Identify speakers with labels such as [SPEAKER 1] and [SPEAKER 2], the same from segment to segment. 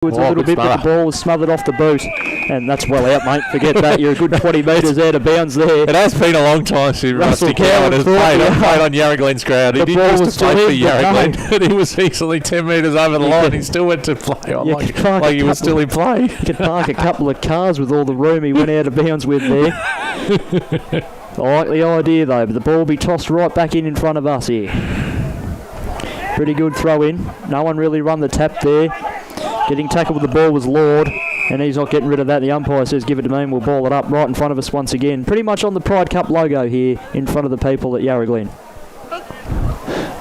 [SPEAKER 1] A little bit, but the ball was smothered off the boot, and that's well out, mate. Forget that. You're a good 20 metres out of bounds there.
[SPEAKER 2] It has been a long time since Rusty Cowan has played on Yarra Glen's ground. He didn't used to play for Yarra Glen, and he was easily 10 metres over the line. He still went to play on like he was still in play.
[SPEAKER 1] You could park a couple of cars with all the room he went out of bounds with there. I like the idea, though, but the ball will be tossed right back in front of us here. Pretty good throw in. No one really run the tap there. Getting tackled with the ball was Lord, and he's not getting rid of that. The umpire says give it to me and we'll ball it up right in front of us once again. Pretty much on the Pride Cup logo here in front of the people at Yarra Glen.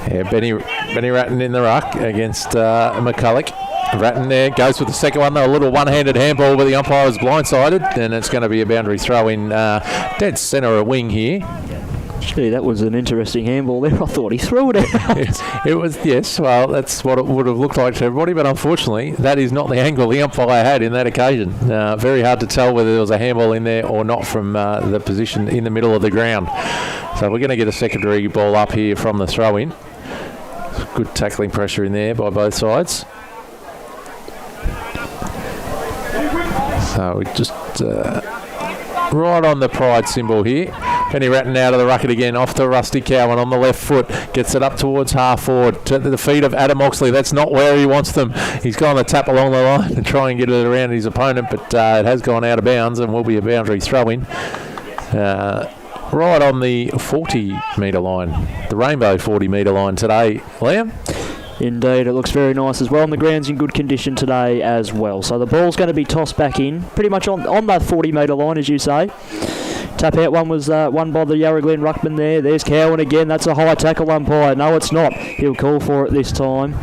[SPEAKER 2] Yeah, Benny Ratton in the ruck against McCulloch. Ratton there goes with the second one, though. A little one-handed handball, but the umpire was blindsided, and it's going to be a boundary throw in dead centre of wing here.
[SPEAKER 1] Gee, that was an interesting handball there. I thought he threw it out.
[SPEAKER 2] It was, yes, well, that's what it would have looked like to everybody, but unfortunately, that is not the angle the umpire had in that occasion. Very hard to tell whether there was a handball in there or not from the position in the middle of the ground. So we're going to get a secondary ball up here from the throw-in. Good tackling pressure in there by both sides. So we just right on the Pride symbol here. Penny Ratton out of the rucket again, off to Rusty Cowan on the left foot. Gets it up towards half forward, to the feet of Adam Oxley. That's not where he wants them. He's gone to tap along the line and try and get it around his opponent, but it has gone out of bounds and will be a boundary throw-in. Right on the 40-metre line, the rainbow 40-metre line today, Liam.
[SPEAKER 1] Indeed, it looks very nice as well, and the ground's in good condition today as well. So the ball's going to be tossed back in, pretty much on that 40-metre line, as you say. Tap out one was won by the Yarra Glen ruckman there. There's Cowan again. That's a high tackle umpire. No, it's not. He'll call for it this time.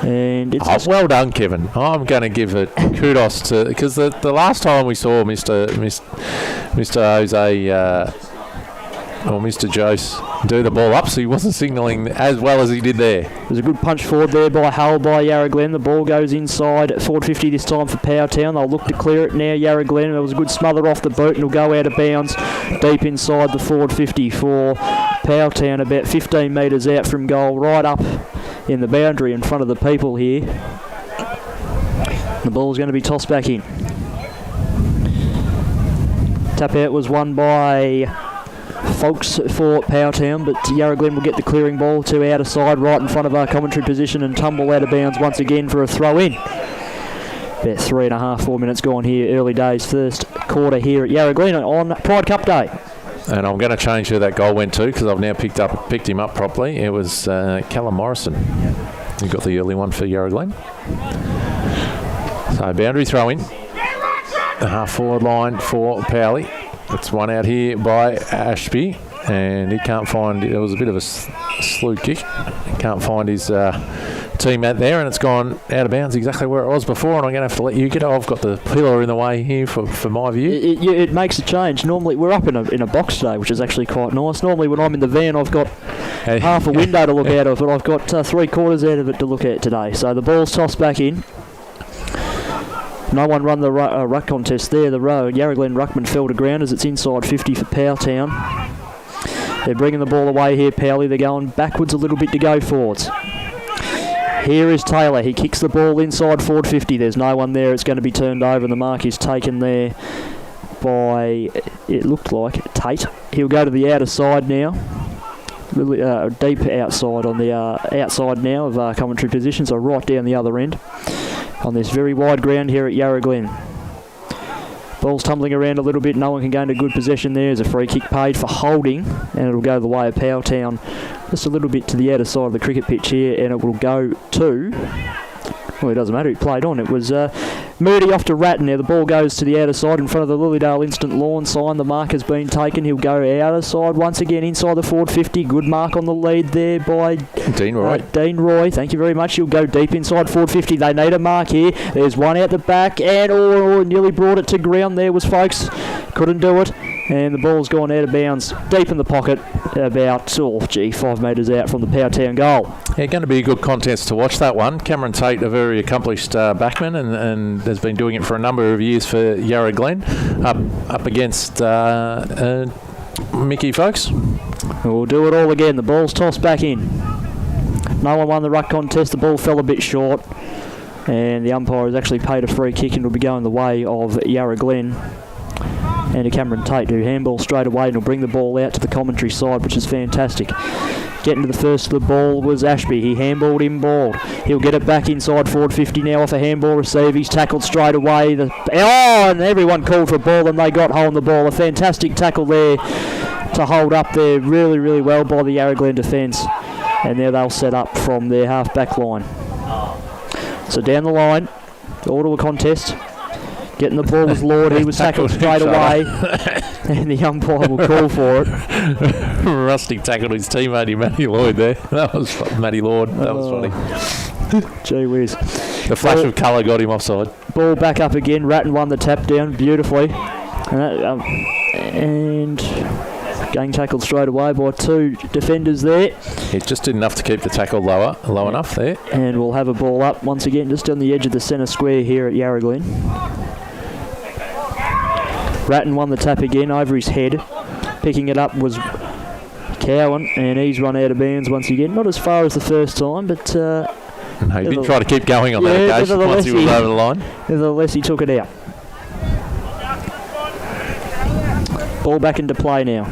[SPEAKER 1] And it's
[SPEAKER 2] well done, Kevin. I'm going to give it kudos to, because the last time we saw Mr. Jose or Mr. Jose do the ball up, so he wasn't signalling as well as he did there.
[SPEAKER 1] There's a good punch forward there by Hull by Yarra Glen. The ball goes inside at forward 50 this time for Powelltown. They'll look to clear it now, Yarra Glen. There was a good smother off the boot and it'll go out of bounds deep inside the forward 50 for Powelltown, about 15 metres out from goal, right up in the boundary in front of the people here. The ball's going to be tossed back in. Tap out was won by Folks for Powelltown, but Yarra Glen will get the clearing ball to outer side right in front of our commentary position and tumble out of bounds once again for a throw in. About 3.5-4 minutes gone here, early days, first quarter here at Yarra Glen on Pride Cup Day.
[SPEAKER 2] And I'm going to change who that goal went to, because I've now picked him up properly. It was Callum Morrison who got the early one for Yarra Glen. So boundary throw in, the half forward line for Powley. It's one out here by Ashby, and he can't find, it was a bit of a slew kick. He can't find his teammate there, and it's gone out of bounds exactly where it was before, and I'm going to have to let you get it. I've got the pillar in the way here for my view.
[SPEAKER 1] It makes a change. Normally, we're up in a box today, which is actually quite nice. Normally, when I'm in the van, I've got half a window to look out of, but I've got 3/4 out of it to look at today. So the ball's tossed back in. No one run the ruck contest there. The Yarra Glen ruckman fell to ground as it's inside 50 for Powelltown. They're bringing the ball away here, Powley. They're going backwards a little bit to go forwards. Here is Taylor. He kicks the ball inside forward 50. There's no one there. It's going to be turned over, and the mark is taken there by, it looked like, Tate. He'll go to the outer side now. Really deep outside on the outside now of our commentary position, so right down the other end on this very wide ground here at Yarra Glen. Ball's tumbling around a little bit. No one can go into good possession there. There's a free kick paid for holding, and it'll go the way of Powelltown just a little bit to the outer side of the cricket pitch here, and it will go to, well, it doesn't matter, it played on. It was Moody off to Ratton. Now the ball goes to the outer side in front of the Lilydale instant lawn sign. The mark has been taken. He'll go outer side once again inside the forward 50. Good mark on the lead there by
[SPEAKER 2] Dean Roy.
[SPEAKER 1] Dean Roy, thank you very much. He'll go deep inside forward 50. They need a mark here. There's one out the back, and nearly brought it to ground. There was Folks. Couldn't do it. And the ball's gone out of bounds, deep in the pocket, about 5 metres out from the Powelltown goal.
[SPEAKER 2] Yeah, going to be a good contest to watch that one. Cameron Tate, a very accomplished backman, and has been doing it for a number of years for Yarra Glen, up against Mickey Folks.
[SPEAKER 1] We'll do it all again. The ball's tossed back in. No one won the ruck contest. The ball fell a bit short. And the umpire has actually paid a free kick and will be going the way of Yarra Glen and to Cameron Tate, who handball straight away and will bring the ball out to the commentary side, which is fantastic. Getting to the first of the ball was Ashby. He handballed inboard. He'll get it back inside forward 50 now off a handball receive. He's tackled straight away. And everyone called for a ball and they got hold of the ball. A fantastic tackle there to hold up there really, really well by the Yarra Glen defence. And now they'll set up from their half-back line. So down the line, all to a contest. Getting the ball was Lord. He was tackled straight away. And the umpire will call for it.
[SPEAKER 2] Rusty tackled his teammate, Matty Lloyd there. That was Matty Lord. That was funny.
[SPEAKER 1] Gee whiz.
[SPEAKER 2] The flash of colour got him offside.
[SPEAKER 1] Ball back up again. Ratton won the tap down beautifully. And getting tackled straight away by two defenders there.
[SPEAKER 2] It just did enough to keep the tackle low enough there.
[SPEAKER 1] And we'll have a ball up once again just on the edge of the centre square here at Yarra Glen. Ratton won the tap again over his head. Picking it up was Cowan, and he's run out of bounds once again. Not as far as the first time, but...
[SPEAKER 2] no, he did try to keep going on that occasion once he was over the line.
[SPEAKER 1] Nevertheless, he took it out. Ball back into play now.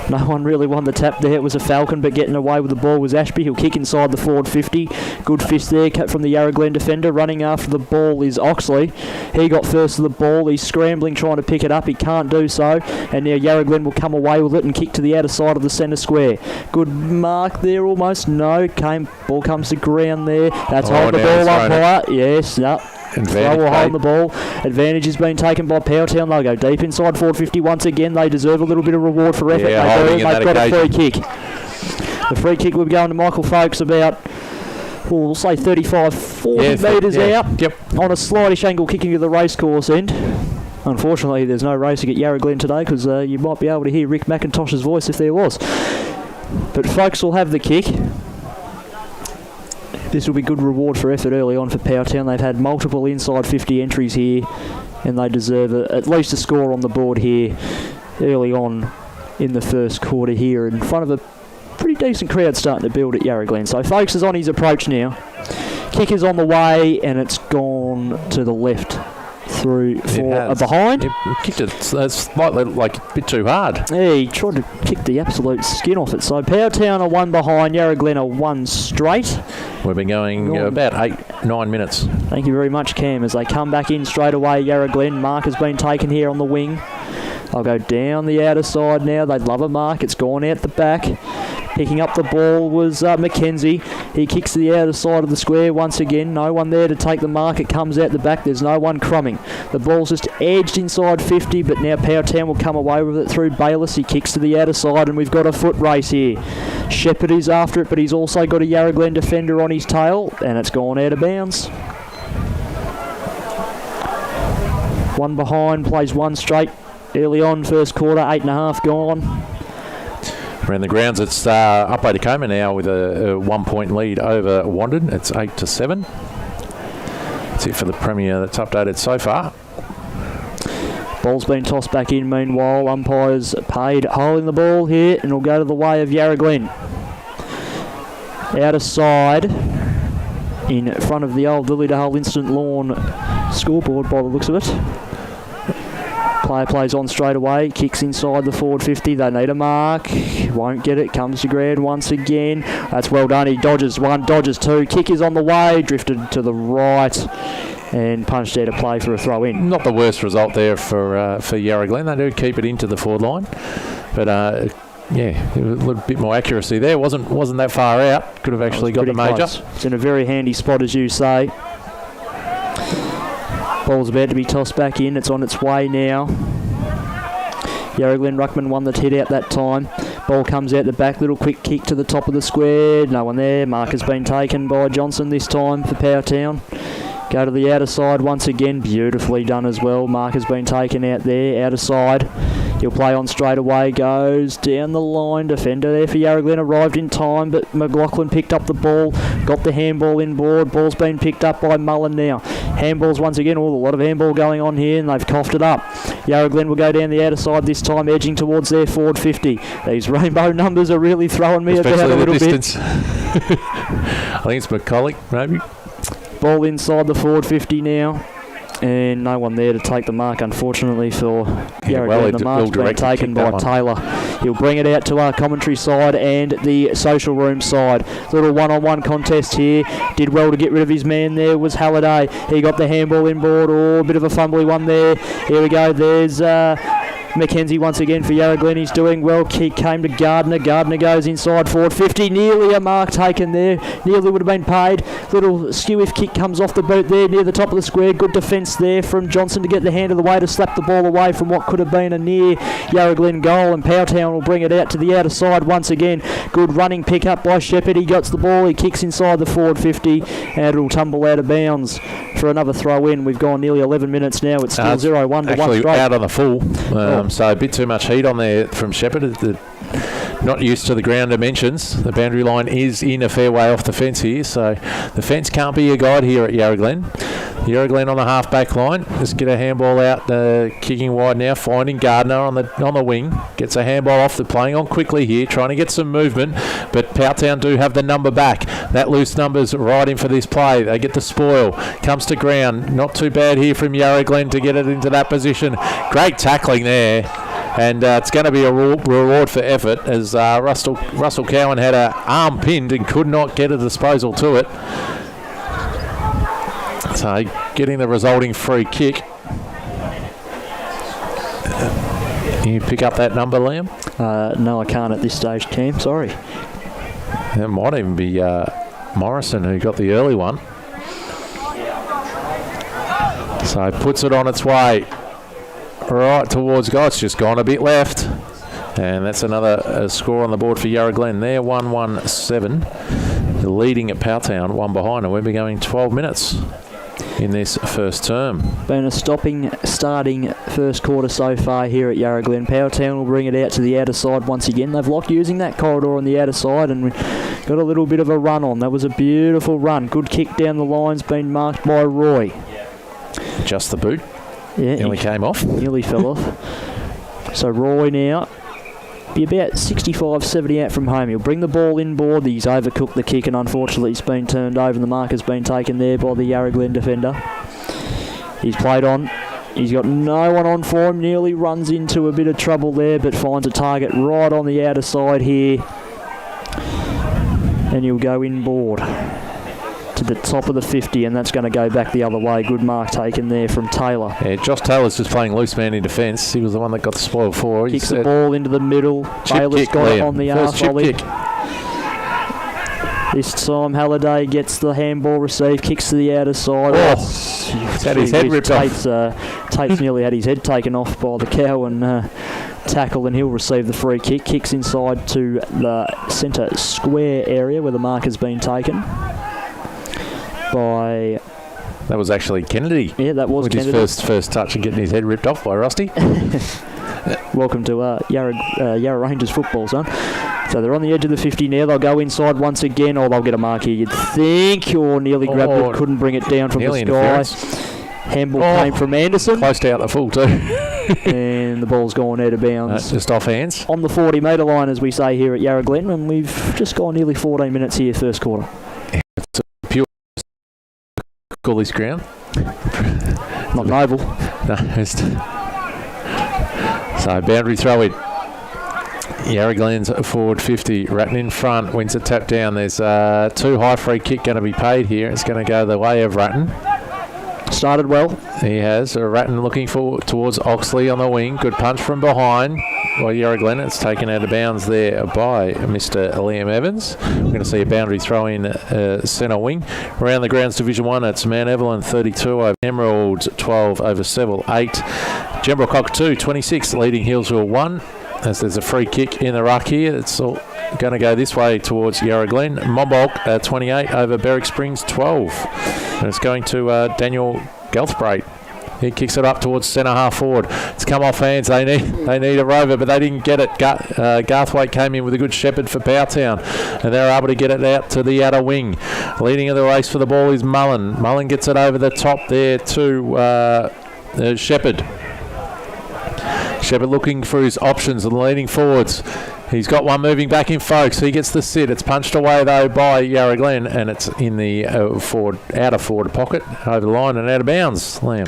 [SPEAKER 1] No one really won the tap there. It was a Falcon, but getting away with the ball was Ashby. He'll kick inside the forward 50. Good fist there, cut from the Yarra Glen defender. Running after the ball is Oxley. He got first of the ball. He's scrambling, trying to pick it up. He can't do so. And now Yarra Glen will come away with it and kick to the outer side of the centre square. Good mark there almost. No, ball comes to ground there. That's hold the ball up high. Yes, no. Throw will hold the ball. Advantage has been taken by Powelltown. They'll go deep inside forward 50 once again. They deserve a little bit of reward for effort. They've got a free kick. The free kick will be going to Michael Folkes about, we'll say 35, 40 metres out. Yep. On a slightish angle kicking to the racecourse end. Unfortunately, there's no racing at Yarra Glen today because you might be able to hear Rick McIntosh's voice if there was. But Folkes will have the kick. This will be good reward for effort early on for Powelltown. They've had multiple inside 50 entries here and they deserve at least a score on the board here early on in the first quarter here in front of a pretty decent crowd starting to build at Yarra Glen. So Folkes is on his approach now. Kick is on the way and it's gone to the left through for a behind.
[SPEAKER 2] It kicked it slightly like a bit too hard.
[SPEAKER 1] Yeah, he tried to kick the absolute skin off it. So Powelltown are one behind, Yarra Glen are one straight.
[SPEAKER 2] We've been going about 8-9 minutes.
[SPEAKER 1] Thank you very much, Cam. As they come back in straight away, Yarra Glen. Mark has been taken here on the wing. I'll go down the outer side now. They'd love a mark. It's gone out the back. Picking up the ball was Mackenzie. He kicks to the outer side of the square once again. No one there to take the mark. It comes out the back. There's no one crumbing. The ball's just edged inside 50, but now Powelltown will come away with it through Bayliss. He kicks to the outer side, and we've got a foot race here. Shepherd is after it, but he's also got a Yarra Glen defender on his tail, and it's gone out of bounds. One behind, plays one straight. Early on, first quarter, 8.5 gone.
[SPEAKER 2] Around the grounds, it's Upper Tacoma now with a 1 point lead over Wandon. It's 8-7. That's it for the Premier that's updated so far.
[SPEAKER 1] Ball's been tossed back in meanwhile. Umpires paid holding the ball here and will go to the way of Yarra Glen. Outer side in front of the old Lily to Hull Instant Lawn scoreboard by the looks of it. Player plays on straight away, kicks inside the forward 50. They need a mark, won't get it, comes to ground once again. That's well done. He dodges one, dodges two. Kick is on the way, drifted to the right and punched out of play for a throw in.
[SPEAKER 2] Not the worst result there for Yarra Glen. They do keep it into the forward line, but yeah, a little bit more accuracy there. Wasn't that far out. Could have actually got the major.
[SPEAKER 1] Close. It's in a very handy spot, as you say. Ball's about to be tossed back in. It's on its way now. Yarra Glen ruckman won the hit out that time. Ball comes out the back. Little quick kick to the top of the square. No one there. Mark has been taken by Johnson this time for Powelltown. Go to the outer side once again. Beautifully done as well. Mark has been taken out there. Outer side. He'll play on straight away. Goes down the line. Defender there for Yarra Glen arrived in time, but McLaughlin picked up the ball. Got the handball inboard. Ball's been picked up by Mullen now. Handballs once again. Oh, a lot of handball going on here, and they've coughed it up. Yarra Glen will go down the outer side this time, edging towards their forward 50. These rainbow numbers are really throwing me about a little bit.
[SPEAKER 2] I think it's McCulloch, maybe.
[SPEAKER 1] Ball inside the forward 50 now. And no one there to take the mark, unfortunately, for Yarra Glen. The mark's been taken by Taylor. He'll bring it out to our commentary side and the social room side. Little one-on-one contest here. Did well to get rid of his man there was Halliday. He got the handball inboard. Oh, a bit of a fumbly one there. Here we go. There's Mackenzie once again for Yarra Glen. He's doing well. Kick came to Gardner. Gardner goes inside forward 50. Nearly a mark taken there. Nearly would have been paid. Little skew if kick comes off the boot there near the top of the square. Good defence there from Johnson to get the hand of the way to slap the ball away from what could have been a near Yarra Glen goal. And Powelltown will bring it out to the outer side once again. Good running pick up by Shepherd. He gets the ball. He kicks inside the forward 50 and it'll tumble out of bounds for another throw in. We've gone nearly 11 minutes now. It's still 0-1 to 1 straight.
[SPEAKER 2] Actually out on the full. So a bit too much heat on there from Shepherd. Not used to the ground dimensions. The boundary line is in a fair way off the fence here, so the fence can't be a guide here at Yarra Glen. Yarra Glen on the half-back line. Just get a handball out, kicking wide now, finding Gardner on the wing. Gets a handball off. They're playing on quickly here, trying to get some movement, but Powelltown do have the number back. That loose number's right in for this play. They get the spoil. Comes to ground. Not too bad here from Yarra Glen to get it into that position. Great tackling there. And it's going to be a reward for effort as Russell Cowan had an arm pinned and could not get a disposal to it. So getting the resulting free kick. Can you pick up that number, Liam?
[SPEAKER 1] No, I can't at this stage, Cam. Sorry.
[SPEAKER 2] It might even be Morrison who got the early one. So puts it on its way. Right towards goal. It's just gone a bit left. And that's another score on the board for Yarra Glen there. 1-1-7. They're leading at Powelltown, one behind, and we'll be going 12 minutes in this first term.
[SPEAKER 1] Been a starting first quarter so far here at Yarra Glen. Powelltown will bring it out to the outer side once again. They've liked using that corridor on the outer side and we got a little bit of a run on. That was a beautiful run. Good kick down the line's been marked by Roy.
[SPEAKER 2] Just the boot.
[SPEAKER 1] Yeah,
[SPEAKER 2] nearly came off.
[SPEAKER 1] Nearly fell off. So Roy now be about 65, 70 out from home. He'll bring the ball inboard. He's overcooked the kick and unfortunately it's been turned over and the mark has been taken there by the Yarra Glen defender. He's played on. He's got no one on for him. Nearly runs into a bit of trouble there but finds a target right on the outer side here. And he'll go inboard to the top of the 50 and that's going to go back the other way. Good mark taken there from Taylor.
[SPEAKER 2] Yeah, Josh Taylor's just playing loose man in defence. He was the one that got the spoil for.
[SPEAKER 1] Kicks the ball into the middle. Taylor's got it on the arse volley. This time Halliday gets the handball received, kicks to the outer side.
[SPEAKER 2] He's had his head ripped off.
[SPEAKER 1] Tate's nearly had his head taken off by the Cowan tackle and he'll receive the free kick. Kicks inside to the centre square area where the mark has been taken.
[SPEAKER 2] That was actually Kennedy.
[SPEAKER 1] Yeah, that was
[SPEAKER 2] Kennedy. With his first touch and getting his head ripped off by Rusty.
[SPEAKER 1] Welcome to Yarra Rangers football, son. So they're on the edge of the 50 now. They'll go inside once again, or they'll get a mark here. You'd think, or nearly grabbed it, couldn't bring it down from the sky. Handball came from Anderson.
[SPEAKER 2] Close to out the full too.
[SPEAKER 1] And the ball's gone out of bounds.
[SPEAKER 2] Just off hands.
[SPEAKER 1] On the 40-metre line, as we say here at Yarra Glen, and we've just gone nearly 14 minutes here, first quarter.
[SPEAKER 2] Call this ground.
[SPEAKER 1] Not Noble.
[SPEAKER 2] No, so boundary throw in. Yarra Glen's forward 50. Ratton in front. Wins a tap down. There's too high free kick going to be paid here. It's going to go the way of Ratton.
[SPEAKER 1] Started well.
[SPEAKER 2] He has. Ratton looking towards Oxley on the wing. Good punch from behind. By Yarra Glen, it's taken out of bounds there by Mr. Liam Evans. We're going to see a boundary throw in centre wing. Around the grounds Division 1, it's Mount Evelyn 32 over Emeralds 12 over Seville 8. Jembrock Cockatoo 26 leading Hillsville 1. As there's a free kick in the ruck here, it's all going to go this way towards Yarra Glen. Mombolk 28 over Berwick Springs 12. And it's going to Daniel Galsbraith. He kicks it up towards centre half forward. It's come off hands. They need a rover, but they didn't get it. Garthwaite came in with a good shepherd for Powelltown, and they're able to get it out to the outer wing. Leading of the race for the ball is Mullen. Mullen gets it over the top there to Shepherd. Shepherd looking for his options and leaning forwards. He's got one moving back in Folkes. He gets the sit. It's punched away, though, by Yarra Glen, and it's in the outer forward pocket, over the line and out of bounds. Lamb.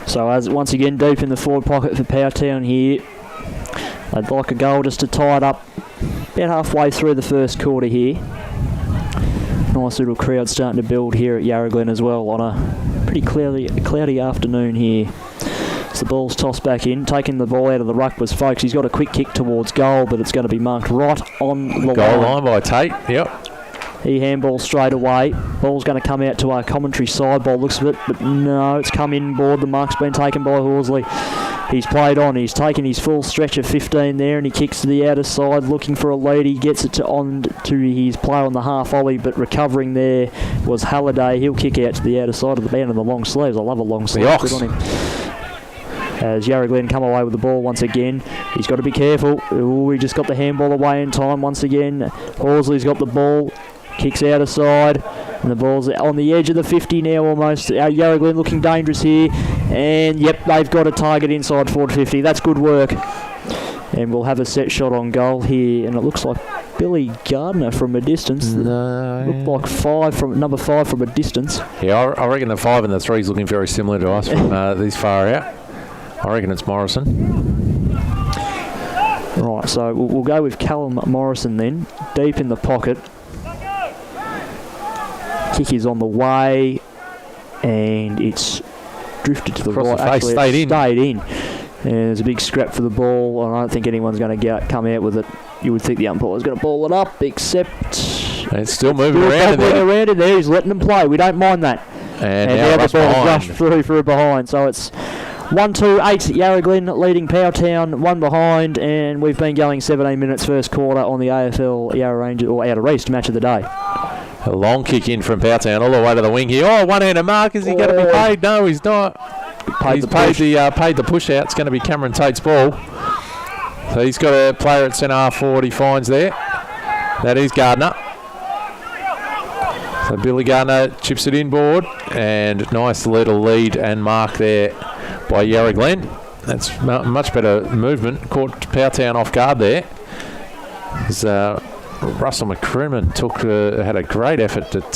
[SPEAKER 1] So as once again deep in the forward pocket for Powelltown here. They'd like a goal just to tie it up about halfway through the first quarter here. Nice little crowd starting to build here at Yarra Glen as well on a pretty cloudy afternoon here. So the ball's tossed back in. Taking the ball out of the ruck was Folkes. He's got a quick kick towards goal, but it's going to be marked right on the
[SPEAKER 2] goal
[SPEAKER 1] line
[SPEAKER 2] by Tate. Yep.
[SPEAKER 1] He handballs straight away. Ball's going to come out to our commentary side by looks of it, but no, it's come inboard. The mark's been taken by Horsley. He's played on. He's taken his full stretch of 15 there, and he kicks to the outer side looking for a lead. He gets it on to his play on the half volley, but recovering there was Halliday. He'll kick out to the outer side of the band in the long sleeves. I love a long sleeve. Good on him. As Yarra Glen come away with the ball once again. He's got to be careful. Ooh, he just got the handball away in time once again. Horsley's got the ball. Kicks out aside. And the ball's on the edge of the 50 now almost. Yarra Glen looking dangerous here. And yep, they've got a target inside forward 50. That's good work. And we'll have a set shot on goal here. And it looks like Billy Gardner from a distance.
[SPEAKER 2] No.
[SPEAKER 1] Looked like number 5 from a distance.
[SPEAKER 2] Yeah, I reckon the 5 and the 3 is looking very similar to us from this far out. I reckon it's Morrison.
[SPEAKER 1] Right, so we'll go with Callum Morrison then, deep in the pocket. Kick is on the way, and it's drifted to the
[SPEAKER 2] Across
[SPEAKER 1] right.
[SPEAKER 2] The face,
[SPEAKER 1] Actually, stayed in. And there's a big scrap for the ball, and I don't think anyone's going to come out with it. You would think the umpire's going to ball it up, except
[SPEAKER 2] it's still moving around
[SPEAKER 1] in there. He's letting them play. We don't mind that.
[SPEAKER 2] And now
[SPEAKER 1] the ball rushed through behind, so it's 1-2-8, Yarra Glen leading Powelltown, 1 behind, and we've been going 17 minutes first quarter on the AFL Yarra Rangers, or Outer East match of the day.
[SPEAKER 2] A long kick in from Powelltown all the way to the wing here. Oh, one-hander mark. Is he going to be paid? No, he's not. He's paid the push out. It's going to be Cameron Tate's ball. So he's got a player at centre half forward he finds there. That is Gardner. So Billy Gardner chips it inboard, and nice little lead and mark there by Yarra Glen. That's much better movement. Caught Powelltown off guard there. Russell McCrimmon had a great effort at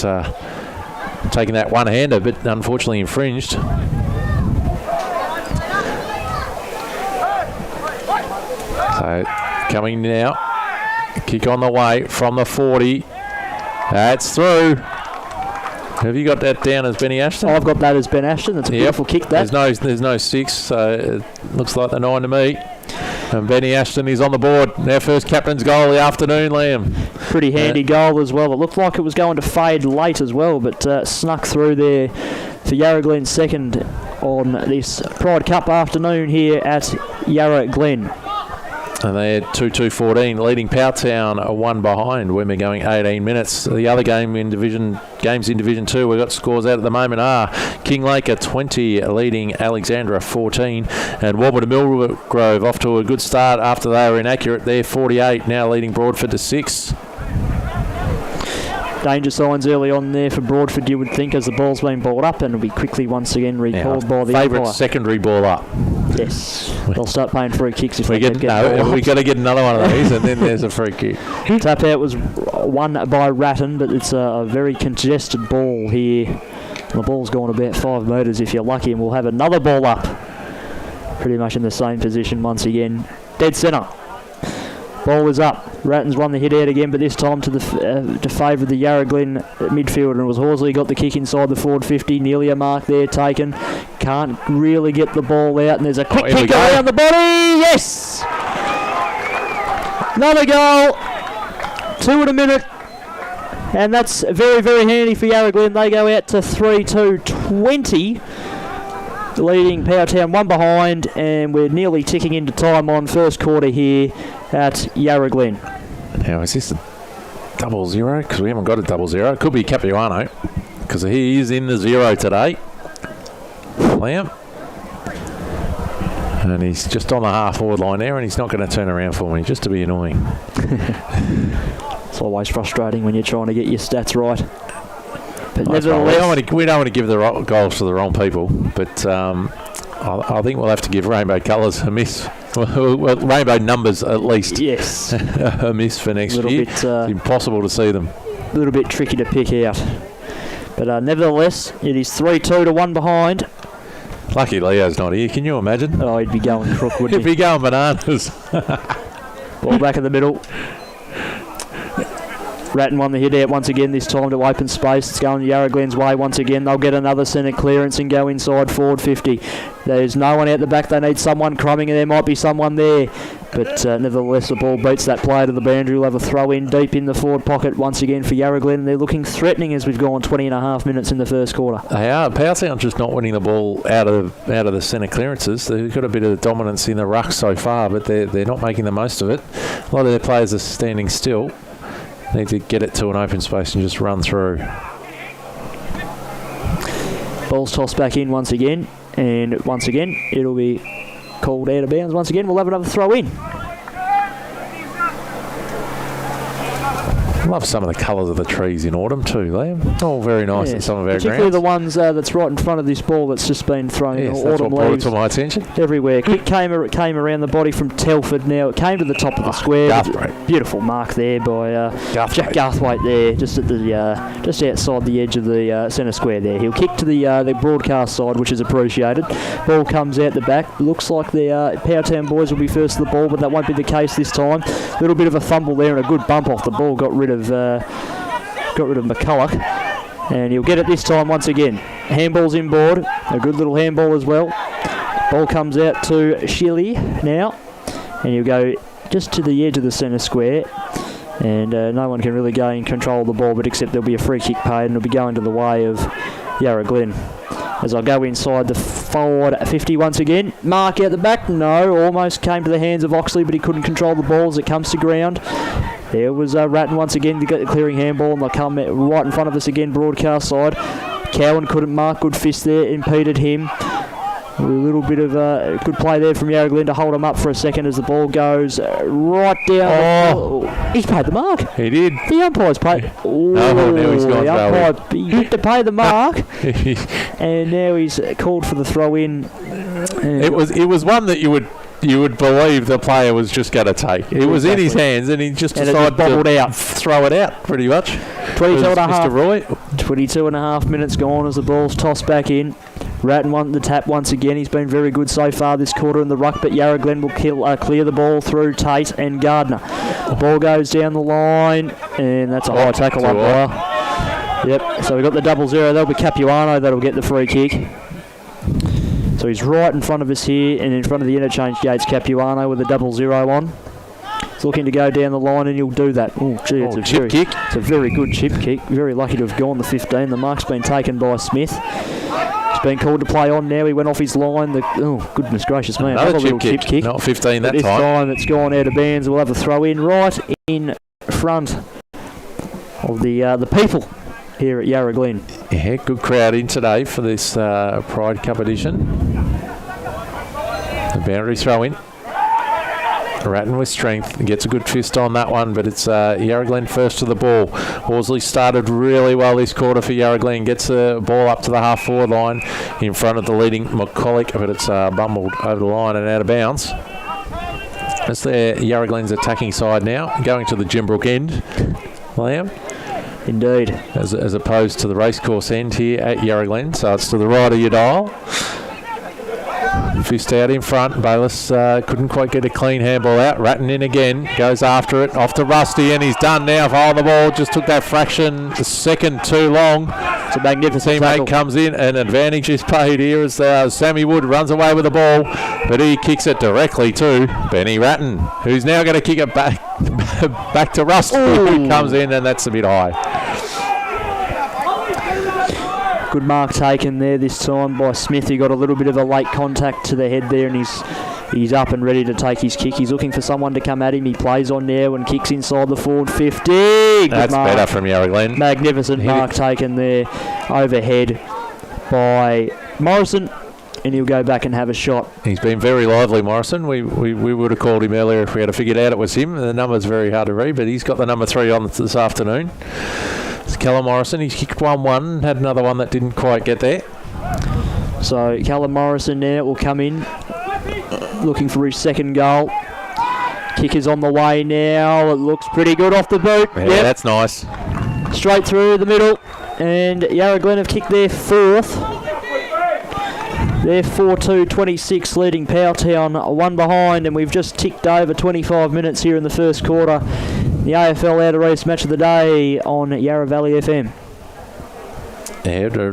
[SPEAKER 2] taking that one-hander, but unfortunately infringed. So coming now, kick on the way from the 40. That's through. Have you got that down as Benny Ashton?
[SPEAKER 1] I've got that as Ben Ashton. That's a beautiful kick. That
[SPEAKER 2] there's no 6, so it looks like the 9 to me. And Benny Ashton is on the board. Their first captain's goal of the afternoon, Liam.
[SPEAKER 1] Pretty handy goal as well. It looked like it was going to fade late as well, but snuck through there for Yarra Glen second on this Pride Cup afternoon here at Yarra Glen.
[SPEAKER 2] And they're 2-2-14, leading Powelltown 1 behind when we're going 18 minutes. The other games in Division 2, we've got scores out at the moment are Kinglake 20, leading Alexandra 14, and Warburton Millgrove off to a good start after they were inaccurate. They're 48, now leading Broadford to 6.
[SPEAKER 1] Danger signs early on there for Broadford, you would think, as the ball's been balled up, and it'll be quickly once again recalled by the
[SPEAKER 2] favourite
[SPEAKER 1] umpire.
[SPEAKER 2] Secondary ball up.
[SPEAKER 1] Yes, they'll start paying free kicks if
[SPEAKER 2] we've got to get another one of these, and then there's a free kick.
[SPEAKER 1] Tap out was won by Ratton, but it's a very congested ball here. The ball's gone about 5 metres if you're lucky, and we'll have another ball up. Pretty much in the same position once again. Dead centre. Ball is up. Ratton's won the hit out again, but this time to favour the Yarra Glen midfielder. And it was Horsley got the kick inside the forward 50. Nearly a mark there taken. Can't really get the ball out, and there's a quick kick around the body. Yes! Another goal. 2 in a minute. And that's very, very handy for Yarra Glen. They go out to 3-2-20. Leading Powelltown 1 behind, and we're nearly ticking into time on first quarter here at Yarra Glen.
[SPEAKER 2] Now, is this a 0-0? Because we haven't got a 0-0. It could be Capuano, because he is in the 0 today. Liam. And he's just on the half-forward line there, and he's not going to turn around for me, just to be annoying.
[SPEAKER 1] It's always frustrating when you're trying to get your stats right. But
[SPEAKER 2] we don't want to give the goals to the wrong people, but I think we'll have to give rainbow colours a miss. Well, rainbow numbers at least.
[SPEAKER 1] Yes.
[SPEAKER 2] A miss for next year. It's impossible to see them.
[SPEAKER 1] A little bit tricky to pick out. But nevertheless, it is 3-2 to 1 behind.
[SPEAKER 2] Lucky Leo's not here. Can you imagine?
[SPEAKER 1] Oh, he'd be going crook, wouldn't
[SPEAKER 2] He'd be going bananas.
[SPEAKER 1] Ball back in the middle. Ratton won the hit out once again, this time to open space. It's going Yarra Glen's way once again. They'll get another centre clearance and go inside forward 50. There's no one out the back. They need someone crumbing, and there might be someone there. But nevertheless, the ball beats that player to the boundary. We'll have a throw in deep in the forward pocket once again for Yarra Glen. They're looking threatening as we've gone 20.5 minutes in the first quarter.
[SPEAKER 2] They are. Powelltown just not winning the ball out of the centre clearances. They've got a bit of dominance in the ruck so far, but they're not making the most of it. A lot of their players are standing still. Need to get it to an open space and just run through.
[SPEAKER 1] Ball's tossed back in once again, and once again it'll be called out of bounds. Once again, we'll have another throw in.
[SPEAKER 2] I love some of the colours of the trees in autumn too, Liam. All very nice in some of our
[SPEAKER 1] particularly
[SPEAKER 2] grounds.
[SPEAKER 1] the ones that's right in front of this ball that's just been thrown.
[SPEAKER 2] Yes,
[SPEAKER 1] autumn
[SPEAKER 2] that's what brought it
[SPEAKER 1] leaves
[SPEAKER 2] to my attention.
[SPEAKER 1] everywhere. Kick came around the body from Telford. Now it came to the top of the square. Beautiful mark there by Jack Garthwaite there, just at the just outside the edge of the centre square there. He'll kick to the broadcast side, which is appreciated. Ball comes out the back. Looks like the Powelltown boys will be first to the ball, but that won't be the case this time. A little bit of a fumble there and a good bump off the ball. Got rid of McCulloch, and he'll get it this time once again. Handball's inboard, a good little handball as well. Ball comes out to Shilly now, and he'll go just to the edge of the centre square, and no one can really gain control of the ball, but except there'll be a free kick paid, and it'll be going to the way of Yarra Glen. As I go inside the forward 50 once again. Mark out the back, no, almost came to the hands of Oxley, but he couldn't control the ball as it comes to ground. There was Ratton once again to get the clearing handball, and they'll come right in front of us again, broadcast side. Cowan couldn't mark, good fist there, impeded him. A little bit of a good play there from Yarra Glen to hold him up for a second as the ball goes right down. He's paid the mark.
[SPEAKER 2] He did.
[SPEAKER 1] The umpire's paid.
[SPEAKER 2] Now he's gone.
[SPEAKER 1] The umpire, he had to pay the mark, and now he's called for the throw in.
[SPEAKER 2] It was one that you would believe the player was just going to take. It was in his hands, and he just decided to throw it out, pretty much.
[SPEAKER 1] 22 and a half minutes gone as the ball's tossed back in. Ratton won the tap once again. He's been very good so far this quarter in the ruck, but Yarra Glen will clear the ball through Tate and Gardner. The ball goes down the line, and that's a high tackle umpire. Yep, so we've got the 0-0. That'll be Capuano that'll get the free kick. So he's right in front of us here, and in front of the interchange gates, Capuano with a 0-0 on. He's looking to go down the line, and he'll do that. Oh, gee, it's a chip kick. It's a very good chip kick. Very lucky to have gone the 15. The mark's been taken by Smith. He's been called to play on now. He went off his line. Goodness gracious me. Another little chip kick.
[SPEAKER 2] Not 15 that
[SPEAKER 1] time. This time it's gone out of bounds. We'll have a throw in right in front of the people here at Yarra Glen.
[SPEAKER 2] Yeah, good crowd in today for this Pride Cup edition. The boundary throw in. Ratton with strength, gets a good fist on that one, but it's Yarra Glen first to the ball. Horsley started really well this quarter for Yarra Glen, gets the ball up to the half-forward line in front of the leading McCulloch, but it's bumbled over the line and out of bounds. That's the Yarra Glen's attacking side now, going to the Jimbrook end. Liam?
[SPEAKER 1] Indeed.
[SPEAKER 2] As opposed to the racecourse end here at Yarra Glen, so it's to the right of your dial. Fist out in front. Bayliss couldn't quite get a clean handball out. Ratton in again. Goes after it. Off to Rusty, and he's done now. Following the ball. Just took that fraction a second too long.
[SPEAKER 1] It's a magnificent
[SPEAKER 2] teammate comes in, and advantage is paid here as Sammy Wood runs away with the ball, but he kicks it directly to Benny Ratton, who's now going to kick it back to Rusty, who comes in, and that's a bit high.
[SPEAKER 1] Good mark taken there this time by Smith. He got a little bit of a late contact to the head there, and he's up and ready to take his kick. He's looking for someone to come at him. He plays on now and kicks inside the forward 50.
[SPEAKER 2] That's better from Yarra Glen.
[SPEAKER 1] Magnificent mark taken there overhead by Morrison, and he'll go back and have a shot.
[SPEAKER 2] He's been very lively, Morrison. We would have called him earlier if we had figured out it was him. The number's very hard to read, but he's got the number 3 on this afternoon. It's Callum Morrison. He's kicked 1-1, had another one that didn't quite get there.
[SPEAKER 1] So Callum Morrison now will come in, looking for his second goal. Kick is on the way now. It looks pretty good off the boot.
[SPEAKER 2] Yeah, yep. That's nice.
[SPEAKER 1] Straight through the middle. And Yarra Glen have kicked their fourth. They're 4-2-26 leading Powelltown 1 behind, and we've just ticked over 25 minutes here in the first quarter. The AFL Outer East match of the day on Yarra Valley FM.
[SPEAKER 2] Yeah,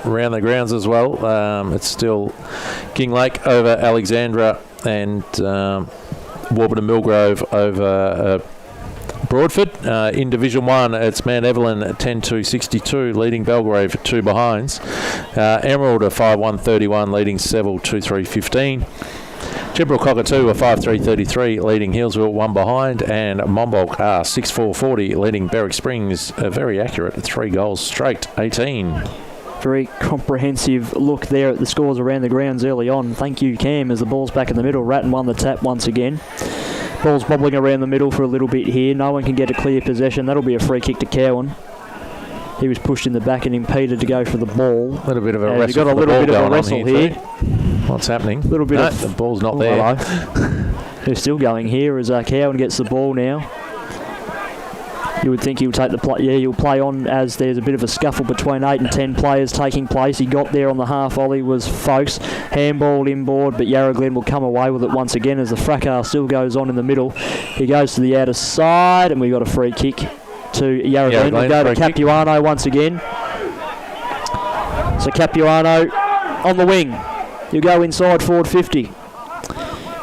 [SPEAKER 2] around the grounds as well. It's still King Lake over Alexandra and Warburton Millgrove over Broadford. In Division 1, it's Mount Evelyn 10-2-62, leading Belgrave 2 behinds. Emerald are 5-1-31, leading Seville 2-3-15. Gibral Cockatoo are 5-3-33, leading Hillsville 1 behind. And Monbulk are 6-4-40, leading Berwick Springs very accurate, 3 goals straight, 18.
[SPEAKER 1] Very comprehensive look there at the scores around the grounds early on. Thank you, Cam, as the ball's back in the middle. Ratton won the tap once again. Ball's bobbling around the middle for a little bit here. No one can get a clear possession. That'll be a free kick to Cowan. He was pushed in the back and impeded to go for the ball.
[SPEAKER 2] A little bit of a wrestle.
[SPEAKER 1] You've got a little bit of a wrestle here.
[SPEAKER 2] What's happening?
[SPEAKER 1] A little bit of
[SPEAKER 2] the ball's not there.
[SPEAKER 1] They're still going here as Cowan gets the ball now. You would think he'll take the play. Yeah, he'll play on as there's a bit of a scuffle between 8 and 10 players taking place. He got there on the half volley was Folks. Handballed inboard, but Yarra Glen will come away with it once again as the fracas still goes on in the middle. He goes to the outer side, and we've got a free kick to Yarra Glen. We'll go to Capuano once again. So Capuano on the wing. You go inside forward 50.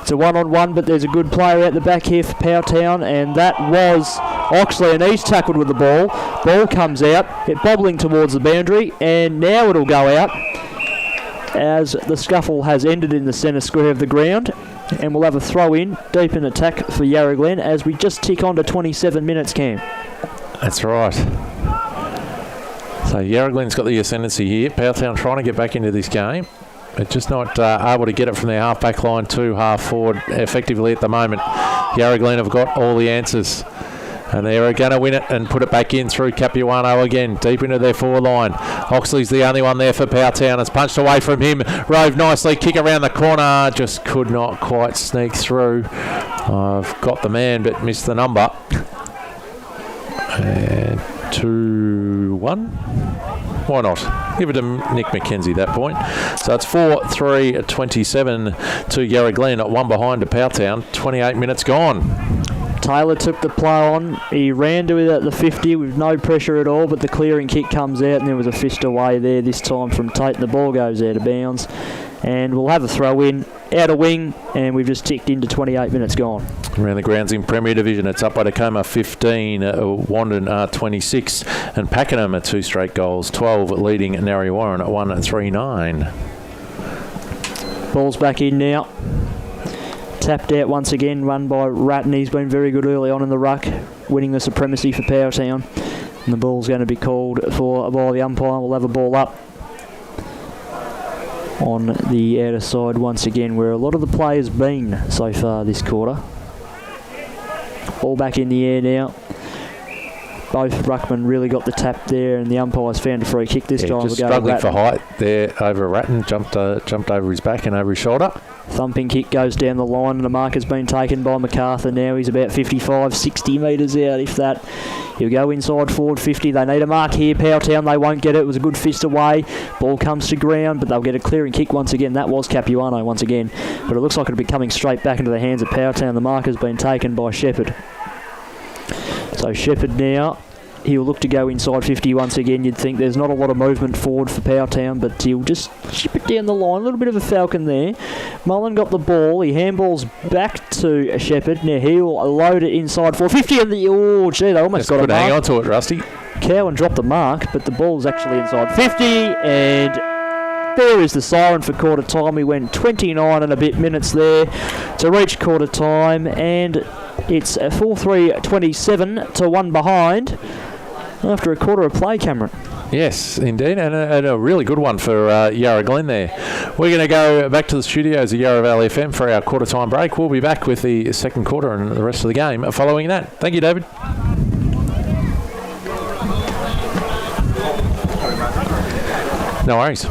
[SPEAKER 1] It's a one-on-one, but there's a good player out the back here for Powelltown, and that was Oxley, and he's tackled with the ball. Ball comes out, it bobbling towards the boundary, and now it'll go out as the scuffle has ended in the centre square of the ground, and we'll have a throw-in deep in attack for Yarra Glen as we just tick on to 27 minutes, Cam.
[SPEAKER 2] That's right. So Yarra Glen's got the ascendancy here. Powelltown trying to get back into this game. They're just not able to get it from their half-back line to half-forward effectively at the moment. Yarra Glen have got all the answers. And they're going to win it and put it back in through Capuano again, deep into their forward line. Oxley's the only one there for Powelltown. It's punched away from him. Rove nicely, kick around the corner. Just could not quite sneak through. I've got the man, but missed the number. And 2-1. Why not? Give it to Nick McKenzie that point. So it's 4-3-27 to Yarra Glen at 1 behind to Powelltown. 28 minutes gone.
[SPEAKER 1] Taylor took the play on. He ran to it at the 50 with no pressure at all, but the clearing kick comes out and there was a fist away there this time from Tate, and the ball goes out of bounds. And we'll have a throw in, out of wing, and we've just ticked into 28 minutes gone.
[SPEAKER 2] Around the grounds in Premier Division, it's up by Tacoma 15, Wandon 26, and Pakenham at 2 straight goals, 12 leading Narre Warren at 1-3-9.
[SPEAKER 1] Ball's back in now. Tapped out once again, run by Ratton. He's been very good early on in the ruck, winning the supremacy for Powelltown. And the ball's going to be called for by the umpire. We'll have a ball up on the outer side once again, where a lot of the players been so far this quarter. Ball back in the air now. Both ruckmen really got the tap there, and the umpires found a free kick this time.
[SPEAKER 2] Just struggling for height there over Ratton. Jumped over his back and over his shoulder.
[SPEAKER 1] Thumping kick goes down the line, and the mark has been taken by MacArthur now. He's about 55, 60 metres out, if that. He'll go inside forward 50. They need a mark here. Powelltown, they won't get it. It was a good fist away. Ball comes to ground, but they'll get a clearing kick once again. That was Capuano once again. But it looks like it'll be coming straight back into the hands of Powelltown. The mark has been taken by Shepherd. So Shepherd now, he'll look to go inside 50 once again. You'd think there's not a lot of movement forward for Powelltown, but he'll just chip it down the line. A little bit of a falcon there. Mullen got the ball. He handballs back to Shepherd. Now he'll load it inside 450, and oh gee, they almost got a mark.
[SPEAKER 2] Hang on to it, Rusty.
[SPEAKER 1] Cowan dropped the mark, but the ball's actually inside 50, and there is the siren for quarter time. We went 29 and a bit minutes there to reach quarter time, and it's 4-3-27 to 1 behind after a quarter of play, Cameron.
[SPEAKER 2] Yes, indeed, and a really good one for Yarra Glen there. We're going to go back to the studios of Yarra Valley FM for our quarter time break. We'll be back with the second quarter and the rest of the game following that. Thank you, David. No worries.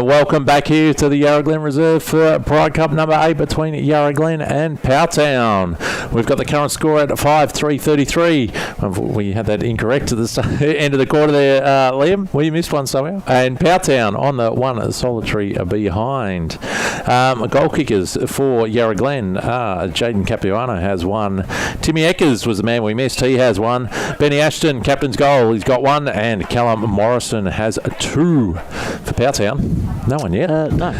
[SPEAKER 2] Welcome back here to the Yarra Glen Reserve for Pride Cup number 8 between Yarra Glen and Powelltown. We've got the current score at 5-3-33. We had that incorrect to the end of the quarter there, Liam. Well, you missed one somehow. And Powelltown on the one solitary behind. Goal kickers for Yarra Glen. Jaden Capuano has one. Timmy Eckers was the man we missed. He has one. Benny Ashton, captain's goal. He's got one. And Callum Morrison has 2 for Powelltown. No one yet?
[SPEAKER 1] No.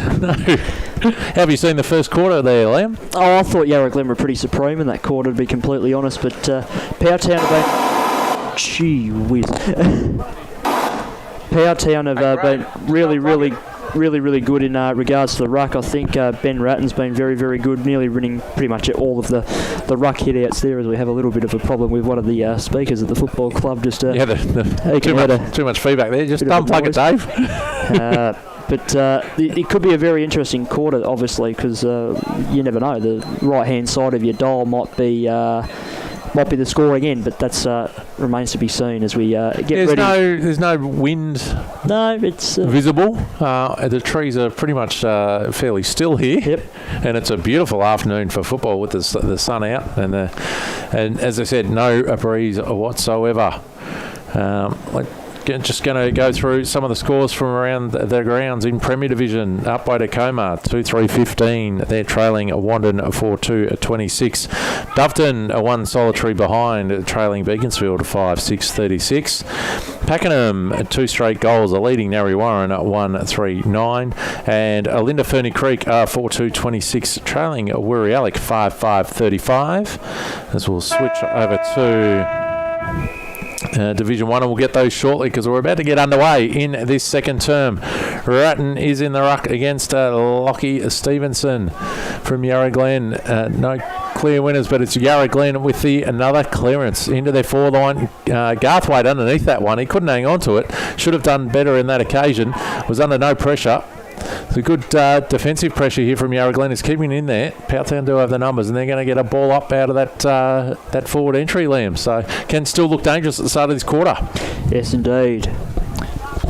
[SPEAKER 2] Have you seen the first quarter there, Liam?
[SPEAKER 1] Oh, I thought Yarra Glen were pretty supreme in that quarter, to be completely honest, but Powelltown have been... Gee whiz. Powelltown have been really good in regards to the ruck. I think Ben Ratton's been very, very good, nearly winning pretty much all of the ruck hit-outs there, as we have a little bit of a problem with one of the speakers at the football club. Just
[SPEAKER 2] too much feedback there. Just unplug it, Dave.
[SPEAKER 1] But it could be a very interesting quarter, obviously, because you never know. The right-hand side of your dial might be the score again, but that's remains to be seen as we get ready.
[SPEAKER 2] There's no wind.
[SPEAKER 1] No, it's
[SPEAKER 2] visible. The trees are pretty much fairly still here.
[SPEAKER 1] Yep.
[SPEAKER 2] And it's a beautiful afternoon for football with the sun out, and as I said, no breeze whatsoever. Just going to go through some of the scores from around the grounds in Premier Division. Up by Tacoma, 2-3-15. They're trailing Wandon 4-2-26. Doveton, 1 solitary behind, trailing Beaconsfield 5-6-36. Pakenham, 2 straight goals, are leading Narry Warren at 1-3-9. And Linda Ferny Creek, 4-2-26, trailing Wirri Alec 5-5-35. As we'll switch over to Division 1, and we'll get those shortly because we're about to get underway in this second term. Ratton is in the ruck against Lockie Stevenson from Yarra Glen. No clear winners, but it's Yarra Glen with another clearance into their forline. Garthwaite underneath that one. He couldn't hang on to it. Should have done better in that occasion. Was under no pressure. The good defensive pressure here from Yarra Glen is keeping in there. Powelltown do have the numbers, and they're going to get a ball up out of that forward entry, Liam. So can still look dangerous at the start of this quarter.
[SPEAKER 1] Yes, indeed.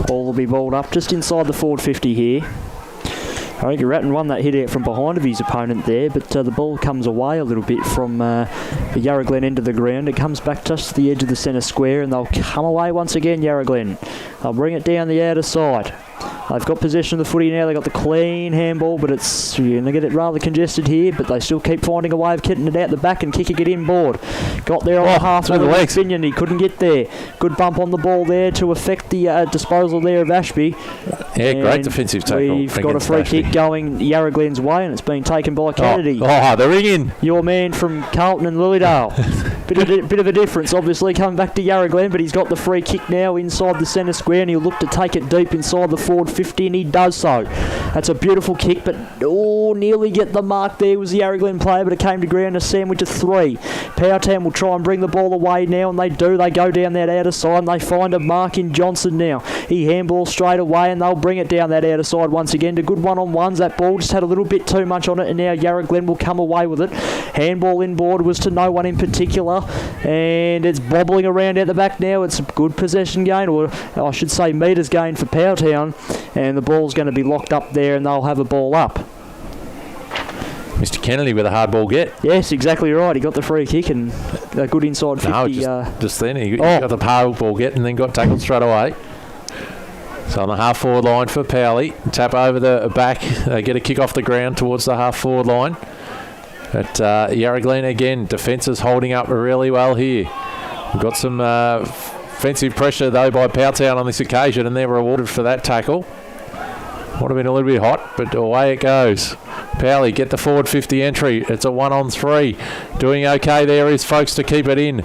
[SPEAKER 1] Ball will be balled up just inside the forward 50 here. I think Ratton won that hit out from behind of his opponent there, but the ball comes away a little bit from the Yarra Glen end of the ground. It comes back just to the edge of the centre square, and they'll come away once again, Yarra Glen. They'll bring it down the outer side. They've got possession of the footy now. They've got the clean handball, but it's going to get it rather congested here, but they still keep finding a way of getting it out the back and kicking it inboard. Got there on half of the legs. Binion. He couldn't get there. Good bump on the ball there to affect the disposal there of Ashby.
[SPEAKER 2] Yeah, great defensive tackle.
[SPEAKER 1] We've got a free kick going Yarra Glen's way, and it's been taken by Kennedy.
[SPEAKER 2] They're ringing.
[SPEAKER 1] Your man from Carlton and Lilydale. Bit of a difference, obviously, coming back to Yarra Glen, but he's got the free kick now inside the centre square, and he'll look to take it deep inside the forward 50, and he does so. That's a beautiful kick, but nearly get the mark there was the Yarra Glen player, but it came to ground, a sandwich of 3. Powelltown will try and bring the ball away now, and they do. They go down that outer side, and they find a mark in Johnson now. He handballs straight away, and they'll bring it down that outer side once again to good one-on-ones. That ball just had a little bit too much on it, and now Yarra Glen will come away with it. Handball inboard was to no one in particular, and it's bobbling around out the back now. It's a good possession gain, or I should say metres gain for Powelltown, and the ball's going to be locked up there, and they'll have a ball up.
[SPEAKER 2] Mr. Kennedy with a hard ball get.
[SPEAKER 1] Yes, exactly right. He got the free kick and a good inside 50.
[SPEAKER 2] No, just then he got the hard ball get and then got tackled straight away. So on the half-forward line for Powley. Tap over the back. They get a kick off the ground towards the half-forward line. But Yarra Glen again, defence is holding up really well here. We've got some offensive pressure though by Powelltown on this occasion, and they're rewarded for that tackle. Would have been a little bit hot, but away it goes. Powley get the forward 50 entry. It's a 1-on-3. Doing okay there is folks to keep it in.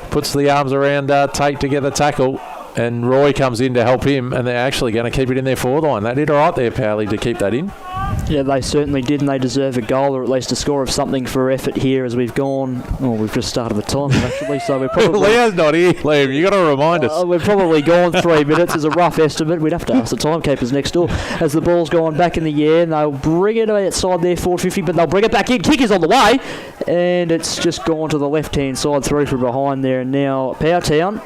[SPEAKER 2] Puts the arms around Tate to get the tackle, and Roy comes in to help him, and they're actually going to keep it in their forward line. They did all right there, Powley, to keep that in.
[SPEAKER 1] Yeah, they certainly did, and they deserve a goal or at least a score of something for effort here as we've gone. We've just started the time actually, so we're probably.
[SPEAKER 2] Leo's not here, Liam. You got to remind us.
[SPEAKER 1] We've probably gone 3 minutes as a rough estimate. We'd have to ask the timekeepers next door as the ball's gone back in the air, and they'll bring it outside their 450, but they'll bring it back in. Kick is on the way, and it's just gone to the left-hand side through from behind there, and now Powelltown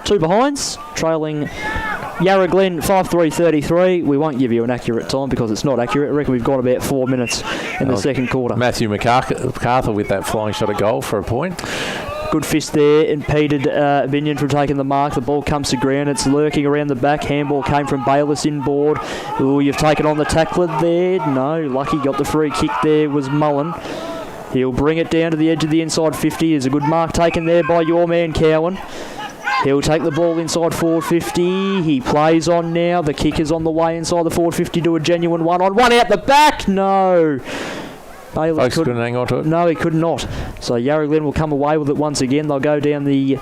[SPEAKER 1] 2 behinds, trailing Yarra Glen 5-3-33. We won't give you an accurate time because it's not accurate. I reckon we've got about 4 minutes in the second quarter.
[SPEAKER 2] Matthew MacArthur with that flying shot at goal for a point.
[SPEAKER 1] Good fist there, impeded Binion from taking the mark. The ball comes to ground. It's lurking around the back. Handball came from Bayliss inboard. Oh, you've taken on the tackler there. No, lucky got the free kick there was Mullen. He'll bring it down to the edge of the inside 50. There's a good mark taken there by your man Cowan. He'll take the ball inside forward 50. He plays on now. The kick is on the way inside the forward 50 to a genuine 1-on-1 out the back. No. Bayless couldn't
[SPEAKER 2] hang on to it.
[SPEAKER 1] No, he could not. So Yarra Glen will come away with it once again. They'll go down the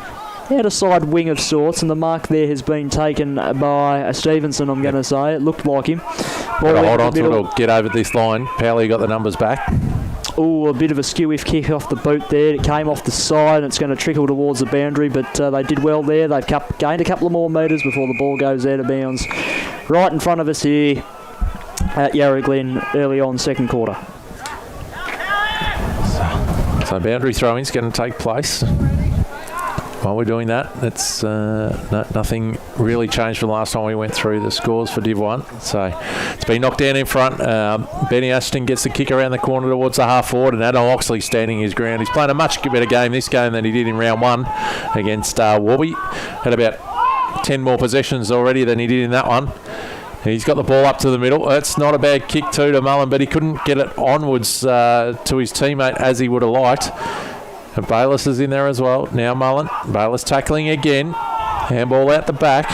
[SPEAKER 1] outer side wing of sorts, and the mark there has been taken by Stevenson, I'm going to say. It looked like him.
[SPEAKER 2] Hold on to it or get over this line. Powley got the numbers back.
[SPEAKER 1] Oh, a bit of a skew-if kick off the boot there. It came off the side and it's going to trickle towards the boundary, but they did well there. They've gained a couple of more metres before the ball goes out of bounds. Right in front of us here at Yarra Glen early on second quarter.
[SPEAKER 2] So boundary throwing's going to take place. While we're doing that, it's nothing really changed from last time we went through the scores for Div1. So it's been knocked down in front. Benny Ashton gets the kick around the corner towards the half forward, and Adam Oxley standing his ground. He's playing a much better game this game than he did in round 1 against Warby. Had about 10 more possessions already than he did in that one. He's got the ball up to the middle. It's not a bad kick too to Mullen, but he couldn't get it onwards to his teammate as he would have liked. And Bayliss is in there as well. Now Mullen. Bayliss tackling again. Handball out the back.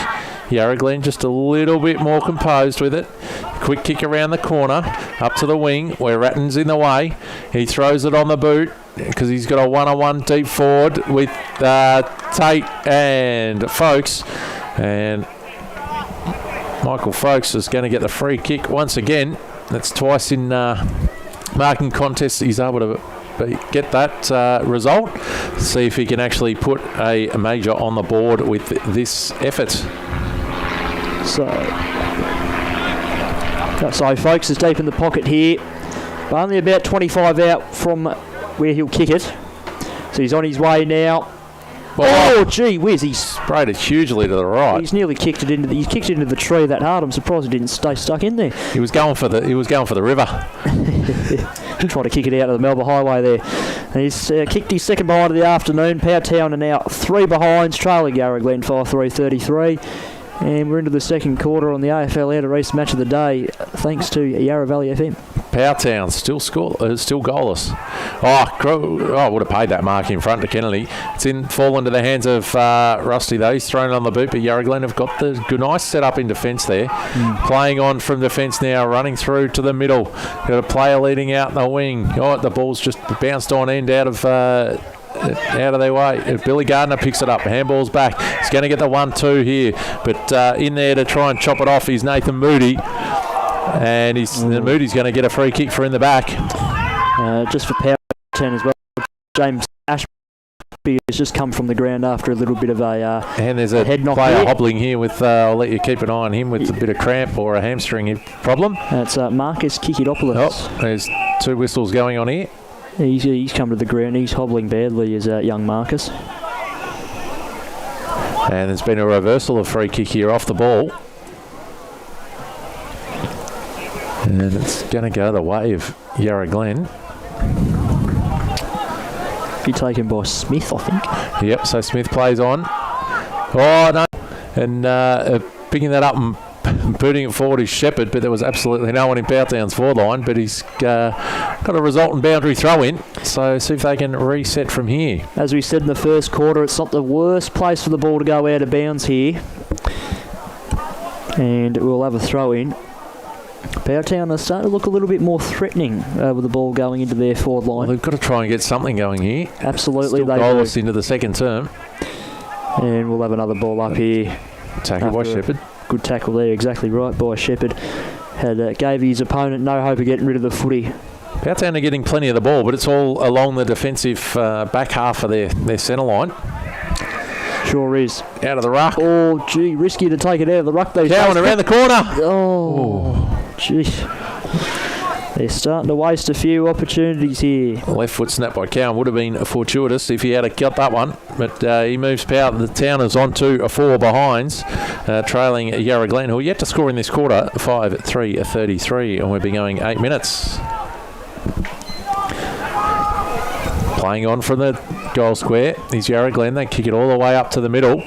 [SPEAKER 2] Yarra Glen just a little bit more composed with it. Quick kick around the corner. Up to the wing where Ratton's in the way. He throws it on the boot because he's got a one-on-one deep forward with Tate and Folkes. And Michael Folkes is going to get the free kick once again. That's twice in marking contests he's able to get that result. See if he can actually put a major on the board with this effort.
[SPEAKER 1] So Folkes is deep in the pocket here, but only about 25 out from where he'll kick it. So he's on his way now. Oh, gee whiz! He's
[SPEAKER 2] sprayed it hugely to the right.
[SPEAKER 1] He's nearly kicked it into the tree that hard. I'm surprised he didn't stay stuck in there.
[SPEAKER 2] He was going for the river.
[SPEAKER 1] Trying to kick it out of the Melbourne Highway there. And he's kicked his second behind of the afternoon. Powelltown are now 3 behinds, trailing Yarra Glen 5-3-33. And we're into the second quarter on the AFL Outer East match of the day, thanks to Yarra Valley FM.
[SPEAKER 2] Powelltown still goalless. I would have paid that mark in front to Kennedy. It's fall into the hands of Rusty though. He's thrown it on the boot, but Yarra Glen have got the nice set up in defence there. Playing on from defence now, running through to the middle. Got a player leading out in the wing. The ball's just bounced on end out of their way. Billy Gardner picks it up. Handball's back. He's going to get the 1-2 here, but in there to try and chop it off is Nathan Moody. And Moody's going to get a free kick for in the back.
[SPEAKER 1] Just for Powelltown as well. James Ashby has just come from the ground after a little bit of
[SPEAKER 2] and there's a
[SPEAKER 1] head knock
[SPEAKER 2] player
[SPEAKER 1] here.
[SPEAKER 2] hobbling here with, I'll let you keep an eye on him with a bit of cramp or a hamstring problem.
[SPEAKER 1] That's Marcus Kikidopoulos.
[SPEAKER 2] There's 2 whistles going on here.
[SPEAKER 1] He's come to the ground. He's hobbling badly as young Marcus.
[SPEAKER 2] And there's been a reversal of free kick here off the ball. And it's going to go the way of Yarra Glen.
[SPEAKER 1] Be taken by Smith, I think.
[SPEAKER 2] Yep, so Smith plays on. Oh, no. And picking that up and booting it forward is Shepherd, but there was absolutely no one in Powelltown's forward line, but he's got a resultant boundary throw in, so see if they can reset from here.
[SPEAKER 1] As we said in the first quarter, it's not the worst place for the ball to go out of bounds here. And we'll have a throw in. Powelltown are starting to look a little bit more threatening with the ball going into their forward line.
[SPEAKER 2] Well, they've got to try and get something going here.
[SPEAKER 1] Absolutely,
[SPEAKER 2] still
[SPEAKER 1] they
[SPEAKER 2] goalless
[SPEAKER 1] do.
[SPEAKER 2] Into the second term.
[SPEAKER 1] And we'll have another ball up here.
[SPEAKER 2] Tackle by Shepherd.
[SPEAKER 1] Good tackle there, exactly right by Shepherd. Gave his opponent no hope of getting rid of the footy.
[SPEAKER 2] Powelltown are getting plenty of the ball, but it's all along the defensive back half of their centre line.
[SPEAKER 1] Sure is.
[SPEAKER 2] Out of the ruck.
[SPEAKER 1] Oh, gee, risky to take it out of the ruck.
[SPEAKER 2] Cowan around the corner.
[SPEAKER 1] Oh, gee. They're starting to waste a few opportunities here.
[SPEAKER 2] Left foot snap by Cowan would have been fortuitous if he had got that one, but he moves Powelltown is on to 4 behinds, trailing Yarra Glen, who are yet to score in this quarter, 5-3-33, and we'll be going 8 minutes. Playing on from the goal square is Yarra Glen. They kick it all the way up to the middle,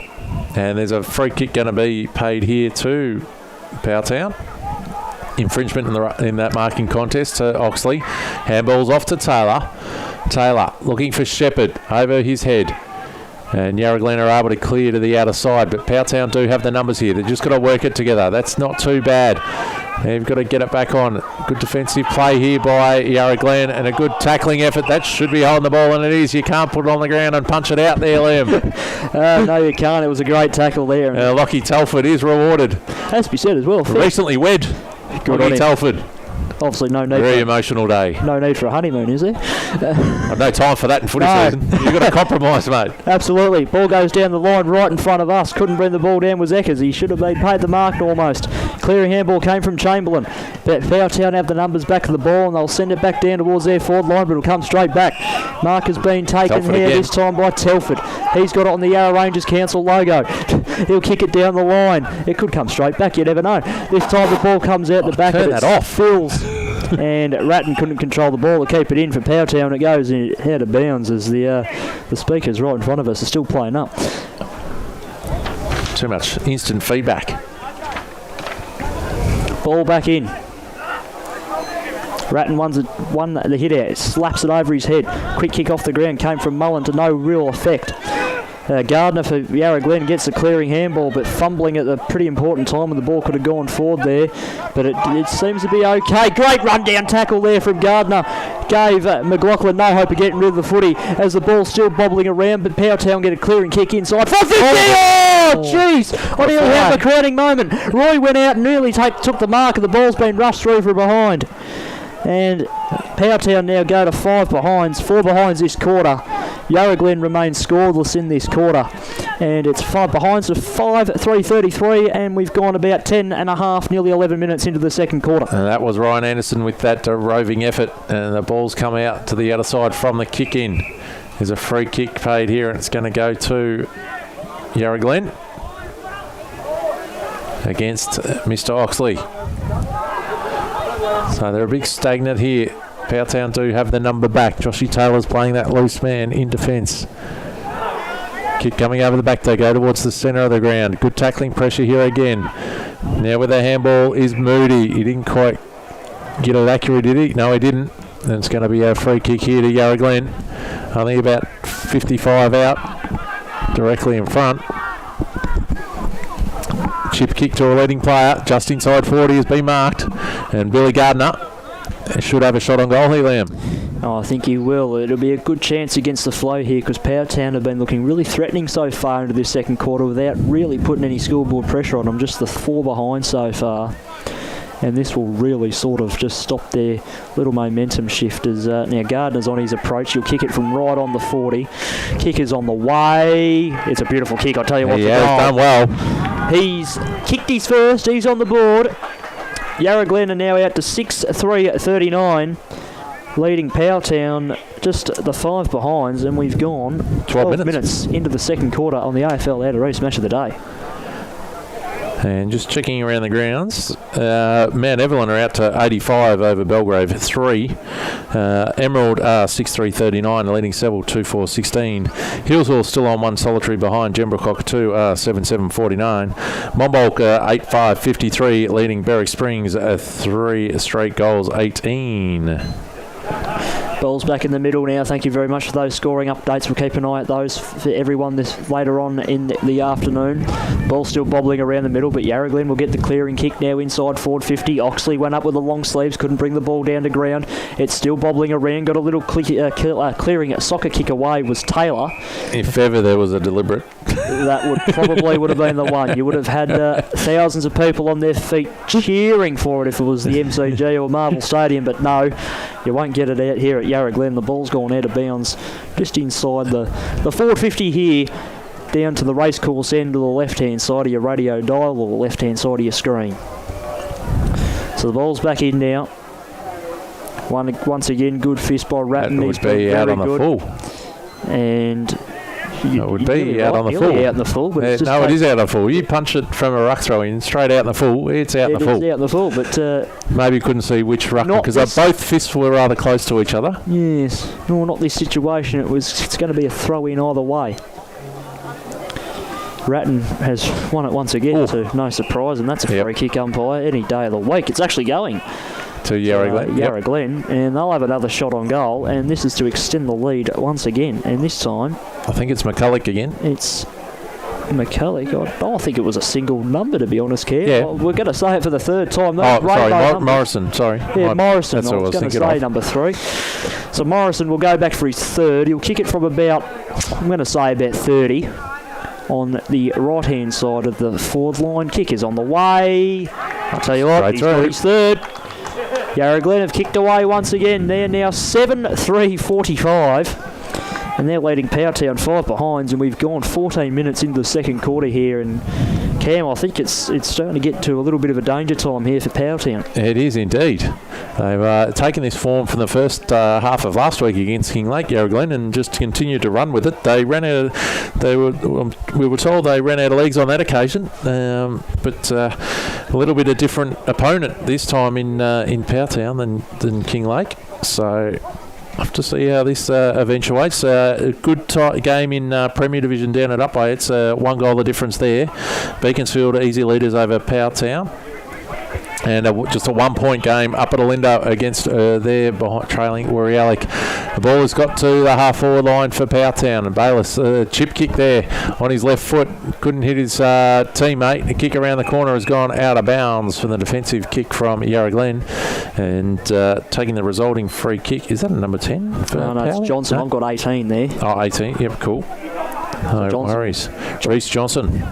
[SPEAKER 2] and there's a free kick going to be paid here to Powelltown. Infringement in that marking contest to Oxley. Handball's off to Taylor. Taylor looking for Shepherd over his head. And Yarra Glen are able to clear to the outer side, but Powelltown do have the numbers here. They've just got to work it together. That's not too bad. They've got to get it back on. Good defensive play here by Yarra Glen and a good tackling effort. That should be holding the ball, and it is. You can't put it on the ground and punch it out there, Liam.
[SPEAKER 1] No, you can't. It was a great tackle there.
[SPEAKER 2] Lockie Telford is rewarded.
[SPEAKER 1] Has to be said as well.
[SPEAKER 2] Recently wed.
[SPEAKER 1] Good
[SPEAKER 2] Lockie Telford.
[SPEAKER 1] Obviously, no need.
[SPEAKER 2] Very emotional day.
[SPEAKER 1] No need for a honeymoon, is there?
[SPEAKER 2] I've no time for that in footy season. You've got to compromise, mate.
[SPEAKER 1] Absolutely. Ball goes down the line right in front of us. Couldn't bring the ball down was Eckers. He should have been paid the mark almost. Clearing handball came from Chamberlain. But Powelltown have the numbers back of the ball, and they'll send it back down towards their forward line, but it'll come straight back. Mark has been taken
[SPEAKER 2] Telford
[SPEAKER 1] here
[SPEAKER 2] again.
[SPEAKER 1] this time by Telford. He's got it on the Yarra Rangers Council logo. He'll kick it down the line. It could come straight back. You never know. This time the ball comes out the back
[SPEAKER 2] turn
[SPEAKER 1] of
[SPEAKER 2] that
[SPEAKER 1] it.
[SPEAKER 2] off.
[SPEAKER 1] Fills. And Ratton couldn't control the ball to keep it in for Powelltown. It goes out of bounds as the speakers right in front of us are still playing up.
[SPEAKER 2] Too much instant feedback.
[SPEAKER 1] Ball back in. Ratton won the hit out, slaps it over his head. Quick kick off the ground came from Mullen to no real effect. Gardner for Yarra Glen gets the clearing handball, but fumbling at a pretty important time when the ball could have gone forward there. But it seems to be okay. Great run-down tackle there from Gardner. Gave McLaughlin no hope of getting rid of the footy as the ball's still bobbling around, but Powelltown get a clearing kick inside. 450! Oh, jeez! I nearly had the crowning moment. Roy went out and nearly took the mark, and the ball's been rushed through from behind. And Powelltown now go to 5 behinds, 4 behinds this quarter. Yarra Glen remains scoreless in this quarter. And it's 5 behinds to 5-3-33, and we've gone about 10 and a half, nearly 11 minutes into the second quarter.
[SPEAKER 2] And that was Ryan Anderson with that roving effort, and the ball's come out to the outer side from the kick in. There's a free kick paid here, and it's going to go to Yarra Glen against Mr. Oxley. So they're a big stagnant here. Powelltown do have the number back. Joshy Taylor's playing that loose man in defence. Kick coming over the back. They go towards the centre of the ground. Good tackling pressure here again. Now with the handball is Moody. He didn't quite get it accurate, did he? No, he didn't. And it's going to be a free kick here to Yarra Glen. I think about 55 out, directly in front. Chip kick to a leading player, just inside 40 has been marked, and Billy Gardner should have a shot on goal here, Liam.
[SPEAKER 1] Oh, I think he will. It'll be a good chance against the flow here because Powelltown have been looking really threatening so far into this second quarter without really putting any scoreboard pressure on them, just the 4 behind so far. And this will really sort of just stop their little momentum shift as now Gardner's on his approach. He'll kick it from right on the 40. Kick is on the way. It's a beautiful kick, I'll tell you what.
[SPEAKER 2] Yeah, he's done well.
[SPEAKER 1] He's kicked his first. He's on the board. Yarra Glen are now out to 6-3-39, leading Powelltown just the 5 behinds, and we've gone 12 minutes into the second quarter on the AFL Outer East Match of the Day.
[SPEAKER 2] And just checking around the grounds, Mount Evelyn are out to 85 over Belgrave 3. Emerald are 6-3-39, leading Seville 2-4-16. Hillsville still on 1 solitary behind. Gembrook Cockatoo are 7-7-49. Monbulk 8-5-53, leading Berwick Springs 3 straight goals 18.
[SPEAKER 1] Ball's back in the middle now. Thank you very much for those scoring updates. We'll keep an eye at those for everyone this later on in the afternoon. Ball still bobbling around the middle, but Yarra Glen will get the clearing kick now inside forward 50. Oxley went up with the long sleeves, couldn't bring the ball down to ground. It's still bobbling around. Got a little clearing soccer kick away was Taylor.
[SPEAKER 2] If ever there was a deliberate.
[SPEAKER 1] That probably would have been the one. You would have had thousands of people on their feet cheering for it if it was the MCG or Marvel Stadium, but no, you won't get it out here at Yarra Glen. The ball's gone out of bounds just inside the forward 50 here, down to the racecourse end to the left-hand side of your radio dial or the left-hand side of your screen. So the ball's back in now. Once again, good fist by Ratton.
[SPEAKER 2] That would be out on the full.
[SPEAKER 1] And
[SPEAKER 2] it would be out on the full.
[SPEAKER 1] Out in the full, but it's just
[SPEAKER 2] it is out on the full. You punch it from a ruck throw in straight out in the full. It's out in the full.
[SPEAKER 1] It's out in the full, but
[SPEAKER 2] maybe you couldn't see which ruck because both fists were rather close to each other.
[SPEAKER 1] Yes, no, not this situation. It's going to be a throw in either way. Ratton has won it once again, to no surprise, and that's a free kick umpire any day of the week. It's actually going
[SPEAKER 2] to Yarra Glen.
[SPEAKER 1] Yarra Glen, and they'll have another shot on goal, and this is to extend the lead once again, and this time
[SPEAKER 2] I think it's McCulloch again.
[SPEAKER 1] It's McCulloch. I think it was a single number, to be honest, Kev.
[SPEAKER 2] Yeah.
[SPEAKER 1] We're going to say it for the third time.
[SPEAKER 2] Morrison, sorry.
[SPEAKER 1] Yeah, Morrison.
[SPEAKER 2] That's what I was
[SPEAKER 1] going to say number 3. So Morrison will go back for his third. He'll kick it from about 30 on the right-hand side of the forward line. Kick is on the way. I'll tell you what, he's got his third. Yarra Glen have kicked away once again. They're now 7-3-45. And they're leading Powelltown 5 behinds, and we've gone 14 minutes into the second quarter here. And Cam, I think it's starting to get to a little bit of a danger time here for Powelltown.
[SPEAKER 2] It is indeed. They've taken this form from the first half of last week against Kinglake, Yarra Glen, and just continued to run with it. They ran out. We were told they ran out of legs on that occasion, but a little bit of different opponent this time in Powelltown than Kinglake. So I'll have to see how this eventuates. A good game in Premier Division down at Upway. It's 1 goal the difference there. Beaconsfield easy leaders over Powelltown. And just a 1-point game up at Olinda against there behind trailing Warrialic. The ball has got to the half-forward line for Powelltown, and Bayless chip kick there on his left foot. Couldn't hit his teammate. The kick around the corner has gone out of bounds from the defensive kick from Yarra Glen, and taking the resulting free kick. Is that a number 10?
[SPEAKER 1] No, it's Johnson. No? I've got 18 there.
[SPEAKER 2] Oh, 18. Yep, cool. No worries. Reece Johnson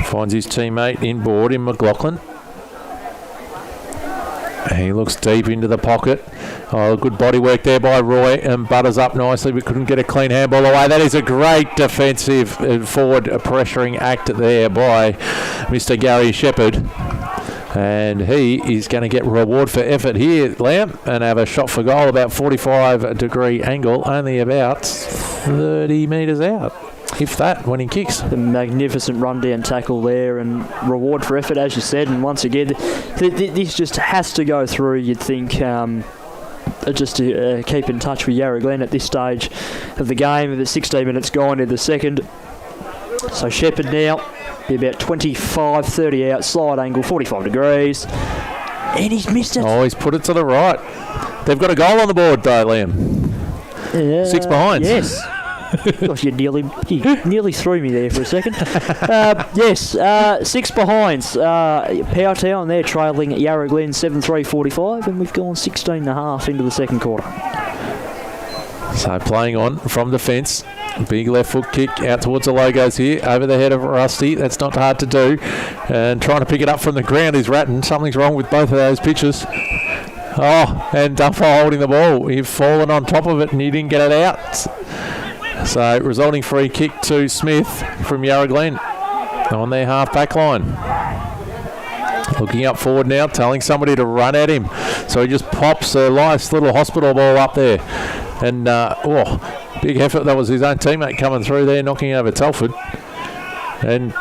[SPEAKER 2] finds his teammate inboard in McLaughlin. He looks deep into the pocket. Oh, good body work there by Roy, and butters up nicely, but couldn't get a clean handball away. That is a great defensive forward pressuring act there by Mr. Gary Shepherd. And he is going to get reward for effort here, Lamb, and have a shot for goal about 45-degree angle, only about 30 metres out. If that, when he kicks.
[SPEAKER 1] The magnificent run-down tackle there, and reward for effort, as you said. And once again, this just has to go through, you'd think, just to keep in touch with Yarra Glen at this stage of the game. There's 16 minutes gone in the second. So Shepherd now, be about 25-30 out, slide angle, 45 degrees. And he's missed it.
[SPEAKER 2] Oh, he's put it to the right. They've got a goal on the board, though, Liam. 6 behinds.
[SPEAKER 1] Yes. Gosh, you nearly threw me there for a second. Yes, 6 behinds. Powelltown, they're trailing Yarra Glen 7-3-45, and we've gone 16.5 into the second quarter.
[SPEAKER 2] So playing on from defence. Big left foot kick out towards the logos here, over the head of Rusty. That's not hard to do. And trying to pick it up from the ground is Ratton. Something's wrong with both of those pitches. Oh, and Dunford holding the ball. He's fallen on top of it and he didn't get it out. So, resulting free kick to Smith from Yarra Glen on their half-back line. Looking up forward now, telling somebody to run at him. So he just pops a nice little hospital ball up there. And, big effort. That was his own teammate coming through there, knocking over Telford. And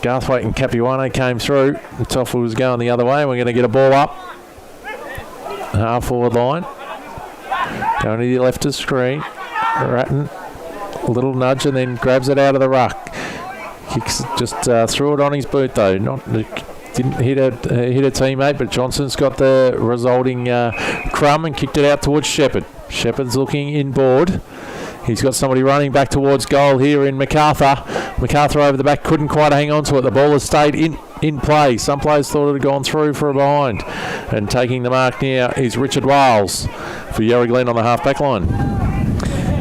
[SPEAKER 2] Garthwaite and Capuano came through. Telford was going the other way. We're going to get a ball up. Half-forward line. Going to the left of screen. Ratton, a little nudge and then grabs it out of the ruck. Kicks, just threw it on his boot though. Didn't hit a teammate, but Johnson's got the resulting crumb and kicked it out towards Shepherd. Shepherd's looking inboard. He's got somebody running back towards goal here in MacArthur. MacArthur over the back, couldn't quite hang on to it. The ball has stayed in play. Some players thought it had gone through for a behind. And taking the mark now is Richard Wiles for Yarra Glen on the half-back line.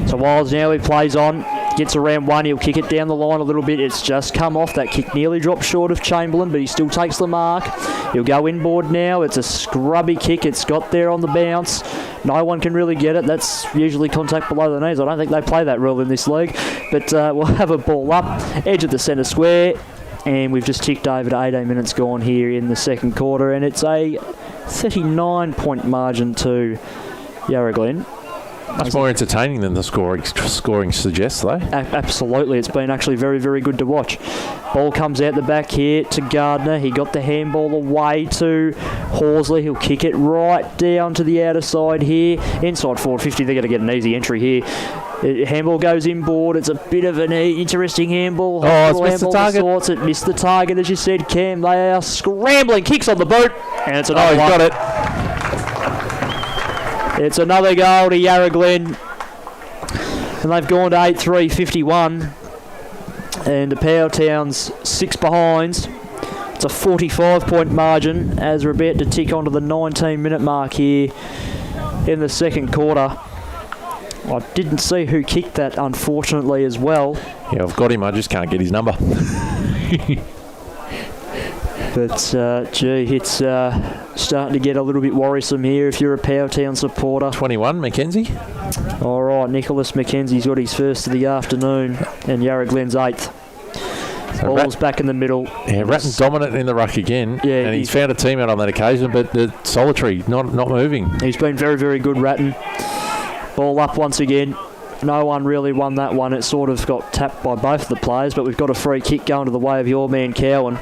[SPEAKER 1] So Wiles now, he plays on, gets around one, he'll kick it down the line a little bit. It's just come off. That kick nearly dropped short of Chamberlain, but he still takes the mark. He'll go inboard now. It's a scrubby kick. It's got there on the bounce. No one can really get it. That's usually contact below the knees. I don't think they play that rule in this league. But we'll have a ball up, edge of the centre square. And we've just ticked over to 18 minutes gone here in the second quarter. And it's a 39-point margin to Yarra Glen.
[SPEAKER 2] Much more entertaining than the scoring suggests, though.
[SPEAKER 1] Absolutely. It's been actually very, very good to watch. Ball comes out the back here to Gardner. He got the handball away to Horsley. He'll kick it right down to the outer side here. Inside forward 50. They're going to get an easy entry here. Handball goes inboard. It's a bit of an interesting handball.
[SPEAKER 2] Oh, it's missed the target.
[SPEAKER 1] It missed the target, as you said, Cam. They are scrambling. Kicks on the boot. And it's another one.
[SPEAKER 2] He's got it.
[SPEAKER 1] It's another goal to Yarra Glen. And they've gone to 8-3-51. And the Powelltown's 6 behinds. It's a 45-point margin as we're about to tick onto the 19-minute mark here in the second quarter. I didn't see who kicked that, unfortunately, as well.
[SPEAKER 2] Yeah, I've got him. I just can't get his number.
[SPEAKER 1] But, gee, it's starting to get a little bit worrisome here if you're a Powelltown supporter.
[SPEAKER 2] 21, Mackenzie.
[SPEAKER 1] All right, Nicholas Mackenzie's got his first of the afternoon, and Yarra Glen's 8th. So Ball's back in the middle.
[SPEAKER 2] Yeah, Ratton dominant in the ruck again. Yeah, and he's found a teammate on that occasion, but solitary, not moving. He's
[SPEAKER 1] been very, very good, Ratton. Ball up once again. No one really won that one. It sort of got tapped by both of the players, but we've got a free kick going to the way of your man Cowan.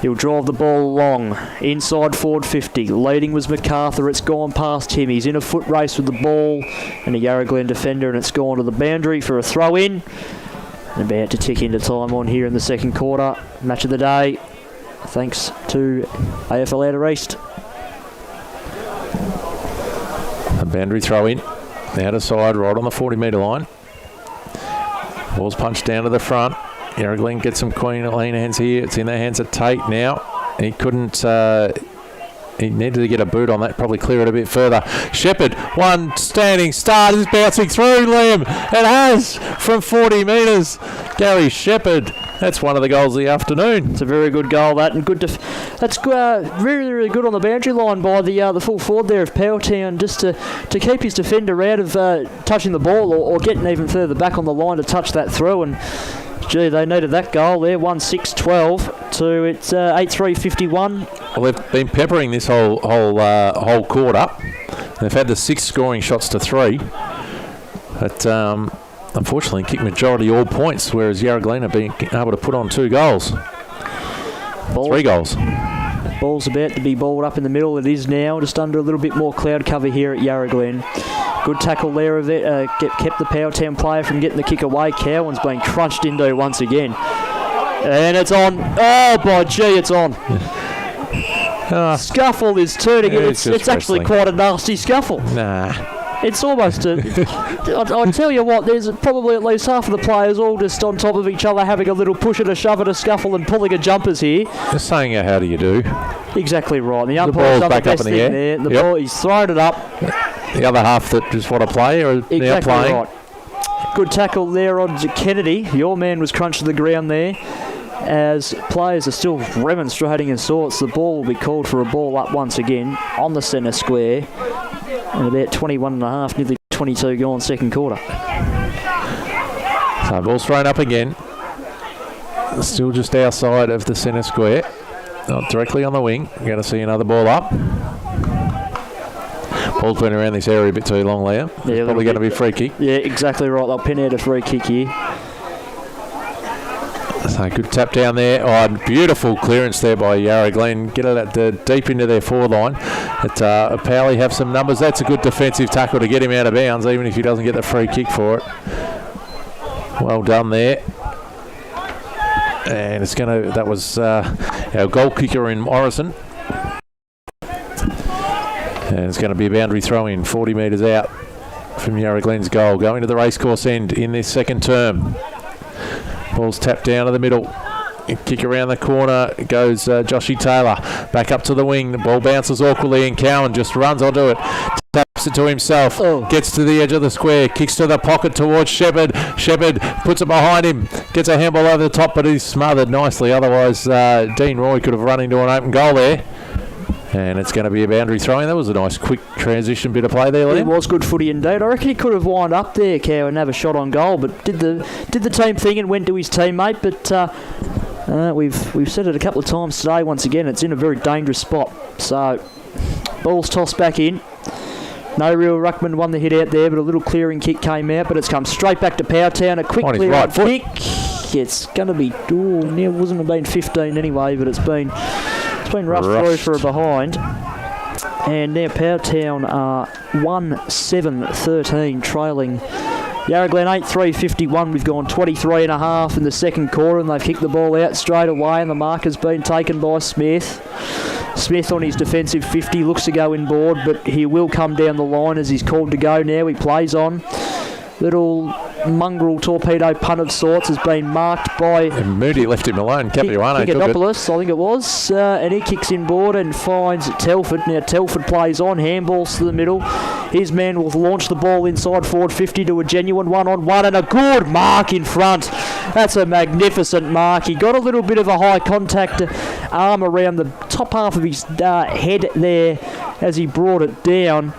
[SPEAKER 1] He'll drive the ball long, inside forward 50. Leading was MacArthur. It's gone past him. He's in a foot race with the ball and a Yarra Glen defender, and it's gone to the boundary for a throw-in. And about to tick into time on here in the second quarter. Match of the day, thanks to AFL Outer East.
[SPEAKER 2] A boundary throw-in. Outer side, right on the 40-metre line. Ball's punched down to the front. Yarra Glen gets some clean hands here. It's in the hands of Tate now. He couldn't... he needed to get a boot on that, probably clear it a bit further. Shepherd, one standing start, is bouncing through, Liam. It has, from 40 metres. Gary Shepherd. That's one of the goals of the afternoon.
[SPEAKER 1] It's a very good goal, that, and good. That's really, really good on the boundary line by the full forward there of Powelltown, just to keep his defender out of touching the ball or getting even further back on the line to touch that through. And gee, they needed that goal there. 1-6-12 to it's 8-3-51.
[SPEAKER 2] Well, they've been peppering this whole quarter. They've had the 6 scoring shots to 3, but unfortunately kicked majority all points, whereas Yarra Glen have been able to put on 2 goals. 3 goals.
[SPEAKER 1] Ball's about to be balled up in the middle. It is now, just under a little bit more cloud cover here at Yarra Glen. Good tackle there of it. Kept the Powelltown player from getting the kick away. Cowan's been crunched into once again. And it's on. Oh, by gee, it's on. Scuffle is turning it. It's actually quite a nasty scuffle.
[SPEAKER 2] Nah.
[SPEAKER 1] It's almost a... I tell you what, there's probably at least half of the players all just on top of each other having a little push and a shove and a scuffle and pulling a jumpers here.
[SPEAKER 2] Just saying how do you do.
[SPEAKER 1] Exactly right. The umpire's done the best thing there. The ball, he's thrown it up.
[SPEAKER 2] The other half that just want to play are now playing. Right.
[SPEAKER 1] Good tackle there on Kennedy. Your man was crunched to the ground there. As players are still remonstrating in sorts, the ball will be called for a ball up once again on the centre square. And about 21 and a half, nearly 22 gone second quarter.
[SPEAKER 2] So ball's thrown up again. Still just outside of the centre square. Not directly on the wing. You're going to see another ball up. Ball's been around this area a bit too long, Liam. Yeah, probably going to be a free kick.
[SPEAKER 1] Yeah, exactly right. They'll pin out a free kick here.
[SPEAKER 2] So good tap down there. Oh, beautiful clearance there by Yarra Glen. Get it at deep into their forward line. Powley have some numbers. That's a good defensive tackle to get him out of bounds, even if he doesn't get the free kick for it. Well done there. And it's going to... That was our goal kicker in Morrison. And it's going to be a boundary throw in, 40 metres out from Yarra Glen's goal. Going to the racecourse end in this second term. Ball's tapped down to the middle. Kick around the corner goes Joshy Taylor. Back up to the wing. The ball bounces awkwardly and Cowan just runs onto it. Taps it to himself. Gets to the edge of the square. Kicks to the pocket towards Shepherd. Shepherd puts it behind him. Gets a handball over the top, but he's smothered nicely. Otherwise, Dean Roy could have run into an open goal there. And it's going to be a boundary throw-in. That was a nice quick transition bit of play there, Liam.
[SPEAKER 1] It was good footy indeed. I reckon he could have wound up there, Cow, and have a shot on goal, but did the team thing and went to his teammate. But We've said it a couple of times today. Once again, it's in a very dangerous spot. So, ball's tossed back in. No real ruckman won the hit out there, but a little clearing kick came out. But it's come straight back to Powelltown. A quick clear right kick. It's going to be. It wasn't have been 15 anyway, but it's been rushed through for a behind. And now Powelltown are 1-7-13, trailing Yarra Glen 8-3-51. We've gone 23.5 in the second quarter, and they've kicked the ball out straight away, and the mark has been taken by Smith. Smith on his defensive 50 looks to go inboard, but he will come down the line as he's called to go now. He plays on. Little mongrel torpedo punt of sorts has been marked by...
[SPEAKER 2] And Moody left him alone. Capuano took it.
[SPEAKER 1] I think it was. And he kicks inboard and finds Telford. Now Telford plays on. Handballs to the middle. His man will launch the ball inside forward 50 to a genuine one-on-one, and a good mark in front. That's a magnificent mark. He got a little bit of a high contact arm around the top half of his head there as he brought it down.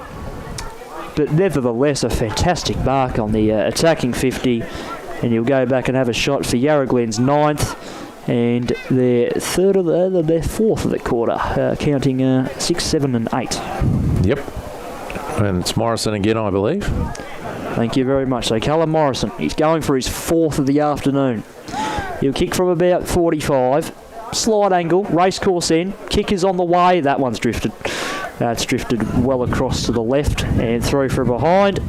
[SPEAKER 1] But nevertheless, a fantastic mark on the attacking 50, and he'll go back and have a shot for Yarra Glen's 9th and their fourth of the quarter, counting 6, 7 and 8.
[SPEAKER 2] Yep. And it's Morrison again, I believe.
[SPEAKER 1] Thank you very much. So Callum Morrison, he's going for his 4th of the afternoon. He'll kick from about 45. Slide angle, racecourse end. Kick is on the way. That one's drifted. It's drifted well across to the left and through for behind.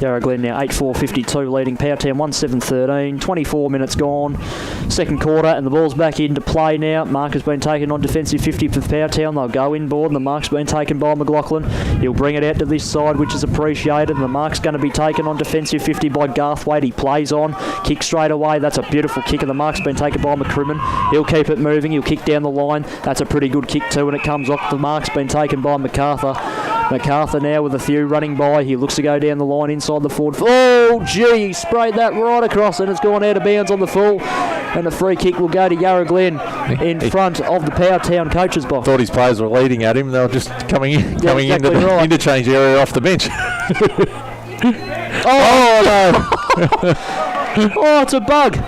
[SPEAKER 1] Yarra Glen now 8-4-52, leading Powelltown 1-7-13. 24 minutes gone. Second quarter, and the ball's back into play now. Mark has been taken on defensive 50 for Powelltown. They'll go inboard, and the mark's been taken by McLaughlin. He'll bring it out to this side, which is appreciated, and the mark's going to be taken on defensive 50 by Garthwaite. He plays on, kick straight away. That's a beautiful kick, and the mark's been taken by McCrimmon. He'll keep it moving. He'll kick down the line. That's a pretty good kick too, and it comes off. The mark's been taken by MacArthur. MacArthur now with a few running by. He looks to go down the line inside the forward. Oh, gee, he sprayed that right across, and it's gone out of bounds on the full. And the free kick will go to Yarra Glen in front of the Powelltown coaches box.
[SPEAKER 2] Thought his players were leading at him. They were just coming into the
[SPEAKER 1] right.
[SPEAKER 2] interchange area off the bench.
[SPEAKER 1] Oh, no. Oh, it's a bug.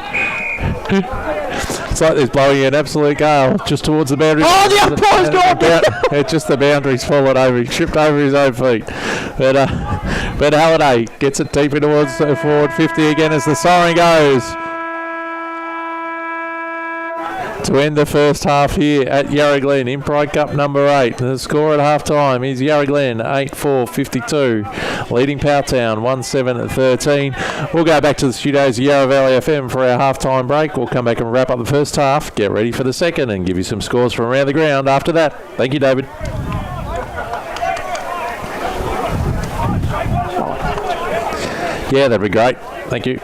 [SPEAKER 2] It's like there's blowing an absolute gale just towards the boundary.
[SPEAKER 1] Oh, the umpire's gone!
[SPEAKER 2] It's just the boundary's fallen over. He tripped over his own feet. But Halliday gets it deeper towards the forward 50 again as the siren goes. To end the first half here at Yarra Glen in Pride Cup number 8. The score at half time is Yarra Glen 8-4-52, leading Powelltown 1-7-13. We'll go back to the studios of Yarra Valley FM for our half time break. We'll come back and wrap up the first half, get ready for the second, and give you some scores from around the ground after that. Thank you, David. Yeah, that'd be great. Thank you.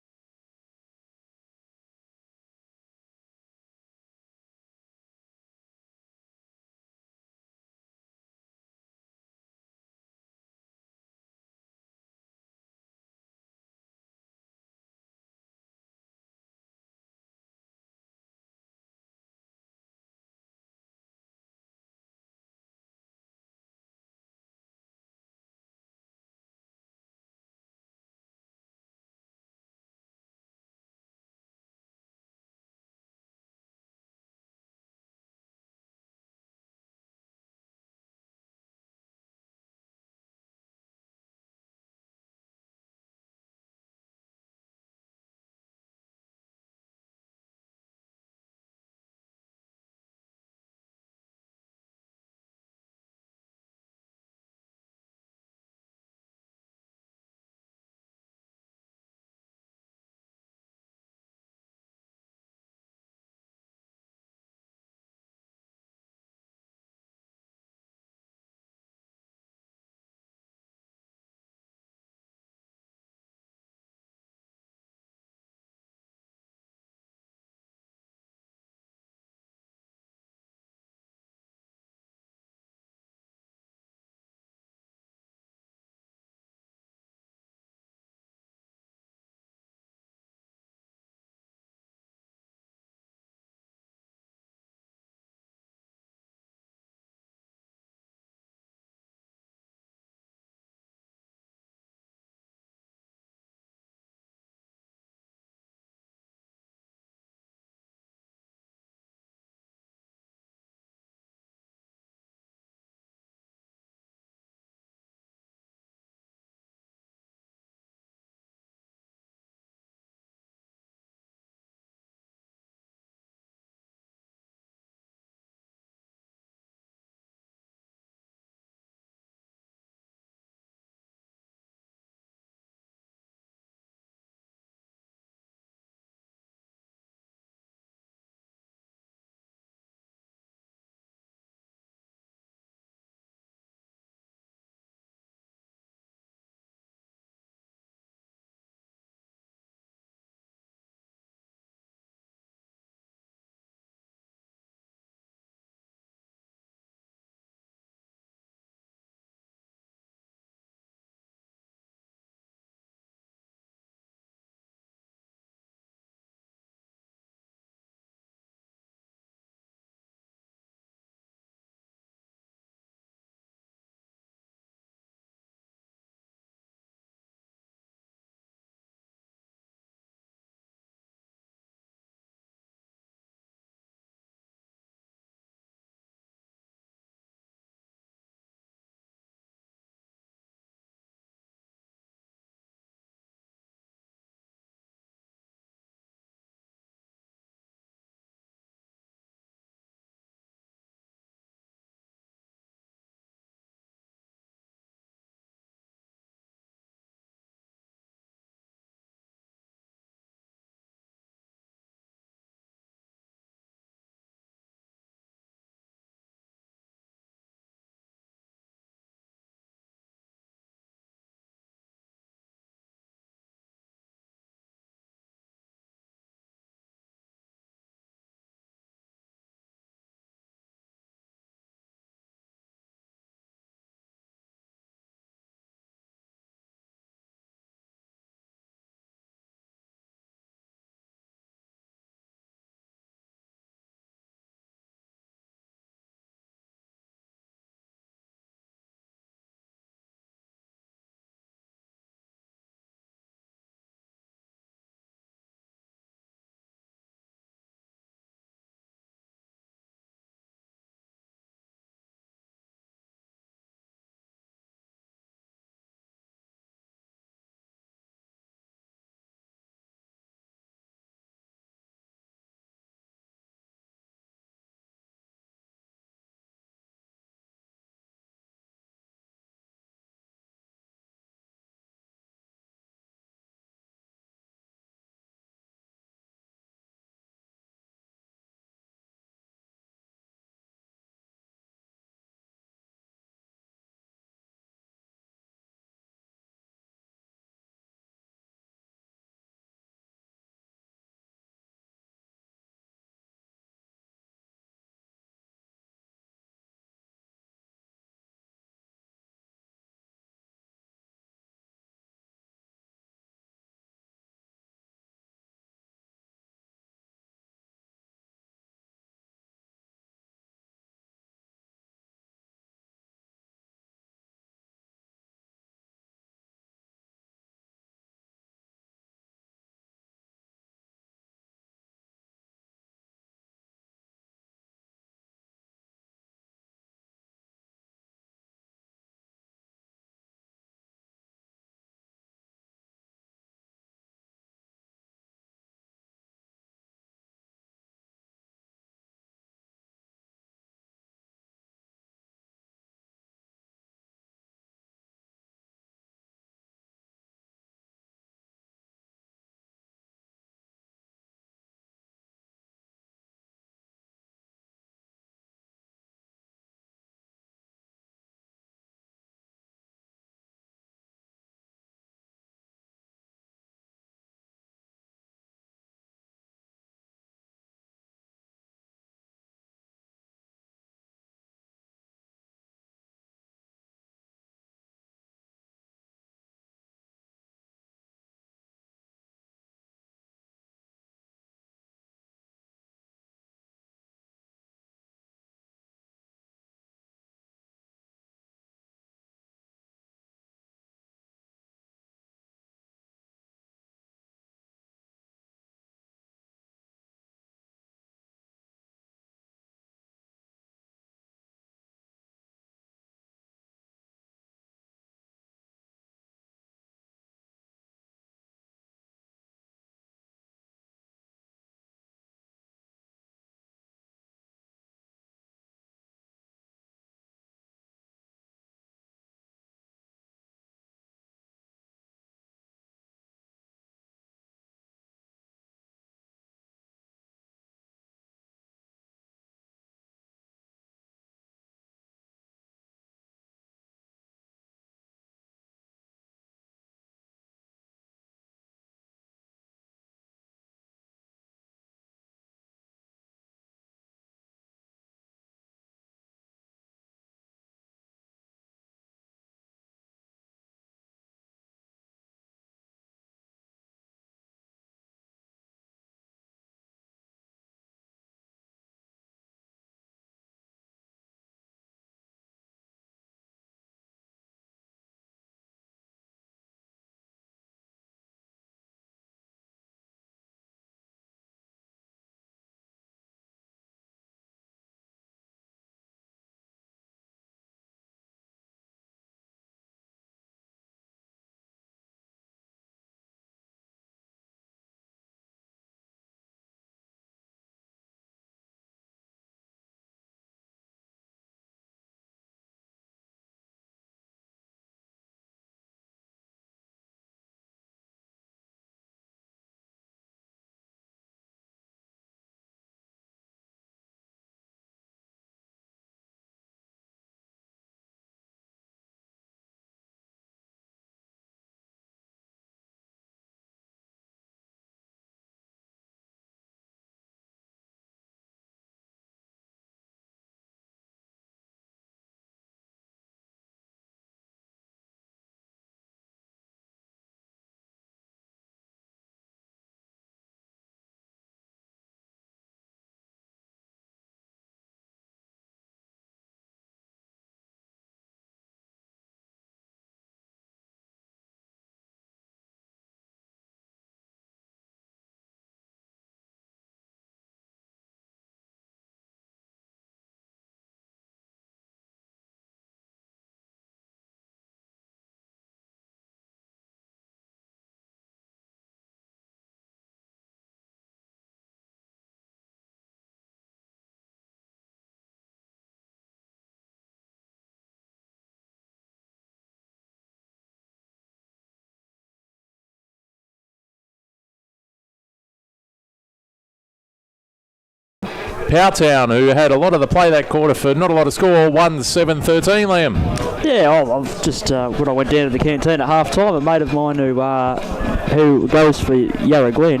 [SPEAKER 2] Powelltown, who had a lot of the play that quarter for not a lot of score, won 7-13, Liam.
[SPEAKER 1] Yeah, I've just when I went down to the canteen at half time, a mate of mine who goes for Yarra Glen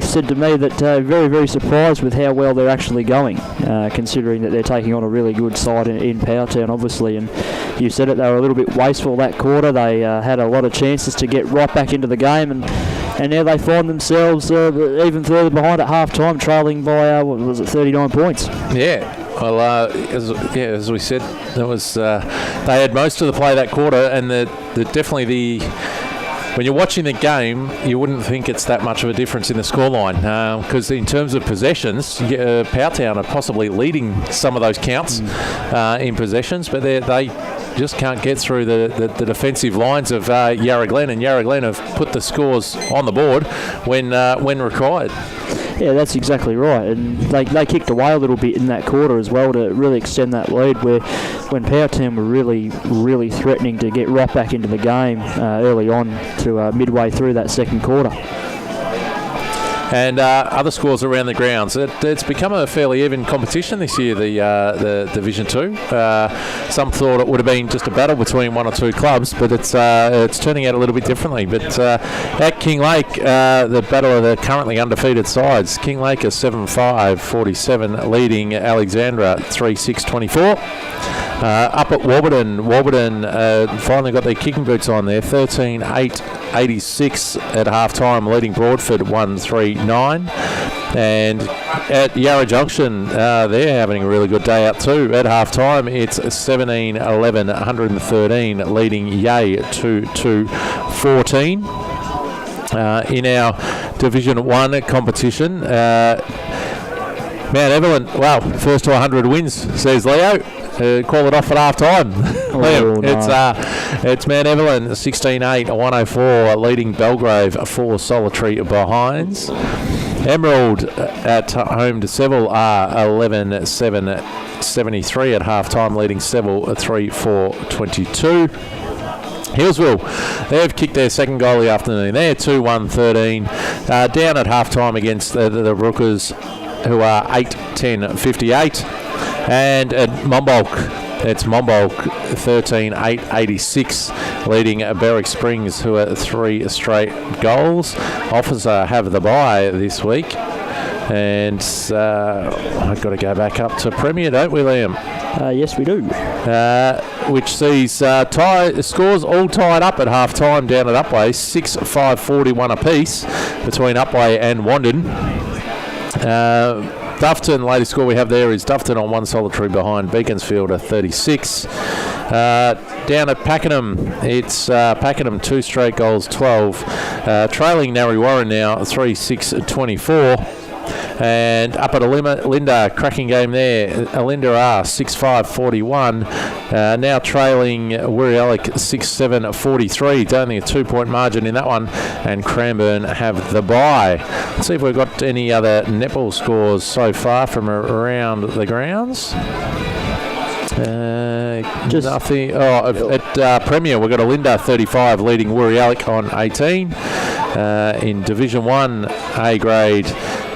[SPEAKER 1] said to me that very, very surprised with how well they're actually going, considering that they're taking on a really good side in Powelltown, obviously. And you said it, they were a little bit wasteful that quarter. They had a lot of chances to get right back into the game, and now they find themselves even further behind at half time, trailing by 39 points.
[SPEAKER 2] Yeah. Well, as we said, there was they had most of the play that quarter, and definitely when you're watching the game, you wouldn't think it's that much of a difference in the scoreline, because in terms of possessions, Powelltown are possibly leading some of those counts in possessions, but they just can't get through the defensive lines of Yarra Glen, and Yarra Glen have put the scores on the board when required.
[SPEAKER 1] Yeah, that's exactly right, and they kicked away a little bit in that quarter as well to really extend that lead, where when Powelltown were really, really threatening to get right back into the game early on to midway through that second quarter.
[SPEAKER 2] And other scores around the grounds. It's become a fairly even competition this year, the Division 2. Some thought it would have been just a battle between one or two clubs, but it's turning out a little bit differently. But at King Lake, the battle of the currently undefeated sides. King Lake is 7-5-47, leading Alexandra 3-6-24. Up at Warburton finally got their kicking boots on there, 13-8-86 at half-time, leading Broadford 1-3-9. And at Yarra Junction, they're having a really good day out too. At half-time, it's 17-11-113, leading Yay 2-14. In our Division 1 competition, Mount Evelyn, wow, first to 100 wins, says Leo. Call it off at half time.
[SPEAKER 1] Oh, no.
[SPEAKER 2] It's Mount Evelyn 16-8-104, leading Belgrave 4 solitary behinds. Emerald at home to Seville are 11-7-73 at half time, leading Seville 3-4-22. Hillsville, they've kicked their second goal of the afternoon. They're 2-1-13, down at half time against the Rookers, who are 8-10-58. And at Monbulk, it's Monbulk 13-8-86, leading Berwick Springs, who are 3 straight goals. Officer have the bye this week. And I've got to go back up to Premier, don't we, Liam?
[SPEAKER 1] Yes, we do.
[SPEAKER 2] Which sees scores all tied up at half-time down at Upway, 6-5-41 apiece between Upway and Wandon. Dufton, latest score we have there is Dufton on 1 solitary behind Beaconsfield at 36. Down at Pakenham, it's Pakenham 2 straight goals, 12. Trailing Narry Warren now 3-6-24. And up at Alinda, cracking game there. Alinda are 6-5-41. Now trailing Wirriallic 6-7-43. It's only a 2-point margin in that one. And Cranbourne have the bye. Let's see if we've got any other netball scores so far from around the grounds. Just nothing. At Premier, we've got Alinda 35 leading Wirriallic on 18. In Division 1 A grade,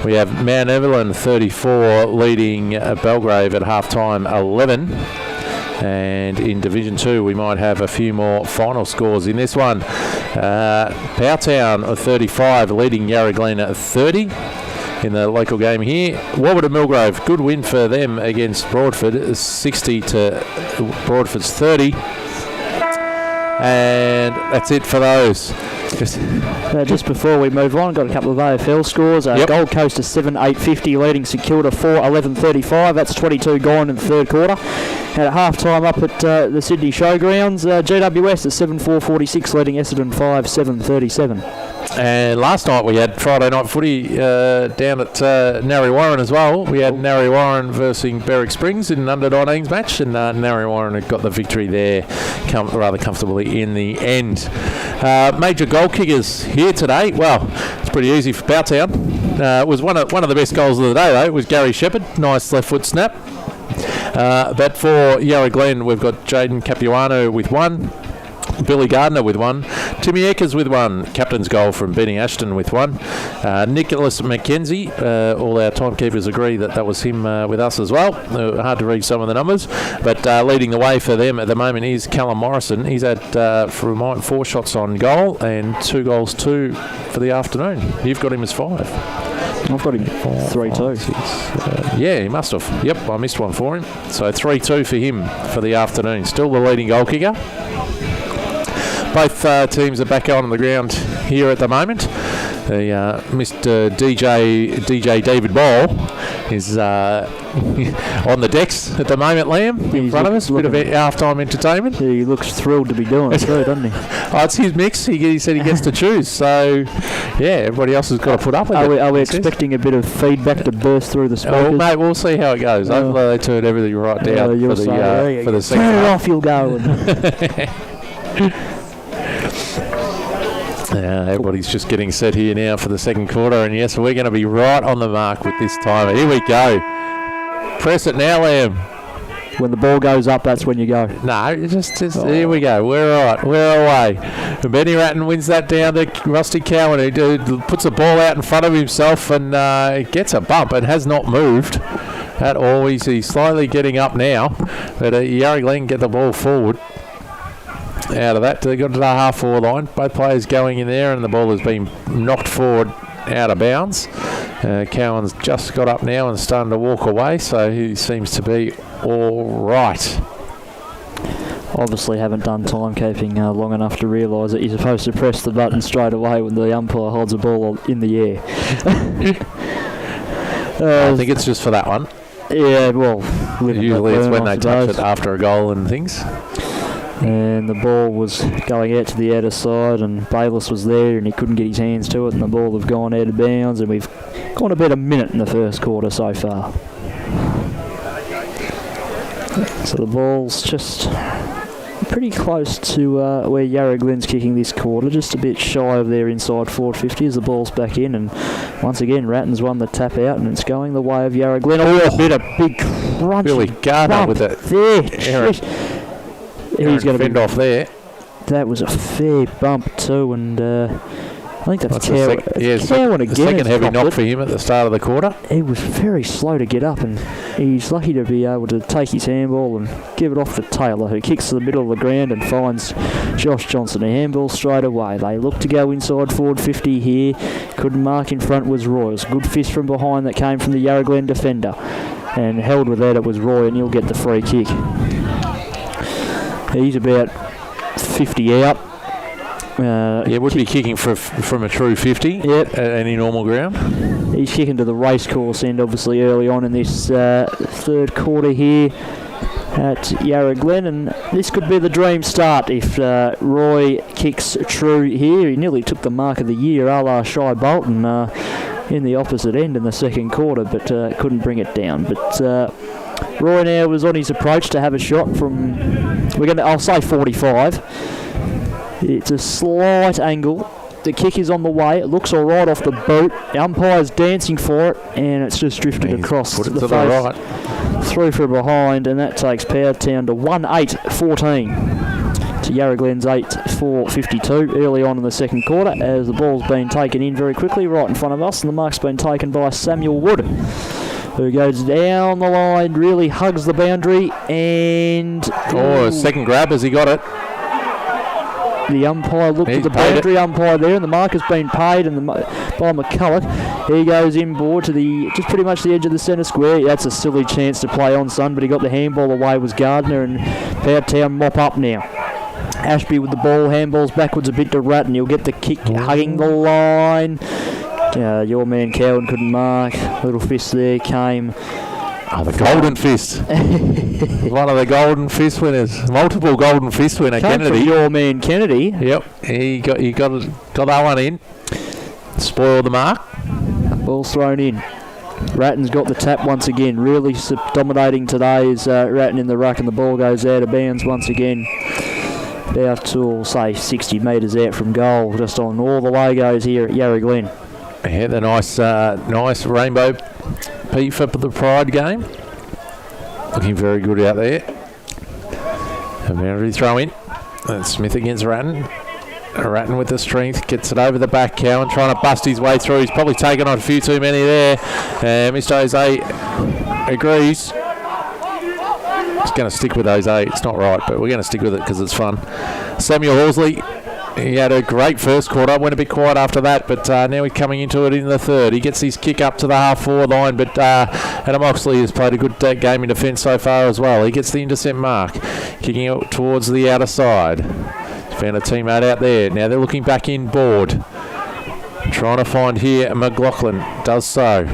[SPEAKER 2] we have Mount Evelyn 34 leading Belgrave at half-time 11. And in Division 2, we might have a few more final scores in this one. Powelltown 35 leading Yarra Glen at 30 in the local game here. Warburton Millgrove, good win for them against Broadford, 60 to Broadford's 30. And that's it for those.
[SPEAKER 1] Just before we move on, got a couple of AFL scores. Gold Coast is 7-8-50, leading St Kilda 4-11-35. That's 22 gone in the third quarter. And at half-time up at the Sydney Showgrounds, GWS is 7-4-46, leading Essendon 5-7-37.
[SPEAKER 2] And last night we had Friday night footy down at Narry Warren as well. We had Narry Warren versus Berwick Springs in an under-19s match, and Narry Warren had got the victory there rather comfortably in the end. Major goal kickers here today. Well, it's pretty easy for Powelltown. It was one of the best goals of the day, though. It was Gary Shepherd. Nice left foot snap. But for Yarra Glen, we've got Jaden Capuano with 1. Billy Gardner with one. Timmy Eckers with one. Captain's goal from Benny Ashton with one. Nicholas McKenzie. All our timekeepers agree that was him with us as well. Hard to read some of the numbers. But leading the way for them at the moment is Callum Morrison. He's had, for a moment, 4 shots on goal and 2 goals, 2 for the afternoon. You've got him as 5.
[SPEAKER 1] I've got him 3-2.
[SPEAKER 2] Yeah, he must have. Yep, I missed one for him. So 3-2 for him for the afternoon. Still the leading goal kicker. Both teams are back on the ground here at the moment. Mr. DJ David Ball is on the decks at the moment, Liam, in front of us. Bit of half-time entertainment.
[SPEAKER 1] Yeah, he looks thrilled to be doing it too, doesn't he?
[SPEAKER 2] Oh, it's his mix. He said he gets to choose. So, yeah, everybody else has got to put up with it.
[SPEAKER 1] Are we expecting a bit of feedback to burst through the speakers?
[SPEAKER 2] Well, mate, we'll see how it goes. Hopefully they turn everything right down for the second
[SPEAKER 1] turn it
[SPEAKER 2] half.
[SPEAKER 1] off, you'll go.
[SPEAKER 2] Everybody's just getting set here now for the second quarter, and yes, we're going to be right on the mark with this timer. Here we go. Press it now, Liam.
[SPEAKER 1] When the ball goes up, that's when you go.
[SPEAKER 2] No, just here we go. We're all right. We're away. And Benny Ratton wins that down to Rusty Cowan, who puts the ball out in front of himself and gets a bump and has not moved at all. He's slightly getting up now, but Yarra Glen get the ball forward. Out of that, they got to the half-forward line. Both players going in there, and the ball has been knocked forward out of bounds. Cowan's just got up now and starting to walk away, so he seems to be all right.
[SPEAKER 1] Obviously haven't done timekeeping long enough to realise that you're supposed to press the button straight away when the umpire holds the ball in the air.
[SPEAKER 2] I think it's just for that one.
[SPEAKER 1] Yeah, well,
[SPEAKER 2] usually it's when they touch it after a goal and things.
[SPEAKER 1] And the ball was going out to the outer side, and Bayless was there and he couldn't get his hands to it, and the ball have gone out of bounds, and we've gone about a minute in the first quarter so far. So the ball's just pretty close to where Yarra Glen's kicking this quarter, just a bit shy of their inside forward 50 as the ball's back in, and once again Ratton's won the tap out, and it's going the way of Yarra Glen. Oh, a bit of big crunchy
[SPEAKER 2] Billy Gardner with it.
[SPEAKER 1] There. He's going to
[SPEAKER 2] fend off there.
[SPEAKER 1] That was a fair bump too, and I think that's Cowan again.
[SPEAKER 2] The second heavy knock for him at the start of the quarter.
[SPEAKER 1] He was very slow to get up, and he's lucky to be able to take his handball and give it off to Taylor, who kicks to the middle of the ground and finds Josh Johnson a handball straight away. They look to go inside forward 50 here. Couldn't mark in front was Roy. It was a good fist from behind that came from the Yarra Glen defender, and held with that it was Roy, and he'll get the free kick. He's about 50 out.
[SPEAKER 2] Would be kicking from a true 50
[SPEAKER 1] yep.
[SPEAKER 2] At any normal ground.
[SPEAKER 1] He's kicking to the racecourse end, obviously, early on in this third quarter here at Yarra Glen, and this could be the dream start if Roy kicks true here. He nearly took the mark of the year, a la Shy Bolton, in the opposite end in the second quarter, but couldn't bring it down. But Roy now was on his approach to have a shot from, I'll say 45. It's a slight angle. The kick is on the way. It looks all right off the boot. The umpire's dancing for it, and it's just drifted across the face.
[SPEAKER 2] Right.
[SPEAKER 1] Through from behind, and that takes Powelltown to 1-8-14 to Yarra Glen's 8-4-52 early on in the second quarter, as the ball's been taken in very quickly right in front of us, and the mark's been taken by Samuel Wood, who goes down the line, really hugs the boundary, and...
[SPEAKER 2] a second grab as he got it.
[SPEAKER 1] The umpire looked at the boundary umpire there, and the mark has been paid by McCulloch. He goes inboard to just pretty much the edge of the centre square. That's a silly chance to play on, son, but he got the handball away, was Gardner, and Powelltown mop up now. Ashby with the ball, handballs backwards a bit to Ratton. He'll get the kick, hugging the line. Your man Cowan couldn't mark. Little fist there came.
[SPEAKER 2] The Golden Fist. One of the Golden Fist winners. Multiple Golden Fist winner, Kennedy.
[SPEAKER 1] Your man Kennedy.
[SPEAKER 2] Yep. He got that one in. Spoiled the mark.
[SPEAKER 1] Ball's thrown in. Ratton's got the tap once again. Really dominating today is Ratton in the ruck, and the ball goes out of bounds once again. About to, say, 60 metres out from goal, just on all the logos here at Yarra Glen.
[SPEAKER 2] Yeah, the nice rainbow P for the Pride game. Looking very good out there. A boundary throw in. And Smith against Ratton. Ratton with the strength, gets it over the back. Cowan trying to bust his way through. He's probably taken on a few too many there. Mr. Jose agrees. He's going to stick with Jose. It's not right, but we're going to stick with it because it's fun. Samuel Horsley, he had a great first quarter. Went a bit quiet after that, but now he's coming into it in the third. He gets his kick up to the half-forward line, but Adam Oxley has played a good game in defence so far as well. He gets the intercept mark, kicking it towards the outer side. Found a teammate out there. Now they're looking back in board. Trying to find here McLaughlin. Does so.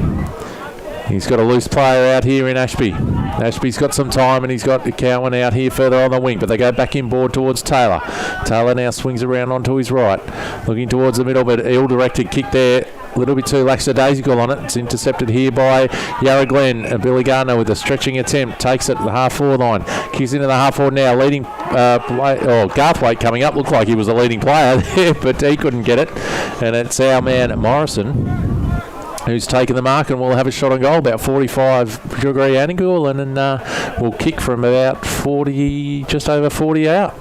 [SPEAKER 2] He's got a loose player out here in Ashby. Ashby's got some time and he's got Cowan out here further on the wing, but they go back in board towards Taylor. Taylor now swings around onto his right. Looking towards the middle, but ill-directed kick there. A little bit too lackadaisical on it. It's intercepted here by Yarra Glen. Billy Gardner with a stretching attempt. Takes it to the half-forward line. Kicks into the half-forward now. Leading Garthwaite coming up. Looked like he was a leading player there, but he couldn't get it. And it's our man Morrison who's taken the mark and will have a shot on goal, about 45-degree angle, and then we'll kick from about 40, just over 40 out.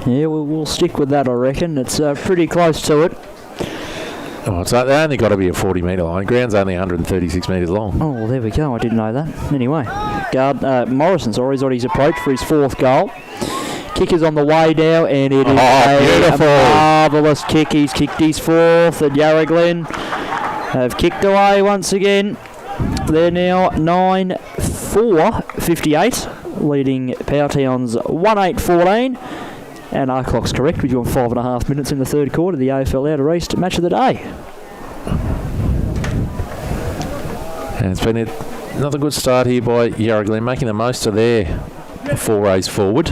[SPEAKER 1] Yeah, we'll stick with that, I reckon. It's pretty close to it.
[SPEAKER 2] Oh, so they only got to be a 40-metre line. Ground's only 136 metres long.
[SPEAKER 1] Oh, well, there we go. I didn't know that. Anyway, Morrison's always on his approach for his fourth goal. Kick is on the way now, and it is a marvellous kick. He's kicked his fourth, and Yarra Glen have kicked away once again. They're now 9-4-58, leading Powelltown's 1-8-14. And our clock's correct. We've gone 5.5 minutes in the third quarter. The AFL Outer East match of the day.
[SPEAKER 2] And it's been another good start here by Yarra Glen, making the most of their forays forward.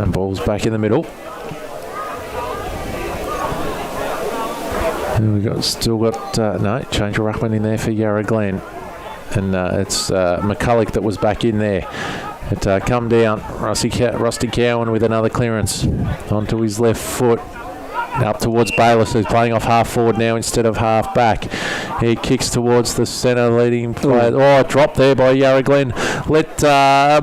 [SPEAKER 2] And ball's back in the middle. And we've still got change of ruckman in there for Yarra Glen. And it's McCulloch that was back in there. It come down. Rusty Cowan with another clearance onto his left foot. Up towards Bayliss, who's playing off half forward now instead of half back. He kicks towards the centre leading player. Oh, drop there by Yarra Glen. Let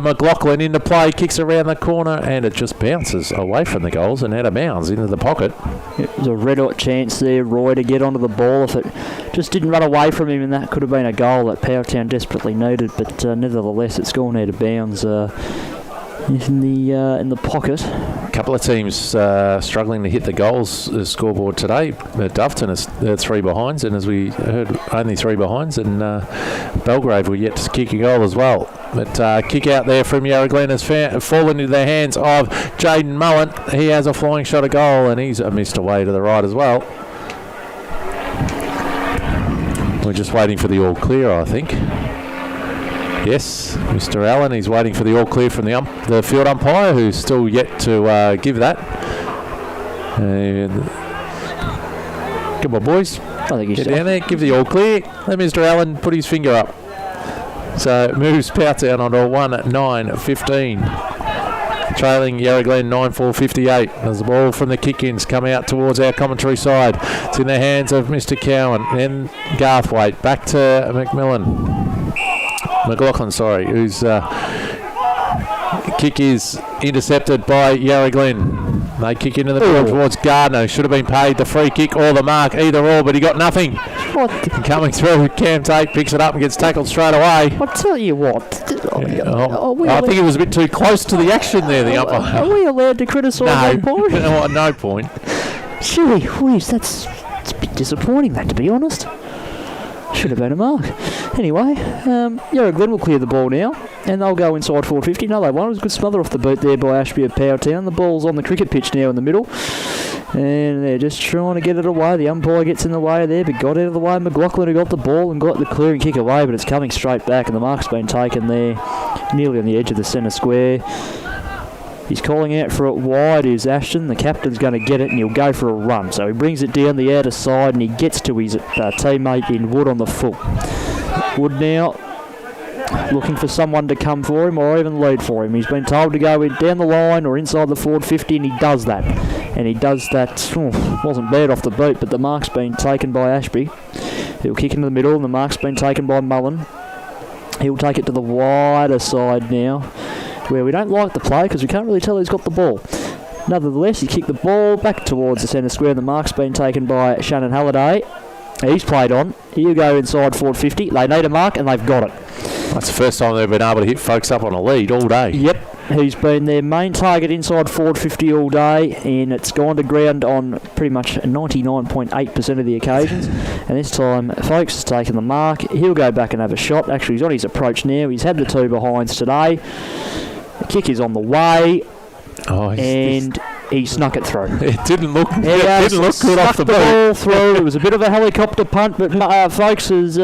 [SPEAKER 2] McLaughlin into play. Kicks around the corner and it just bounces away from the goals and out of bounds into the pocket.
[SPEAKER 1] It was a red-hot chance there, Roy, to get onto the ball. If it just didn't run away from him, and that could have been a goal that Powelltown desperately needed. But nevertheless, it's gone out of bounds in the pocket.
[SPEAKER 2] A couple of teams struggling to hit the goals scoreboard today. Doveton is 3 behinds, and as we heard, only 3 behinds, and Belgrave were yet to kick a goal as well. But kick out there from Yarra Glen has fallen into the hands of Jaden Mullen. He has a flying shot at goal, and he's missed away to the right as well. We're just waiting for the all clear, I think. Yes, Mr. Allen, he's waiting for the all clear from the field umpire, who's still yet to give that. And come on, boys.
[SPEAKER 1] I think he's
[SPEAKER 2] get down there, give the all clear. Let Mr. Allen put his finger up. So it moves Powelltown on to 1-9-15. Trailing Yarra Glen 9-4-58. As the ball from the kick-ins come out towards our commentary side. It's in the hands of Mr. Cowan. Then Garthwaite. Back to McLaughlin, whose kick is intercepted by Yarra Glen. They kick into the field towards Gardner. Should have been paid the free kick or the mark, either or, but he got nothing.
[SPEAKER 1] What?
[SPEAKER 2] Coming through, Cam Tate picks it up and gets tackled straight away.
[SPEAKER 1] I'll tell you what.
[SPEAKER 2] I think it was a bit too close to the action there, the umpire.
[SPEAKER 1] Are we allowed to criticise that point?
[SPEAKER 2] No, at no point.
[SPEAKER 1] Gee whiz, that's a bit disappointing, that, to be honest. Should have been a mark. Anyway, Yarra Glen will clear the ball now, and they'll go inside 450. No, they won't. It was a good smother off the boot there by Ashby of Powelltown. The ball's on the cricket pitch now in the middle, and they're just trying to get it away. The umpire gets in the way there, but got out of the way. McLaughlin who got the ball and got the clearing kick away, but it's coming straight back, and the mark's been taken there, nearly on the edge of the centre square. He's calling out for it wide is Ashton. The captain's going to get it and he'll go for a run. So he brings it down the outer side and he gets to his teammate in Wood on the foot. Wood now looking for someone to come for him or even lead for him. He's been told to go down the line or inside the forward 50 and he does that. And he does that, wasn't bad off the boot, but the mark's been taken by Ashby. He'll kick into the middle and the mark's been taken by Mullen. He'll take it to the wider side now, where we don't like the play because we can't really tell who's got the ball. Nevertheless, he kicked the ball back towards the centre square. The mark's been taken by Shannon Halliday. He's played on. He'll go inside forward 50. They need a mark and they've got it.
[SPEAKER 2] That's the first time they've been able to hit folks up on a lead all day.
[SPEAKER 1] Yep. He's been their main target inside forward 50 all day, and it's gone to ground on pretty much 99.8% of the occasions. And this time, Folks has taken the mark. He'll go back and have a shot. Actually, he's on his approach now. He's had the two behinds today. The kick is on the way, and he snuck it through.
[SPEAKER 2] It didn't look good off the
[SPEAKER 1] ball through. It was a bit of a helicopter punt, but Folks has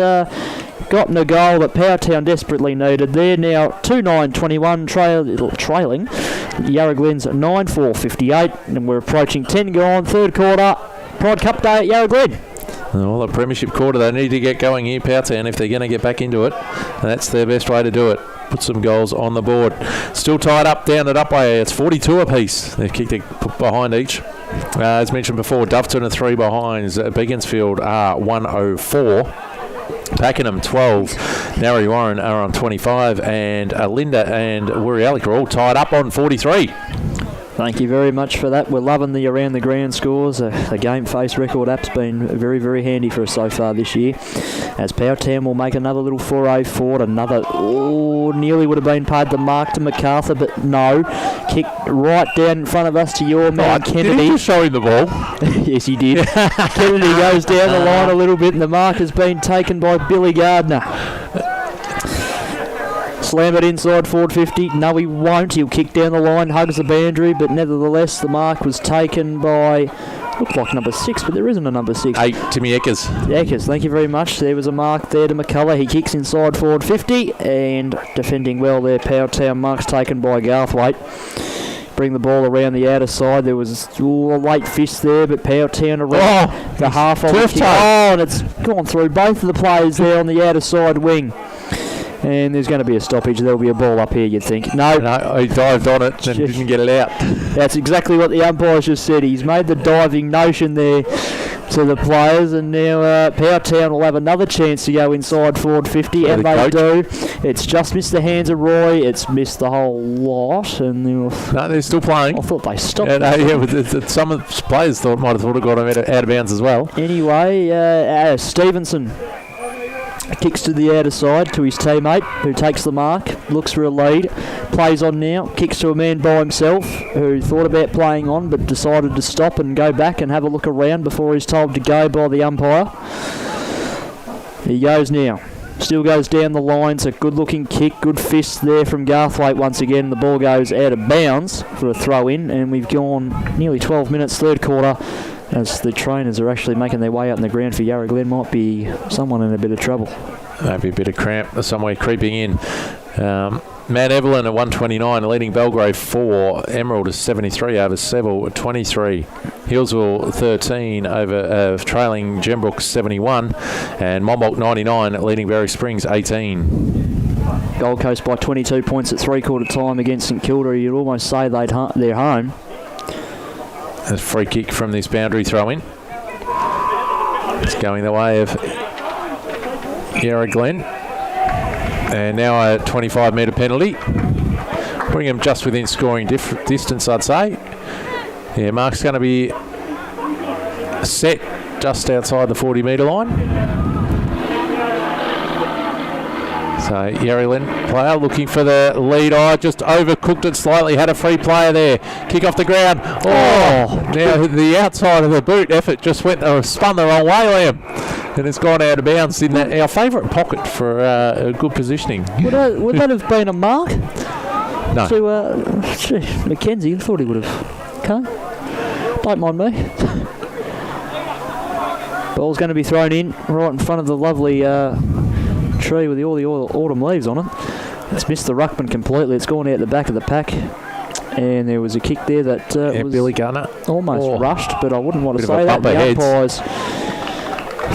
[SPEAKER 1] gotten a goal that Powelltown desperately needed. They're now 2-9-21 trailing Yarra Glen's 9-4-58, and we're approaching 10 gone, third quarter. Pride Cup Day at Yarra Glen.
[SPEAKER 2] Well, the premiership quarter, they need to get going here, Powelltown, if they're going to get back into it. And that's their best way to do it. Put some goals on the board. Still tied up down at Upway. It's 42 apiece. They've kicked it behind each. As mentioned before, DIV2 are 3 behinds. Beaconsfield are 104. Pakenham 12, Narry Warren are on 25, and Linda and Wirialik are all tied up on 43.
[SPEAKER 1] Thank you very much for that. We're loving the around the ground scores. The Gameface record app's been very, very handy for us so far this year. As Powelltown will make another little foray forward. Another, nearly would have been paid the mark to MacArthur, but no. Kicked right down in front of us to your man, Kennedy.
[SPEAKER 2] Did he just show him the ball?
[SPEAKER 1] Yes, he did. Kennedy goes down the line a little bit, and the mark has been taken by Billy Gardner. Slam it inside forward 50. No, he won't. He'll kick down the line, hugs the boundary, but nevertheless, the mark was taken by, looked like number 6, but there isn't a number 6.
[SPEAKER 2] 8, Timmy Eckers.
[SPEAKER 1] Eckers, thank you very much. There was a mark there to McCullough. He kicks inside forward 50, and defending well there, Powelltown. Mark's taken by Garthwaite. Bring the ball around the outer side. There was a late fist there, but Powelltown around the half of the kick. And it's gone through both of the players there on the outer side wing. And there's going to be a stoppage. There'll be a ball up here, you'd think. No,
[SPEAKER 2] he dived on it and didn't get it out. That's
[SPEAKER 1] exactly what the umpires just said. He's made the diving notion there to the players, and now Powelltown will have another chance to go inside forward 50, and they do. It's just missed the hands of Roy. It's missed the whole lot. And
[SPEAKER 2] no, they're still playing.
[SPEAKER 1] I thought they stopped.
[SPEAKER 2] But some of the players might have thought it got him out of bounds as well.
[SPEAKER 1] Anyway, Stevenson kicks to the outer side to his teammate, who takes the mark, looks for a lead, plays on now, kicks to a man by himself, who thought about playing on but decided to stop and go back and have a look around before he's told to go by the umpire. He goes now. Still goes down the line. It's a good-looking kick, good fist there from Garthwaite once again. The ball goes out of bounds for a throw-in, and we've gone nearly 12 minutes, third quarter, as the trainers are actually making their way out in the ground for Yarra Glen. Might be someone in a bit of trouble.
[SPEAKER 2] Maybe a bit of cramp somewhere creeping in. Mount Evelyn at 129, leading Belgrave 4. Emerald is 73 over Seville at 23. Hillsville 13 over trailing Gembrook 71. And Monbulk 99, leading Berry Springs 18.
[SPEAKER 1] Gold Coast by 22 points at three-quarter time against St Kilda. You'd almost say they're home.
[SPEAKER 2] A free kick from this boundary throw-in. It's going the way of Yarra Glen. And now a 25-metre penalty. Bring him just within scoring distance, I'd say. Yeah, Mark's going to be set just outside the 40-metre line. So Yarra Glen player looking for the lead. Just overcooked it slightly. Had a free player there. Kick off the ground. Now the outside of the boot effort just spun the wrong way, Liam. And it's gone out of bounds in our favourite pocket for a good positioning.
[SPEAKER 1] Would that have been a mark?
[SPEAKER 2] No.
[SPEAKER 1] To Mackenzie, I thought he would have. Okay. Don't mind me. Ball's going to be thrown in right in front of the lovely tree with all the autumn leaves on it. It's missed the ruckman completely. It's gone out the back of the pack. And there was a kick there that was
[SPEAKER 2] Billy Gunner
[SPEAKER 1] almost rushed, but I wouldn't want to say
[SPEAKER 2] that.
[SPEAKER 1] The umpires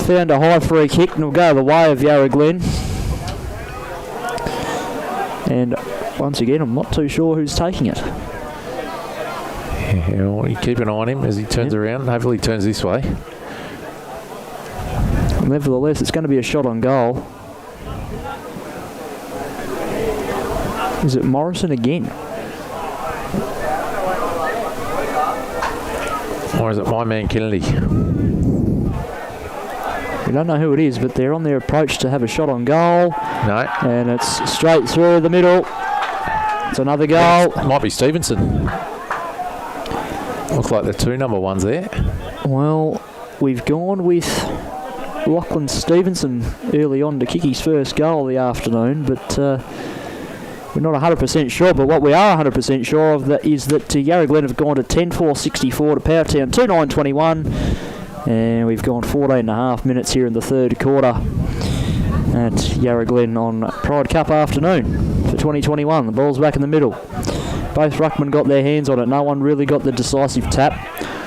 [SPEAKER 1] found a high free kick and will go the way of Yarra Glen. And once again, I'm not too sure who's taking it.
[SPEAKER 2] Yeah, well, you keep an eye on him as he turns around. Hopefully he turns this way.
[SPEAKER 1] Nevertheless, it's going to be a shot on goal. Is it Morrison again?
[SPEAKER 2] Or is it my man Kennedy?
[SPEAKER 1] We don't know who it is, but they're on their approach to have a shot on goal.
[SPEAKER 2] No.
[SPEAKER 1] And it's straight through the middle. It's another goal.
[SPEAKER 2] It might be Stevenson. Looks like the 2 number ones there.
[SPEAKER 1] Well, we've gone with Lachlan Stevenson early on to kick his first goal of the afternoon, but we're not 100% sure. But what we are 100% sure of is that Yarra Glen have gone to 10-4-64 to Powelltown 2-9-21. And we've gone 14.5 minutes here in the third quarter at Yarra Glen on Pride Cup afternoon for 2021. The ball's back in the middle. Both ruckmen got their hands on it. No one really got the decisive tap.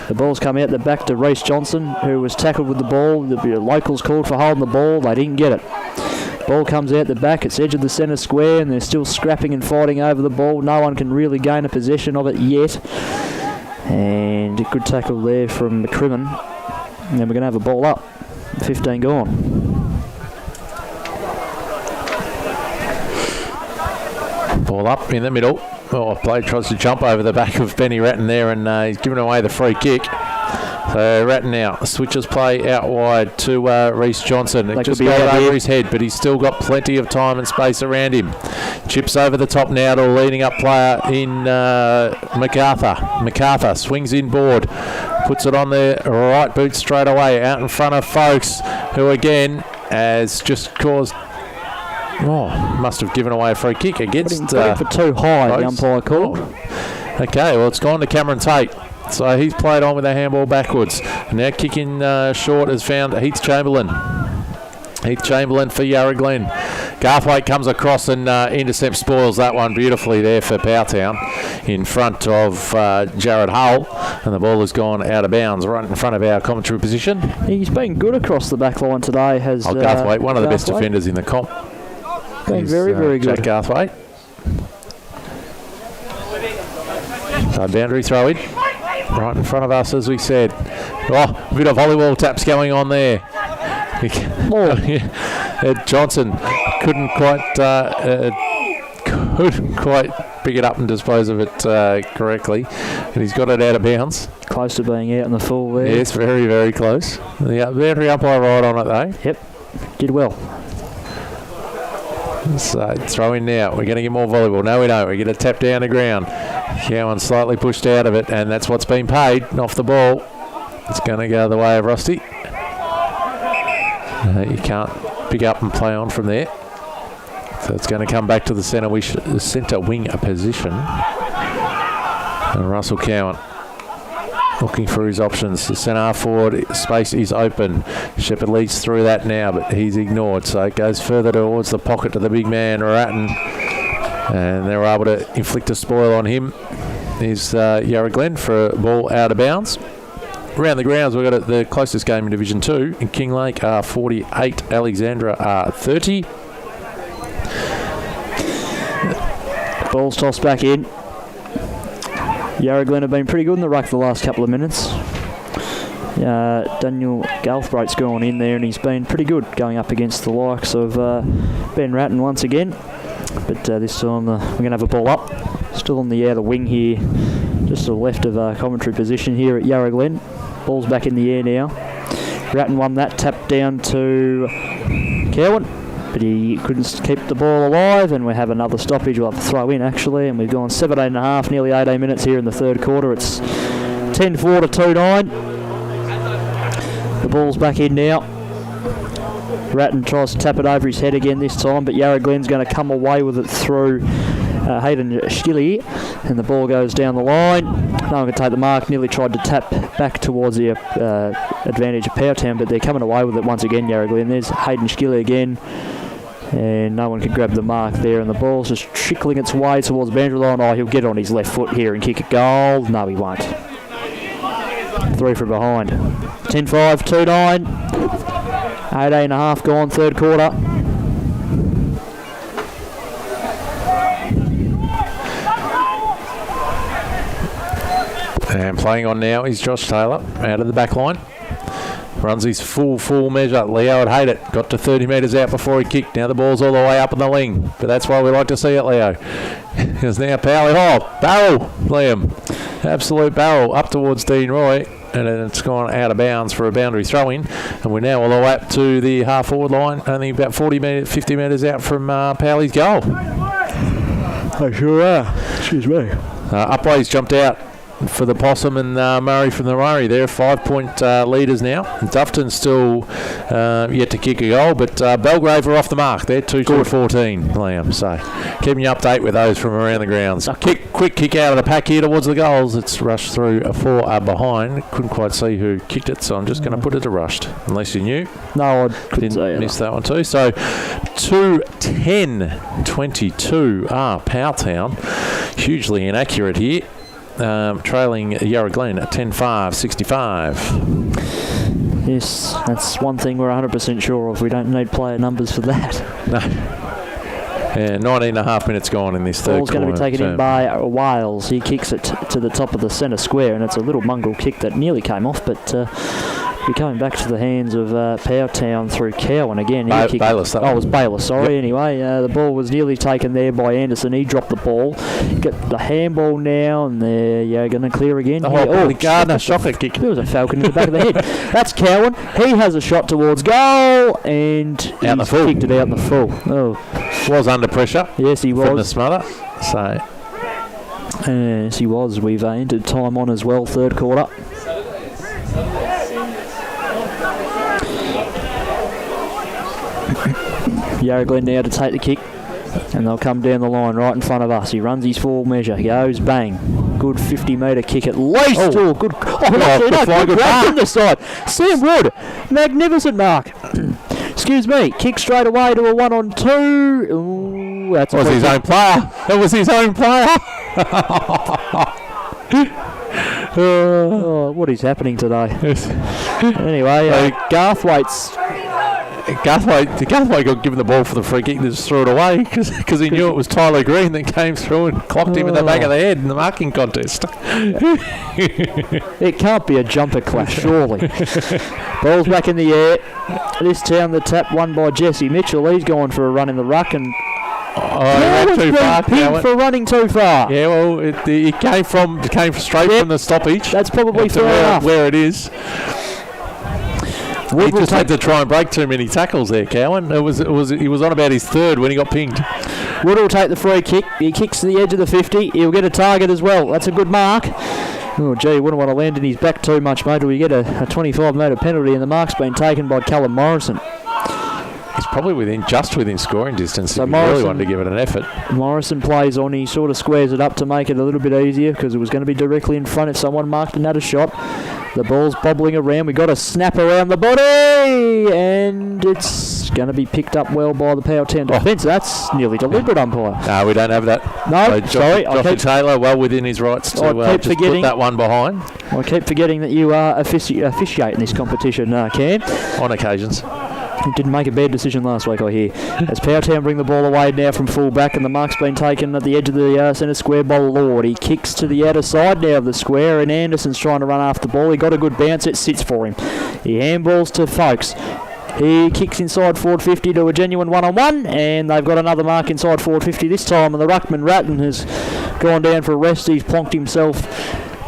[SPEAKER 1] The ball's come out the back to Reece Johnson, who was tackled with the ball. The locals called for holding the ball. They didn't get it. Ball comes out the back. It's edge of the centre square, and they're still scrapping and fighting over the ball. No one can really gain a possession of it yet. And a good tackle there from McCrimmon. And then we're going to have a ball up. 15 gone.
[SPEAKER 2] Ball up in the middle. Oh, play tries to jump over the back of Benny Ratton there, and he's given away the free kick. So Ratton now switches play out wide to Reece Johnson. It just got over his head, but he's still got plenty of time and space around him. Chips over the top now to a leading up player in MacArthur. MacArthur swings inboard, puts it on the right boot straight away out in front of Folks, who again has just caused... Oh, must have given away a free kick against...
[SPEAKER 1] for too high, the umpire called.
[SPEAKER 2] Okay, well, it's gone to Cameron Tate. So he's played on with a handball backwards. Now kicking short has found Heath Chamberlain. Heath Chamberlain for Yarra Glen. Garthwaite comes across and intercepts, spoils that one beautifully there for Powelltown in front of Jared Hull. And the ball has gone out of bounds right in front of our commentary position.
[SPEAKER 1] He's been good across the back line today.
[SPEAKER 2] Garthwaite, one of the best defenders in the comp.
[SPEAKER 1] Been very, very good.
[SPEAKER 2] Jack Garthwaite. So boundary throw in. Right in front of us, as we said. Oh, a bit of volleyball taps going on there. Johnson couldn't quite pick it up and dispose of it correctly, and he's got it out of bounds.
[SPEAKER 1] Close to being out in the full there.
[SPEAKER 2] Yes, very, very close. The boundary umpire right on it though.
[SPEAKER 1] Yep, did well.
[SPEAKER 2] So throw in now. We're going to get more volleyball. No, we don't. We get a tap down the ground. Cowan slightly pushed out of it, and that's what's been paid off the ball. It's going to go the way of Rusty. You can't pick up and play on from there. So it's going to come back to the centre wing position. And Russell Cowan looking for his options. The centre half forward space is open. Shepherd leads through that now, but he's ignored. So it goes further towards the pocket to the big man, Ratton. And they're able to inflict a spoil on him. Here's Yarra Glen for a ball out of bounds. Around the grounds, we've got the closest game in Division 2. In Kinglake are 48, Alexandra are 30.
[SPEAKER 1] Ball's tossed back in. Yarra Glen have been pretty good in the ruck the last couple of minutes. Daniel Galthbraith's gone in there, and he's been pretty good going up against the likes of Ben Ratton once again. But this time we're going to have a ball up. Still on the outer wing here, just to the left of commentary position here at Yarra Glen. Ball's back in the air now. Ratton won that, tapped down to Cowan, but he couldn't keep the ball alive, and we have another stoppage. We'll have to throw in actually, and we've gone 17.5, nearly 18 minutes here in the third quarter. It's 10-4 to 2-9. The ball's back in now. Ratton tries to tap it over his head again this time, but Yarra Glen's going to come away with it through Hayden Schilly, and the ball goes down the line. No one can take the mark. Nearly tried to tap back towards the advantage of Powelltown, but they're coming away with it once again, Yarra Glen. There's Hayden Schilly again, and no one can grab the mark there, and the ball's just trickling its way towards the boundary line. Oh, he'll get on his left foot here and kick a goal. No, he won't. 3 from behind. 10-5, 2-9. 18.5 gone, third quarter.
[SPEAKER 2] And playing on now is Josh Taylor out of the back line. Runs his full measure. Leo would hate it. Got to 30 metres out before he kicked. Now the ball's all the way up in the wing. But that's why we like to see it, Leo. Because now Powell. Oh, barrel, Liam. Absolute barrel up towards Dean Roy. And then it's gone out of bounds for a boundary throw-in. And we're now all the way up to the half-forward line, only about 50 metres out from Powell's goal.
[SPEAKER 1] They sure are. Excuse me.
[SPEAKER 2] Upways jumped out for the Possum and Murray from the Murray. They're 5-point leaders now. Dufton's still yet to kick a goal, but Belgrave are off the mark. They're 2-14, Liam. So keeping you update with those from around the grounds. Quick kick out of the pack here towards the goals. It's rushed through a 4 behind. Couldn't quite see who kicked it, so I'm just going to put it to rushed. Unless you knew.
[SPEAKER 1] No, I didn't
[SPEAKER 2] miss that one too. So 2-10-22 Powelltown. Hugely inaccurate here. Trailing Yarra Glen at 10-5-65.
[SPEAKER 1] Yes, that's one thing we're 100% sure of. We don't need player numbers for that.
[SPEAKER 2] No. Yeah, 19.5 minutes gone in this third
[SPEAKER 1] Ball's
[SPEAKER 2] quarter.
[SPEAKER 1] going to be taken in by Wales. He kicks it to the top of the centre square, and it's a little mongrel kick that nearly came off, but be coming back to the hands of Powelltown through Cowan again.
[SPEAKER 2] Bayless.
[SPEAKER 1] It was Bayless, sorry. Yep. Anyway, the ball was nearly taken there by Anderson. He dropped the ball. Get the handball now, and they're going to clear again.
[SPEAKER 2] The Gardner shocker kick.
[SPEAKER 1] There was a falcon in the back of the head. That's Cowan. He has a shot towards goal, and he's kicked it out in the full. Oh,
[SPEAKER 2] was under pressure.
[SPEAKER 1] Yes, he was.
[SPEAKER 2] From the smother. So.
[SPEAKER 1] Yes, he was. We've entered time on as well, third quarter. Yarra Glen now to take the kick, and they'll come down the line right in front of us. He runs his full measure, goes bang, good 50-metre kick at least. Good grab from the side. Sam Wood, magnificent mark. Excuse me, kick straight away to a 1-on-2. Ooh, that
[SPEAKER 2] was his own player. It was his own player.
[SPEAKER 1] What is happening today? Anyway,
[SPEAKER 2] Garthwaite got given the ball for the free kick and just threw it away because he knew it was Tyler Green that came through and clocked him in the back of the head in the marking contest.
[SPEAKER 1] It can't be a jumper clash, surely. Ball's back in the air. This time the tap won by Jesse Mitchell. He's going for a run in the ruck and
[SPEAKER 2] too far.
[SPEAKER 1] For running too far.
[SPEAKER 2] Yeah, well, it came straight from the stoppage.
[SPEAKER 1] That's probably fair enough.
[SPEAKER 2] Where it is. He just had to try and break too many tackles there, Cowan. He was on about his third when he got pinged.
[SPEAKER 1] Wood will take the free kick. He kicks to the edge of the 50. He'll get a target as well. That's a good mark. Oh, gee, wouldn't want to land in his back too much, mate, or we get a 25-metre penalty, and the mark's been taken by Callum Morrison.
[SPEAKER 2] He's probably just within scoring distance. So if he really wanted to give it an effort.
[SPEAKER 1] Morrison plays on. He sort of squares it up to make it a little bit easier because it was going to be directly in front if someone marked another shot. The ball's bobbling around. We've got a snap around the body, and it's going to be picked up well by the Powelltown defence. That's nearly deliberate, umpire.
[SPEAKER 2] No, we don't have that.
[SPEAKER 1] No, sorry.
[SPEAKER 2] Joshua Taylor, well within his rights to just put that one behind.
[SPEAKER 1] I keep forgetting that you are officiating this competition, Cam.
[SPEAKER 2] On occasions.
[SPEAKER 1] He didn't make a bad decision last week, I hear. As Powelltown bring the ball away now from full back, and the mark's been taken at the edge of the centre square by Lord. He kicks to the outer side now of the square, and Anderson's trying to run after the ball. He got a good bounce. It sits for him. He handballs to Folkes. He kicks inside forward 50 to a genuine one-on-one, and they've got another mark inside forward 50 this time, and the ruckman Ratton has gone down for a rest. He's plonked himself,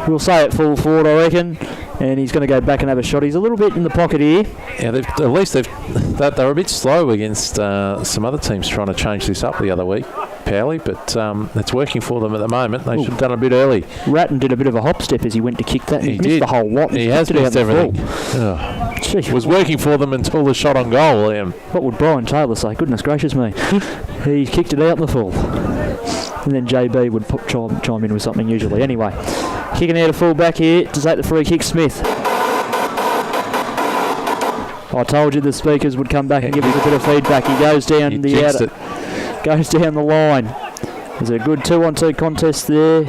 [SPEAKER 1] we'll say at full forward, I reckon. And he's going to go back and have a shot. He's a little bit in the pocket here.
[SPEAKER 2] Yeah, they were a bit slow against some other teams trying to change this up the other week, Powley, but it's working for them at the moment. They should have done a bit early.
[SPEAKER 1] Ratton did a bit of a hop step as he went to kick that. He missed the whole lot.
[SPEAKER 2] He has missed everything. It was working for them until the shot on goal.
[SPEAKER 1] What would Brian Taylor say? Goodness gracious me. He kicked it out in the full. And then JB would chime in with something usually. Anyway, kicking out a full back here to take the free kick, Smith. I told you the speakers would come back and give us a bit of feedback. He goes down goes down the line. There's a good 2-on-2 contest there.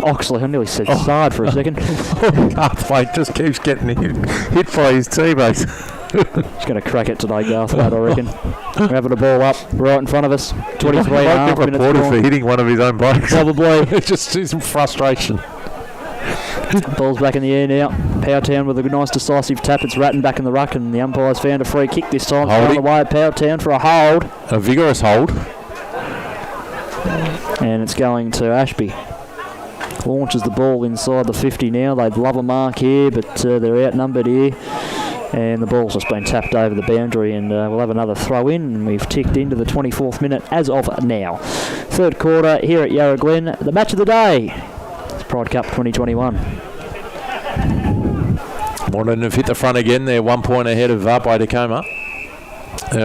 [SPEAKER 1] Oxley, I nearly said Sard for a second.
[SPEAKER 2] Garthwaite just keeps getting hit by his teammates.
[SPEAKER 1] He's going to crack it today, Garthwaite, I reckon. We're having the ball up right in front of us. 23.5 minutes
[SPEAKER 2] reported for hitting one of his own blokes.
[SPEAKER 1] Probably.
[SPEAKER 2] It's just some frustration.
[SPEAKER 1] Ball's back in the air now. Powelltown with a nice decisive tap. It's Ratton back in the ruck, and the umpire's found a free kick this time. On the way at Powelltown for a hold.
[SPEAKER 2] A vigorous hold.
[SPEAKER 1] And it's going to Ashby. Launches the ball inside the 50 now. They'd love a mark here, but they're outnumbered here. And the ball's just been tapped over the boundary, and we'll have another throw in, and we've ticked into the 24th minute as of now. Third quarter here at Yarra Glen, the match of the day. It's Pride Cup 2021.
[SPEAKER 2] Wanting to hit the front again. They're 1 point ahead of Upwey Tacoma.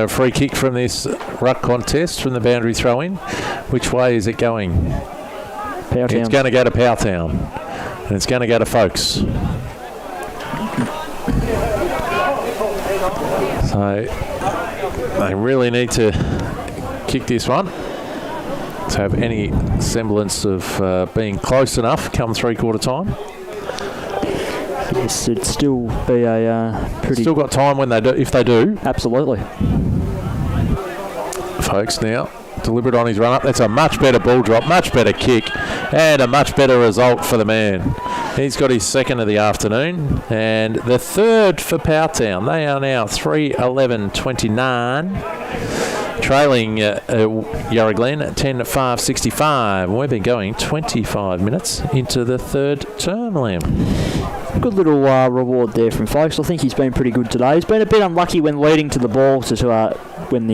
[SPEAKER 2] Free kick from this ruck contest from the boundary throw-in. Which way is it going?
[SPEAKER 1] Powelltown.
[SPEAKER 2] It's going to go to Powelltown, and it's going to go to Folks. So they really need to kick this one to have any semblance of being close enough come three-quarter time.
[SPEAKER 1] Yes, it'd still be a pretty...
[SPEAKER 2] Still got time when they do, if they do.
[SPEAKER 1] Absolutely.
[SPEAKER 2] Folks now deliberate on his run up. That's a much better ball drop, much better kick, and a much better result for the man. He's got his second of the afternoon, and the third for Powelltown. They are now 3-11-29, trailing Yarra Glen at 10-5-65. We've been going 25 minutes into the third term, Liam.
[SPEAKER 1] Good little reward there from Folks. I think he's been pretty good today. He's been a bit unlucky when leading to the ball when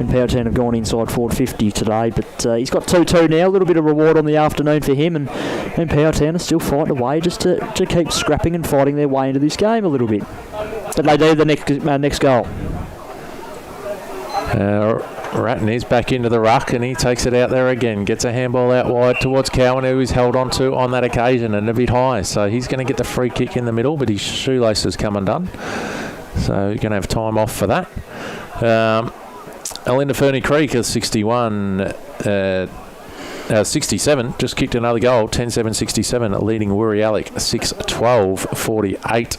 [SPEAKER 1] Powelltown have gone inside forward 50 today, but he's got 2-2 now. A little bit of reward on the afternoon for him, and Powelltown are still fighting away just to keep scrapping and fighting their way into this game a little bit. But they do the next goal.
[SPEAKER 2] Ratton is back into the ruck, and he takes it out there again. Gets a handball out wide towards Cowan, who he's held on to on that occasion and a bit high. So he's going to get the free kick in the middle, but his shoelace has come undone. So you're going to have time off for that. Alinda Fernie Creek is 67, just kicked another goal, 10-7-67, leading Wurialik 6-12-48.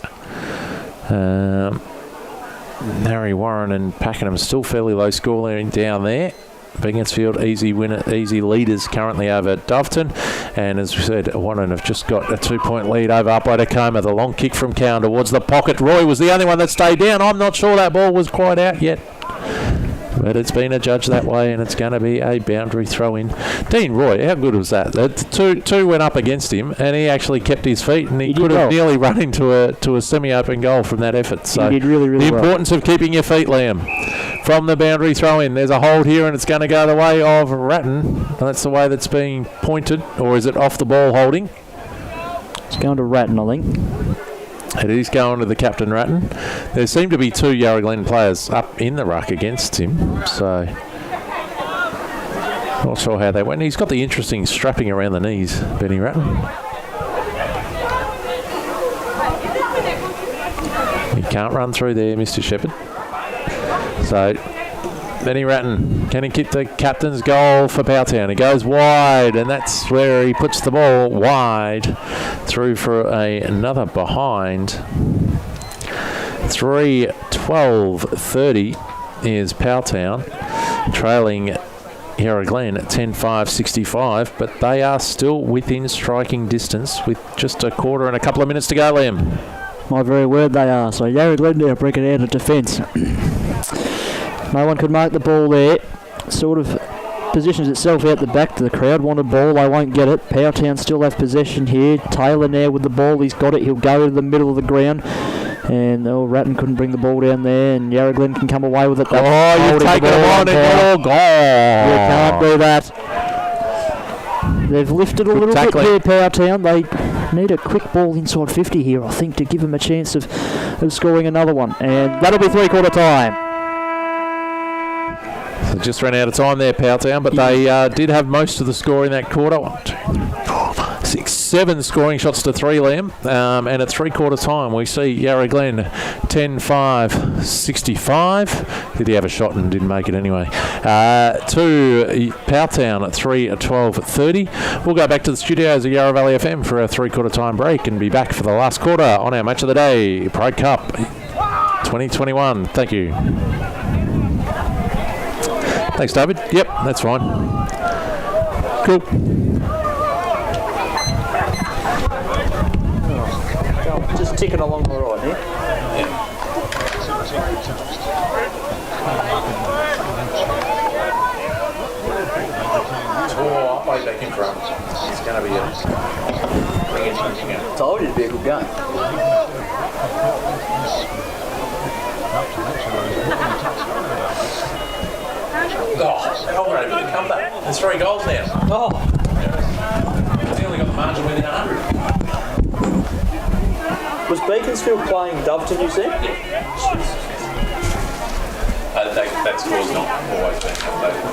[SPEAKER 2] Harry Warren and Pakenham still fairly low scoring down there. Begginsfield easy leaders currently over Doveton, and as we said, Warren have just got a 2-point lead over Upwey Tacoma. The long kick from Cowan towards the pocket. Roy was the only one that stayed down. I'm not sure that ball was quite out yet, but it's been adjudged that way, and it's going to be a boundary throw-in. Dean Roy, how good was that? Two went up against him, and he actually kept his feet, and he could have nearly run into a semi-open goal from that effort. So
[SPEAKER 1] he did really, really
[SPEAKER 2] the importance of keeping your feet, Liam. From the boundary throw-in, there's a hold here, and it's going to go the way of Ratton. That's the way that's being pointed, or is it off the ball holding?
[SPEAKER 1] It's going to Ratton, I think.
[SPEAKER 2] It is going to the captain, Ratton. There seem to be two Yarra Glen players up in the ruck against him, so not sure how they went. He's got the interesting strapping around the knees, Benny Ratton. He can't run through there, Mr. Shepherd. So Benny Ratton, can he keep the captain's goal for Powelltown? He goes wide, and that's where he puts the ball wide through for another behind. 3-12-30 is Powelltown, trailing Yarra Glen at 10-5-65, but they are still within striking distance with just a quarter and a couple of minutes to go, Liam.
[SPEAKER 1] My very word, they are. So Yarra Glen now breaking out of defence. No one could mark the ball there. Sort of positions itself out the back to the crowd. Wanted ball, they won't get it. Powelltown still have possession here. Taylor now with the ball, he's got it. He'll go to the middle of the ground. And Ratton couldn't bring the ball down there, and Yarra Glen can come away with it.
[SPEAKER 2] You've taken it on and you're gone.
[SPEAKER 1] You can't do that. They've lifted a little bit here, Powelltown. They need a quick ball inside 50 here, I think, to give them a chance of scoring another one. And that'll be three-quarter time.
[SPEAKER 2] So just ran out of time there, Powelltown, but they did have most of the score in that quarter. 1, 2, 3, 4, 5, 6, 7 scoring shots to 3, Liam. And at three-quarter time, we see Yarra Glen 10-5-65. Did he have a shot and didn't make it anyway? To Powelltown at 3-12-30. We'll go back to the studios of Yarra Valley FM for a three-quarter time break and be back for the last quarter on our match of the day, Pride Cup 2021. Thank you. Thanks, David. Yep, that's fine. Cool.
[SPEAKER 1] ticking along all right here.
[SPEAKER 2] Oh, I back in front. It's going to be a
[SPEAKER 1] Told you it'd be a good game.
[SPEAKER 2] Already with a comeback. There's 3 goals now.
[SPEAKER 1] Oh.
[SPEAKER 2] He's only got the margin within 100.
[SPEAKER 1] Was Beaconsfield playing DIV2, you said?
[SPEAKER 2] Yeah. That score's not always been updated.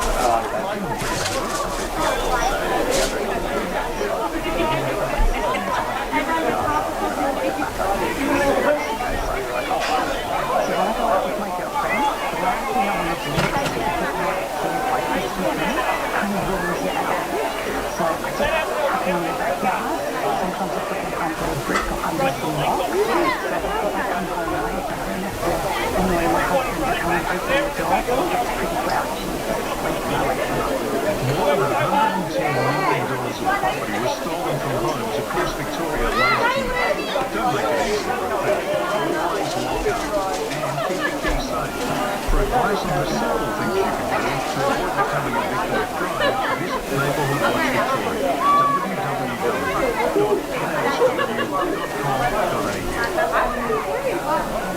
[SPEAKER 3] For advice on the simple things you can do to avoid becoming a victim of crime, visit Neighbourhood Watch Victoria, www.ksw.com.au.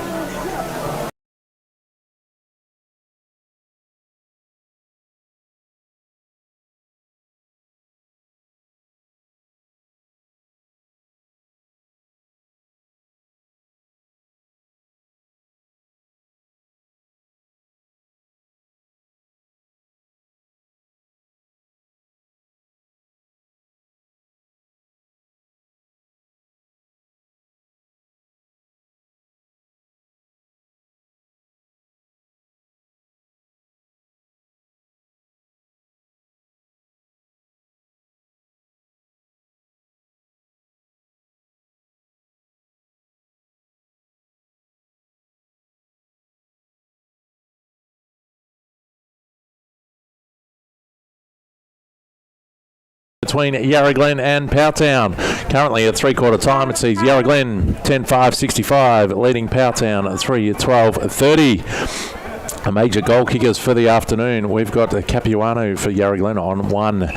[SPEAKER 2] Between Yarra Glen and Powelltown. Currently at 3/4 time, it sees Yarra Glen 10-5-65, leading Powelltown 3-12-30. Major goal kickers for the afternoon. We've got Capuano for Yarra Glen on 1,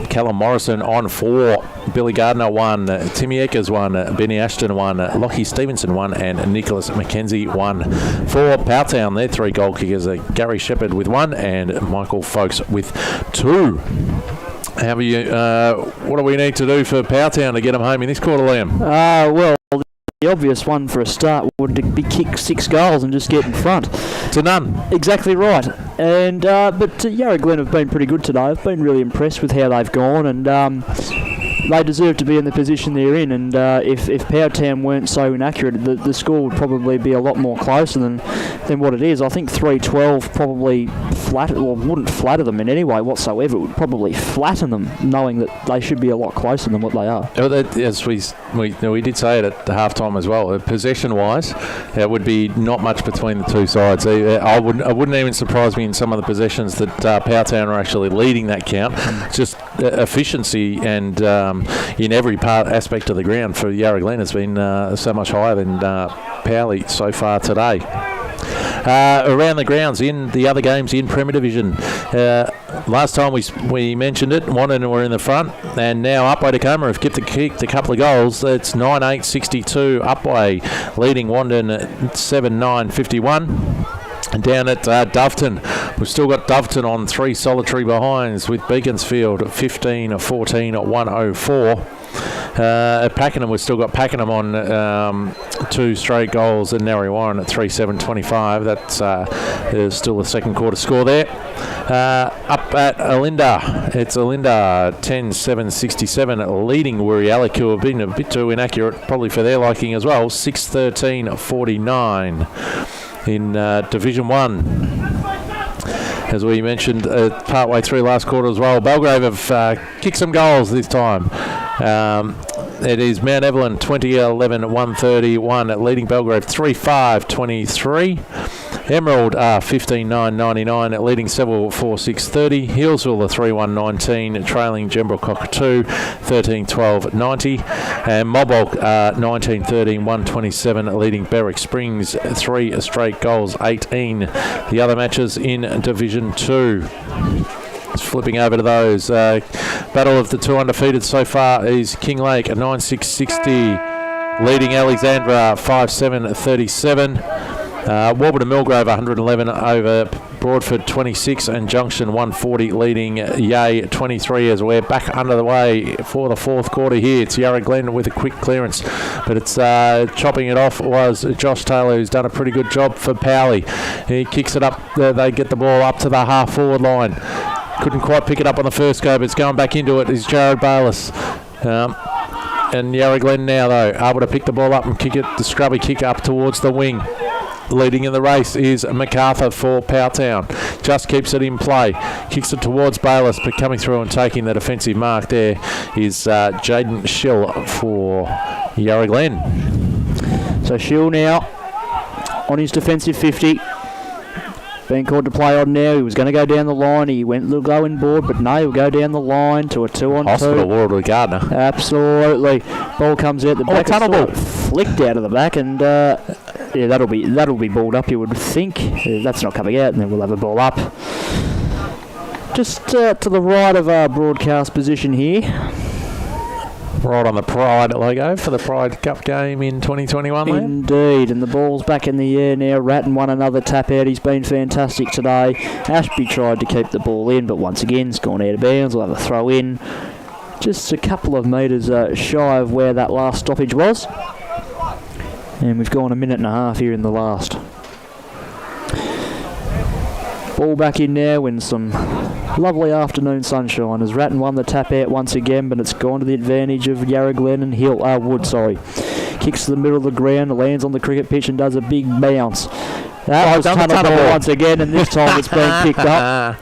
[SPEAKER 2] Callum Morrison on 4, Billy Gardner 1, Timmy Eckers 1, Benny Ashton 1, Lockie Stevenson 1, and Nicholas McKenzie 1. For Powelltown, their 3 goal kickers are Gary Shepherd with 1 and Michael Folks with 2. How are you? What do we need to do for Powelltown to get them home in this quarter, Liam?
[SPEAKER 1] Well, the obvious one for a start would be kick 6 goals and just get in front.
[SPEAKER 2] To none.
[SPEAKER 1] Exactly right. And but Yarra Glen have been pretty good today. I've been really impressed with how they've gone, and they deserve to be in the position they're in. And if Powelltown weren't so inaccurate, the score would probably be a lot more closer than what it is. I think 3-12 probably wouldn't flatter them in any way whatsoever. It would probably flatten them, knowing that they should be a lot closer than what they are.
[SPEAKER 2] As we did say it at the halftime as well. Possession-wise, it would be not much between the two sides. I wouldn't even surprise me in some of the possessions that Powelltown are actually leading that count. Just efficiency and in every aspect of the ground for Yarra Glen has been so much higher than Powley so far today. Around the grounds in the other games in Premier Division. Last time we mentioned it, Wandon were in the front, and now Upwey Tacoma have kicked a couple of goals. It's 9-8-62 Upwey, leading Wandon at 7-9-51. Down at Doveton, we've still got Doveton on 3 solitary behinds with Beaconsfield at 15-14 at 104. At Pakenham, we've still got Pakenham on 2 straight goals, and Narry Warren at 3-7-25. That's there's still a second quarter score there. Up at Olinda, it's Olinda 10-7-67, leading Wirialek, who have been a bit too inaccurate, probably for their liking as well, 6-13-49 in Division 1. As we mentioned partway through last quarter as well, Belgrave have kicked some goals this time. It is Mount Evelyn 20-11-131 leading Belgrave 3-5-23. Emerald are 15.9.99, leading Seville 4.6.30. Hillsville are 3.1.19, trailing Jembrook Cockatoo 13.12.90. And Mobolk are 19.13.127, leading Berwick Springs 3 straight goals 18. The other matches in Division 2. Flipping over to those. Battle of the two undefeated so far is King Lake at 9.660, leading Alexandra 5.7.37. Warburton Millgrove 111 over Broadford 26, and Junction 140 leading Yay 23 as we're back under the way for the fourth quarter here. It's Yarra Glen with a quick clearance, but it's chopping it off was Josh Taylor, who's done a pretty good job for Powley. He kicks it up, they get the ball up to the half forward line. Couldn't quite pick it up on the first go, but it's going back into it is Jared Bayless. And Yarra Glen now, though, able to pick the ball up and kick it, the scrubby kick up towards the wing. Leading in the race is MacArthur for Powelltown. Just keeps it in play. Kicks it towards Bayless, but coming through and taking the defensive mark there is Jaden Schill for Yarra Glen.
[SPEAKER 1] So Schill now on his defensive 50. Being called to play on now. He was going to go down the line. He went a little going board, but no, he'll go down the line to a 2-on-2.
[SPEAKER 2] Hospital ward with Gardner.
[SPEAKER 1] Absolutely. Ball comes out the back.
[SPEAKER 2] Tunnel ball.
[SPEAKER 1] Flicked out of the back, and yeah, that'll be balled up, you would think. That's not coming out, and then we'll have a ball up. Just to the right of our broadcast position here.
[SPEAKER 2] Right on the Pride logo for the Pride Cup game in 2021.
[SPEAKER 1] Indeed, and the ball's back in the air now. Ratton won another tap out. He's been fantastic today. Ashby tried to keep the ball in, but once again, it's gone out of bounds. We'll have a throw in. Just a couple of metres shy of where that last stoppage was. And we've gone a minute and a half here in the last. Ball back in now in some lovely afternoon sunshine as Ratton won the tap out once again, but it's gone to the advantage of Yarra Glen and Wood. Kicks to the middle of the ground, lands on the cricket pitch and does a big bounce. That was tunnel ball once again, and this time it's been picked up.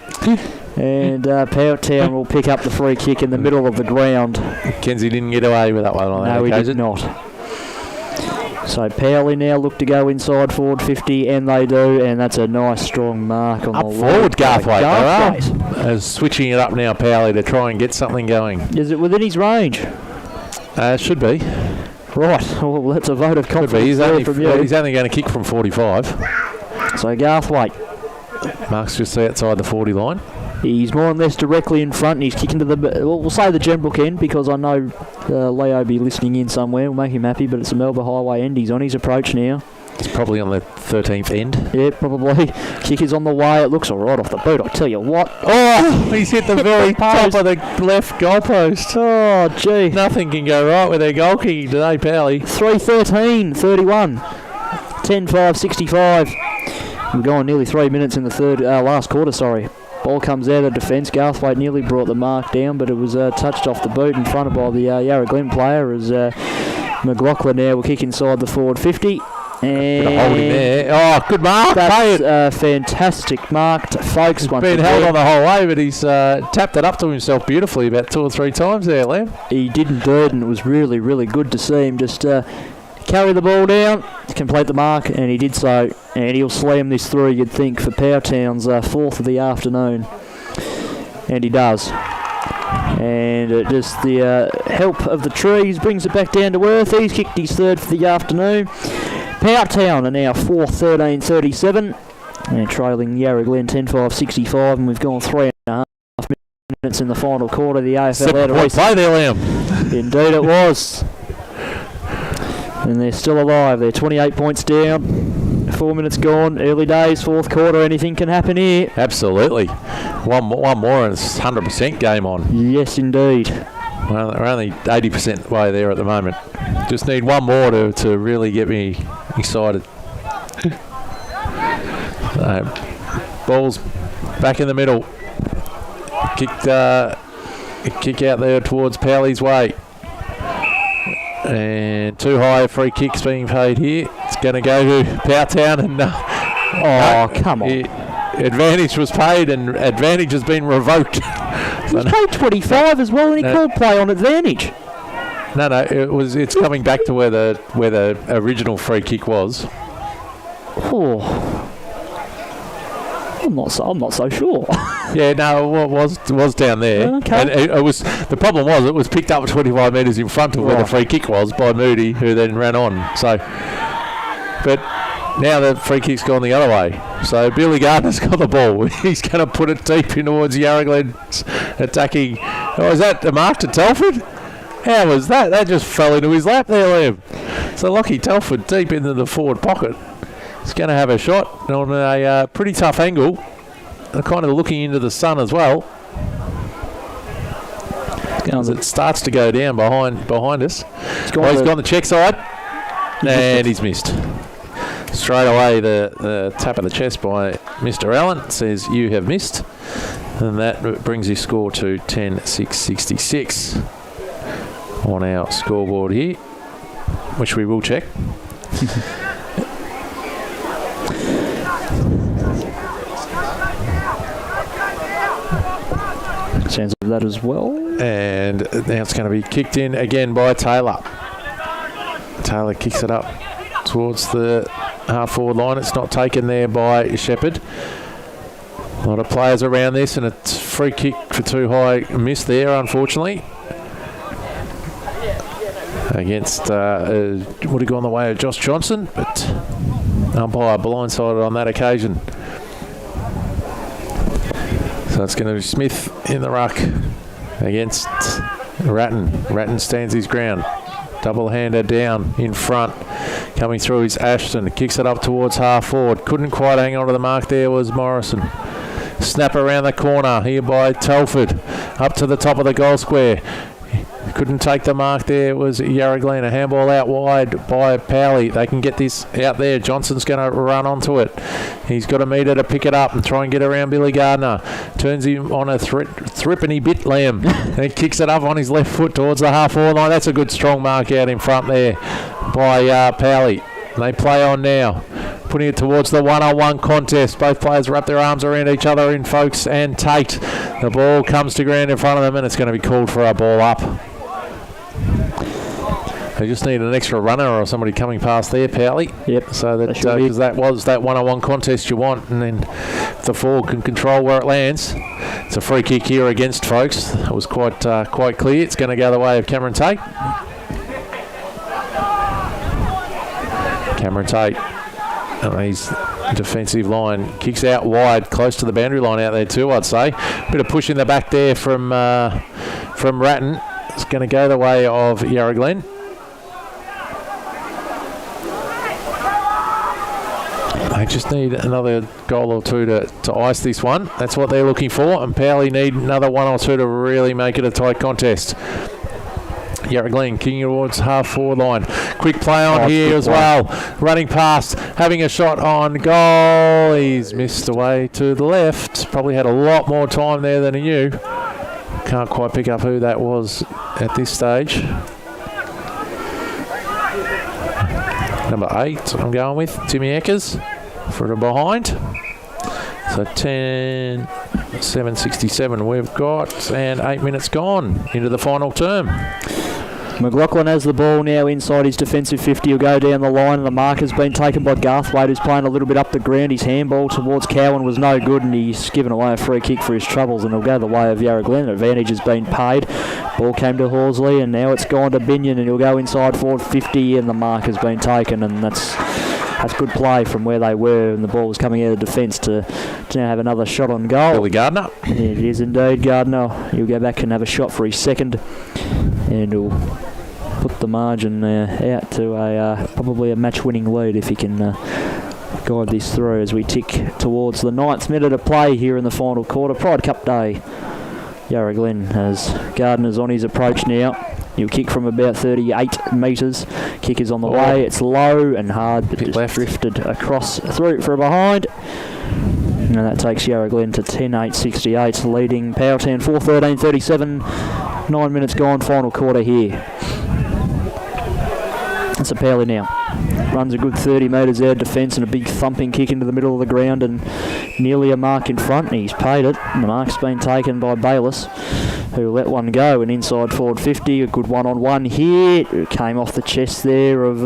[SPEAKER 1] And Powelltown will pick up the free kick in the middle of the ground.
[SPEAKER 2] Kenzie didn't get away with that one on that occasion.
[SPEAKER 1] No, he did not. So Powley now look to go inside forward 50, and they do, and that's a nice strong mark on
[SPEAKER 2] up
[SPEAKER 1] the
[SPEAKER 2] forward
[SPEAKER 1] Garthwaite.
[SPEAKER 2] Switching it up now, Powley, to try and get something going.
[SPEAKER 1] Is it within his range?
[SPEAKER 2] Should be.
[SPEAKER 1] Right, well, that's a vote of confidence.
[SPEAKER 2] He's only going to kick from 45.
[SPEAKER 1] So Garthwaite.
[SPEAKER 2] Mark's just outside the 40 line.
[SPEAKER 1] He's more or less directly in front, and he's kicking to the, we'll say the Gembrook end, because I know Leo will be listening in somewhere. We'll make him happy, but it's the Melbourne Highway end. He's on his approach now.
[SPEAKER 2] He's probably on the 13th end.
[SPEAKER 1] Yeah, probably. Kick is on the way. It looks all right off the boot, I tell you what.
[SPEAKER 2] Oh, he's hit the very top of the left goalpost.
[SPEAKER 1] Oh, gee.
[SPEAKER 2] Nothing can go right with their goal kicking today, Powley.
[SPEAKER 1] 3:13:31. 10:5:65. We're going nearly 3 minutes in the last quarter, sorry. Ball comes out of defence. Garthwaite nearly brought the mark down, but it was touched off the boot in front of by the Yarra Glen player as McLaughlin now will kick inside the forward 50. And
[SPEAKER 2] holding there. Oh, good mark.
[SPEAKER 1] That's fantastic mark to Folks.
[SPEAKER 2] He's been held on the whole way, but he's tapped it up to himself beautifully about 2 or 3 times there, Lamb.
[SPEAKER 1] He did indeed, and it was really, really good to see him just carry the ball down, complete the mark, and he did so. And he'll slam this through, you'd think, for Powelltown's fourth of the afternoon. And he does. And just the help of the trees brings it back down to earth. He's kicked his third for the afternoon. Powelltown are now 4:13:37 and trailing Yarra Glen 10:5:65, and we've gone 3.5 minutes in the final quarter of the AFL out of West.
[SPEAKER 2] Play there, Liam.
[SPEAKER 1] Indeed it was. And they're still alive. They're 28 points down. 4 minutes gone. Early days, fourth quarter. Anything can happen here.
[SPEAKER 2] Absolutely. One more and it's 100% game on.
[SPEAKER 1] Yes, indeed.
[SPEAKER 2] Well, we're only 80% way there at the moment. Just need one more to really get me excited. Ball's back in the middle. Kick out there towards Powley's way. And too high a free kick's being paid here. It's going to go to Powelltown. And
[SPEAKER 1] come on.
[SPEAKER 2] Advantage was paid and advantage has been revoked.
[SPEAKER 1] He's paid 25 as well, and he called play on advantage.
[SPEAKER 2] No, it's coming back to where the original free kick was.
[SPEAKER 1] Oh. I'm not so sure.
[SPEAKER 2] Yeah, no, it was down there.
[SPEAKER 1] Okay.
[SPEAKER 2] And it was, the problem was it was picked up 25 metres in front of where the free kick was by Moody, who then ran on. So, but now the free kick's gone the other way. So Billy Gardner's got the ball. He's going to put it deep in towards Yarra Glen's attacking. Oh, is that a mark to Telford? How was that? That just fell into his lap there, Liam. So Lockie Telford deep into the forward pocket. He's going to have a shot on a pretty tough angle. Kind of looking into the sun as well. As it starts to go down behind us. He's gone the check side. And he's missed. Straight away, the tap of the chest by Mr. Allen says, you have missed. And that brings his score to 10-6-66 on our scoreboard here, which we will check.
[SPEAKER 1] Sounds like that as well.
[SPEAKER 2] And now it's going to be kicked in again by Taylor. Taylor kicks it up towards the half-forward line. It's not taken there by Shepherd. A lot of players around this, and it's free kick for too high miss there, unfortunately. Against, would have gone the way of Josh Johnson, but umpire blindsided on that occasion. So it's going to be Smith in the ruck against Ratton. Ratton stands his ground. Double-hander down in front. Coming through is Ashton. Kicks it up towards half-forward. Couldn't quite hang on to the mark there was Morrison. Snap around the corner here by Telford. Up to the top of the goal square. Couldn't take the mark there was Yarra Glen. A handball out wide by Powley. They can get this out there. Johnson's going to run onto it. He's got a metre to pick it up and try and get around Billy Gardner. Turns him on a thrippany bit, Liam. And kicks it up on his left foot towards the half-forward line. That's a good strong mark out in front there by Powley. They play on now. Putting it towards the one-on-one contest. Both players wrap their arms around each other in Folks and Tate. The ball comes to ground in front of them and it's going to be called for a ball up. They just need an extra runner or somebody coming past there, Powley.
[SPEAKER 1] Yep.
[SPEAKER 2] So that because that was that one-on-one contest you want, and then if the forward can control where it lands. It's a free kick here against Folks. It was quite clear. It's going to go the way of Cameron Tate. Cameron Tate, his defensive line kicks out wide, close to the boundary line out there too, I'd say. Bit of push in the back there from Ratton. It's going to go the way of Yarra Glen. They just need another goal or two to ice this one. That's what they're looking for. And Powley need another one or two to really make it a tight contest. Yarra Glen kicking towards half-forward line. Quick play on here as well. Running past, having a shot on goal. He's missed away to the left. Probably had a lot more time there than he knew. Can't quite pick up who that was at this stage. Number 8, I'm going with Timmy Eckers for the behind. So 10-7-67 we've got, and 8 minutes gone into the final term.
[SPEAKER 1] McLaughlin has the ball now inside his defensive 50. He'll go down the line, and the mark has been taken by Garthwaite, who's playing a little bit up the ground. His handball towards Cowan was no good, and he's given away a free kick for his troubles, and he'll go the way of Yarra Glen. Advantage has been paid. Ball came to Horsley, and now it's gone to Binion, and he'll go inside forward 50, and the mark has been taken, and that's good play from where they were, and the ball was coming out of defence to now have another shot on goal.
[SPEAKER 2] Billy Gardner.
[SPEAKER 1] It is indeed Gardner. He'll go back and have a shot for his second, and he'll put the margin out to probably a match-winning lead if he can guide this through as we tick towards the 9th minute of play here in the final quarter. Pride Cup Day. Yarra Glen has Gardner's on his approach now. He'll kick from about 38 metres. Kick is on the way. It's low and hard, but just drifted across through for a behind. And that takes Yarra Glen to 10-8-68, leading Powelltown 4-13-37. 9 minutes gone, final quarter here. That's a Powley now. Runs a good 30 metres out of defence and a big thumping kick into the middle of the ground and nearly a mark in front. He's paid it. And the mark's been taken by Bayliss, who let one go. And inside forward 50, a good one-on-one here. It came off the chest there of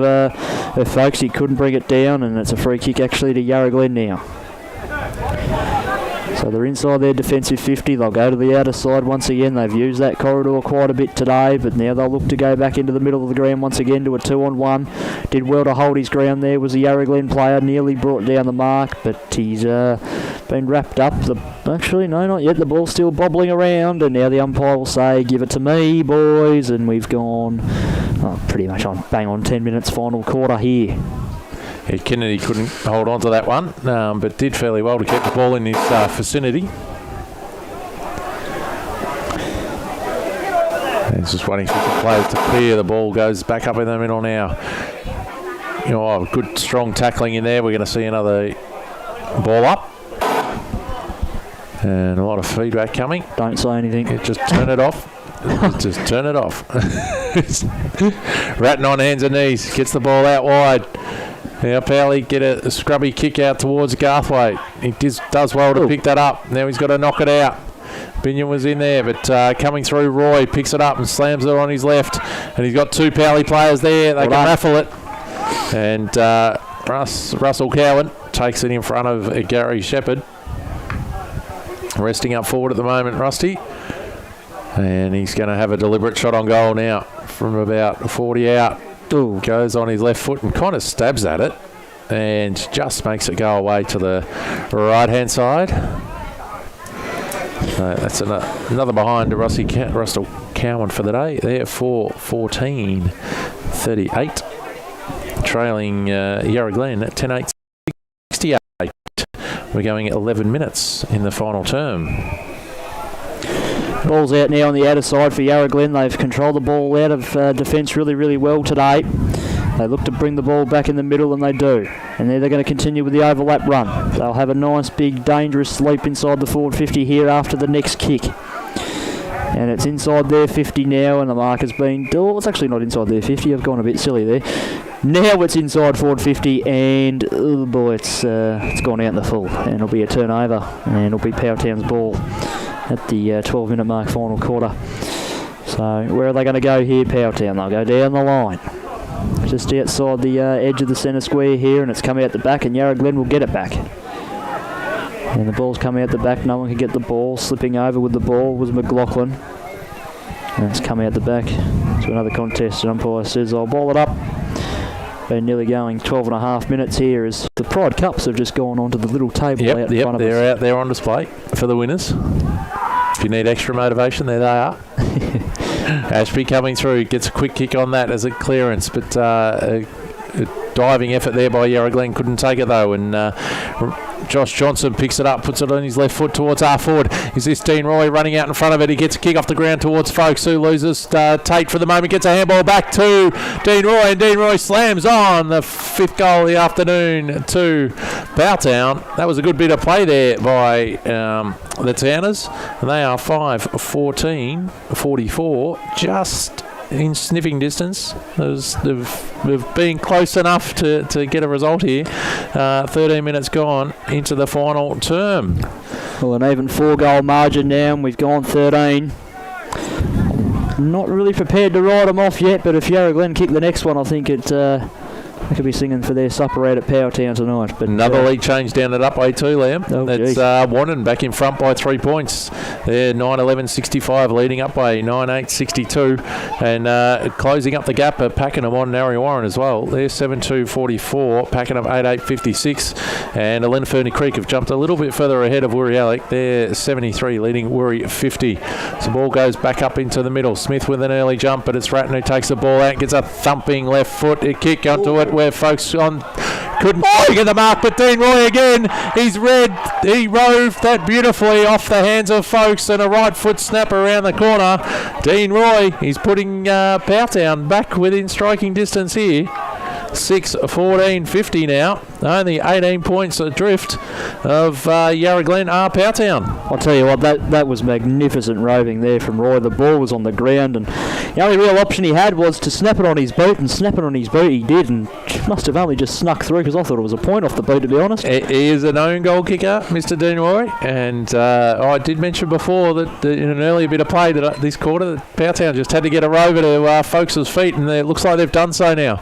[SPEAKER 1] Folks. He couldn't bring it down, and it's a free kick actually to Yarra Glen now. So they're inside their defensive 50. They'll go to the outer side once again. They've used that corridor quite a bit today, but now they'll look to go back into the middle of the ground once again to a 2-on-1. Did well to hold his ground there. Was a Yarra Glen player. Nearly brought down the mark, but he's been wrapped up. Actually, no, not yet. The ball's still bobbling around, and now the umpire will say, give it to me, boys. And we've gone pretty much on bang on 10 minutes final quarter here.
[SPEAKER 2] Yeah, Kennedy couldn't hold on to that one, but did fairly well to keep the ball in his vicinity. He's just waiting for the players to clear. The ball goes back up in the middle now. Good strong tackling in there. We're going to see another ball up. And a lot of feedback coming.
[SPEAKER 1] Don't say anything.
[SPEAKER 2] Just turn it off. Just turn it off. Ratton on hands and knees. Gets the ball out wide. Now Powley get a scrubby kick out towards Garthwaite. He does well to pick that up. Now he's got to knock it out. Binion was in there, but coming through, Roy picks it up and slams it on his left. And he's got two Powley players there. They can raffle it. And Russell Cowan takes it in front of Gary Shepherd. Resting up forward at the moment, Rusty. And he's going to have a deliberate shot on goal now from about 40 out. Ooh. Goes on his left foot and kind of stabs at it and just makes it go away to the right-hand side. That's another behind to Russell Cowan for the day. There for 14-38. Trailing Yarra Glen at 10-8-68. We're going 11 minutes in the final term.
[SPEAKER 1] Ball's out now on the outer side for Yarra Glen. They've controlled the ball out of defence really, really well today. They look to bring the ball back in the middle, and they do. And they're going to continue with the overlap run. They'll have a nice, big, dangerous leap inside the forward 50 here after the next kick. And it's inside their 50 now, and the mark has been... Oh, it's actually not inside their 50. I've gone a bit silly there. Now it's inside forward 50, and oh boy, it's gone out in the full. And it'll be a turnover, and it'll be Powelltown's ball at the 12-minute mark final quarter. So where are they going to go here, Powelltown? They'll go down the line. Just outside the edge of the centre square here, and it's come out the back, and Yarra Glen will get it back. And the ball's come out the back. No one can get the ball. Slipping over with the ball was McLaughlin. And it's come out the back to another contest. And umpire says, I'll ball it up. Been nearly going 12 and a half minutes here as the Pride Cups have just gone onto the little table out in front of us.
[SPEAKER 2] They're out there on display for the winners. If you need extra motivation, there they are. Ashby coming through, gets a quick kick on that as a clearance, but a diving effort there by Yarra Glen, couldn't take it though, and Josh Johnson picks it up, puts it on his left foot towards half forward. Is this Dean Roy running out in front of it? He gets a kick off the ground towards Folks, who loses Tate for the moment, gets a handball back to Dean Roy, and Dean Roy slams on the fifth goal of the afternoon to Powelltown. That was a good bit of play there by the Towners, and they are 5-14-44, just in sniffing distance. They've been close enough to get a result here. 13 minutes gone into the final term.
[SPEAKER 1] Well, an even 4-goal margin now, and we've gone 13. Not really prepared to ride them off yet, but if Yarra Glen kick the next one, I think they could be singing for their supper out at Powelltown tonight. But
[SPEAKER 2] another league change down at Upway too, Liam. That's Wannon back in front by 3 points. They're 9-11-65 leading Upway, 9-8-62. And closing up the gap are Pakenham on Narry Warren as well. They're 7-2-44, Pakenham 8-8-56. And Alenferny Creek have jumped a little bit further ahead of Wooriallic. They're 73 leading Woori 50. So the ball goes back up into the middle. Smith with an early jump, but it's Ratton who takes the ball out, gets a thumping left foot kick onto it, where folks couldn't get the mark, but Dean Roy again, he roved that beautifully off the hands of folks, and a right foot snap around the corner. Dean Roy, he's putting Powelltown back within striking distance here. 6-14-50 now. Only 18 points adrift of Yarra Glen are Powelltown.
[SPEAKER 1] I'll tell you what, that was magnificent roving there from Roy. The ball was on the ground, and the only real option he had was to snap it on his boot, and snap it on his boot he did, and must have only just snuck through, because I thought it was a point off the boot, to be honest.
[SPEAKER 2] He is an own goal kicker, Mr. Dean Roy, and I did mention before that in an earlier bit of play that this quarter, that Powelltown just had to get a rover to folks' feet, and it looks like they've done so now.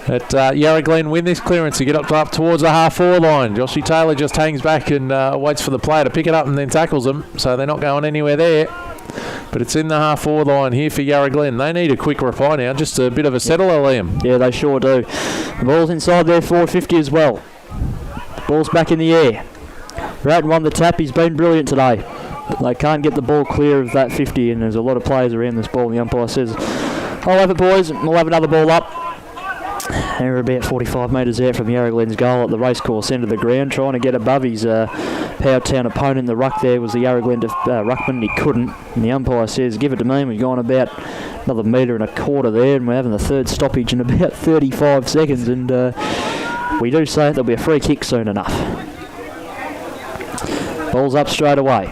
[SPEAKER 2] At Yarra Glen win this clearance to get up towards the half-forward line. Joshy Taylor just hangs back and waits for the player to pick it up and then tackles them, so they're not going anywhere there. But it's in the half-forward line here for Yarra Glen. They need a quick reply now, just a bit of a settler, Liam.
[SPEAKER 1] Yeah, they sure do. The ball's inside there, 450 as well. Ball's back in the air. Ratton won the tap. He's been brilliant today. But they can't get the ball clear of that 50, and there's a lot of players around this ball. And the umpire says, I'll have it, boys. We'll have another ball up. They're about 45 metres out from Yarra Glen's goal at the racecourse end of the ground, trying to get above his Powelltown opponent. The ruck there was the Yarra Glen ruckman, and he couldn't. And the umpire says, give it to me. We've gone about another metre and a quarter there, and we're having the third stoppage in about 35 seconds. And we do say there'll be a free kick soon enough. Ball's up straight away.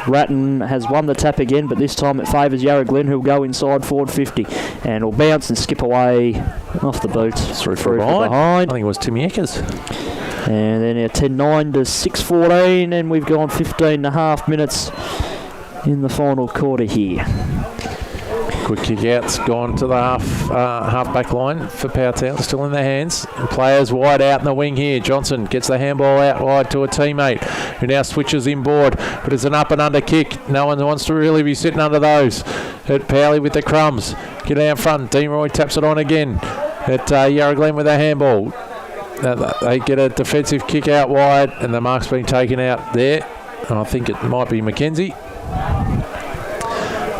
[SPEAKER 1] Ratton has won the tap again, but this time it favours Yarra Glen, who'll go inside forward 50 and will bounce and skip away off the boots.
[SPEAKER 2] Through behind. I think it was Timmy Eckers.
[SPEAKER 1] And then 10-9 to 6-14, and we've gone 15.5 minutes in the final quarter here.
[SPEAKER 2] Quick kick out's gone to the half-back line for Powelltown, still in their hands. And players wide out in the wing here. Johnson gets the handball out wide to a teammate who now switches inboard, but it's an up and under kick. No one wants to really be sitting under those. At Powley with the crumbs. Get out front. Dean Roy taps it on again. At Yarra Glen with a handball. They get a defensive kick out wide, and the mark's been taken out there. And I think it might be Mackenzie.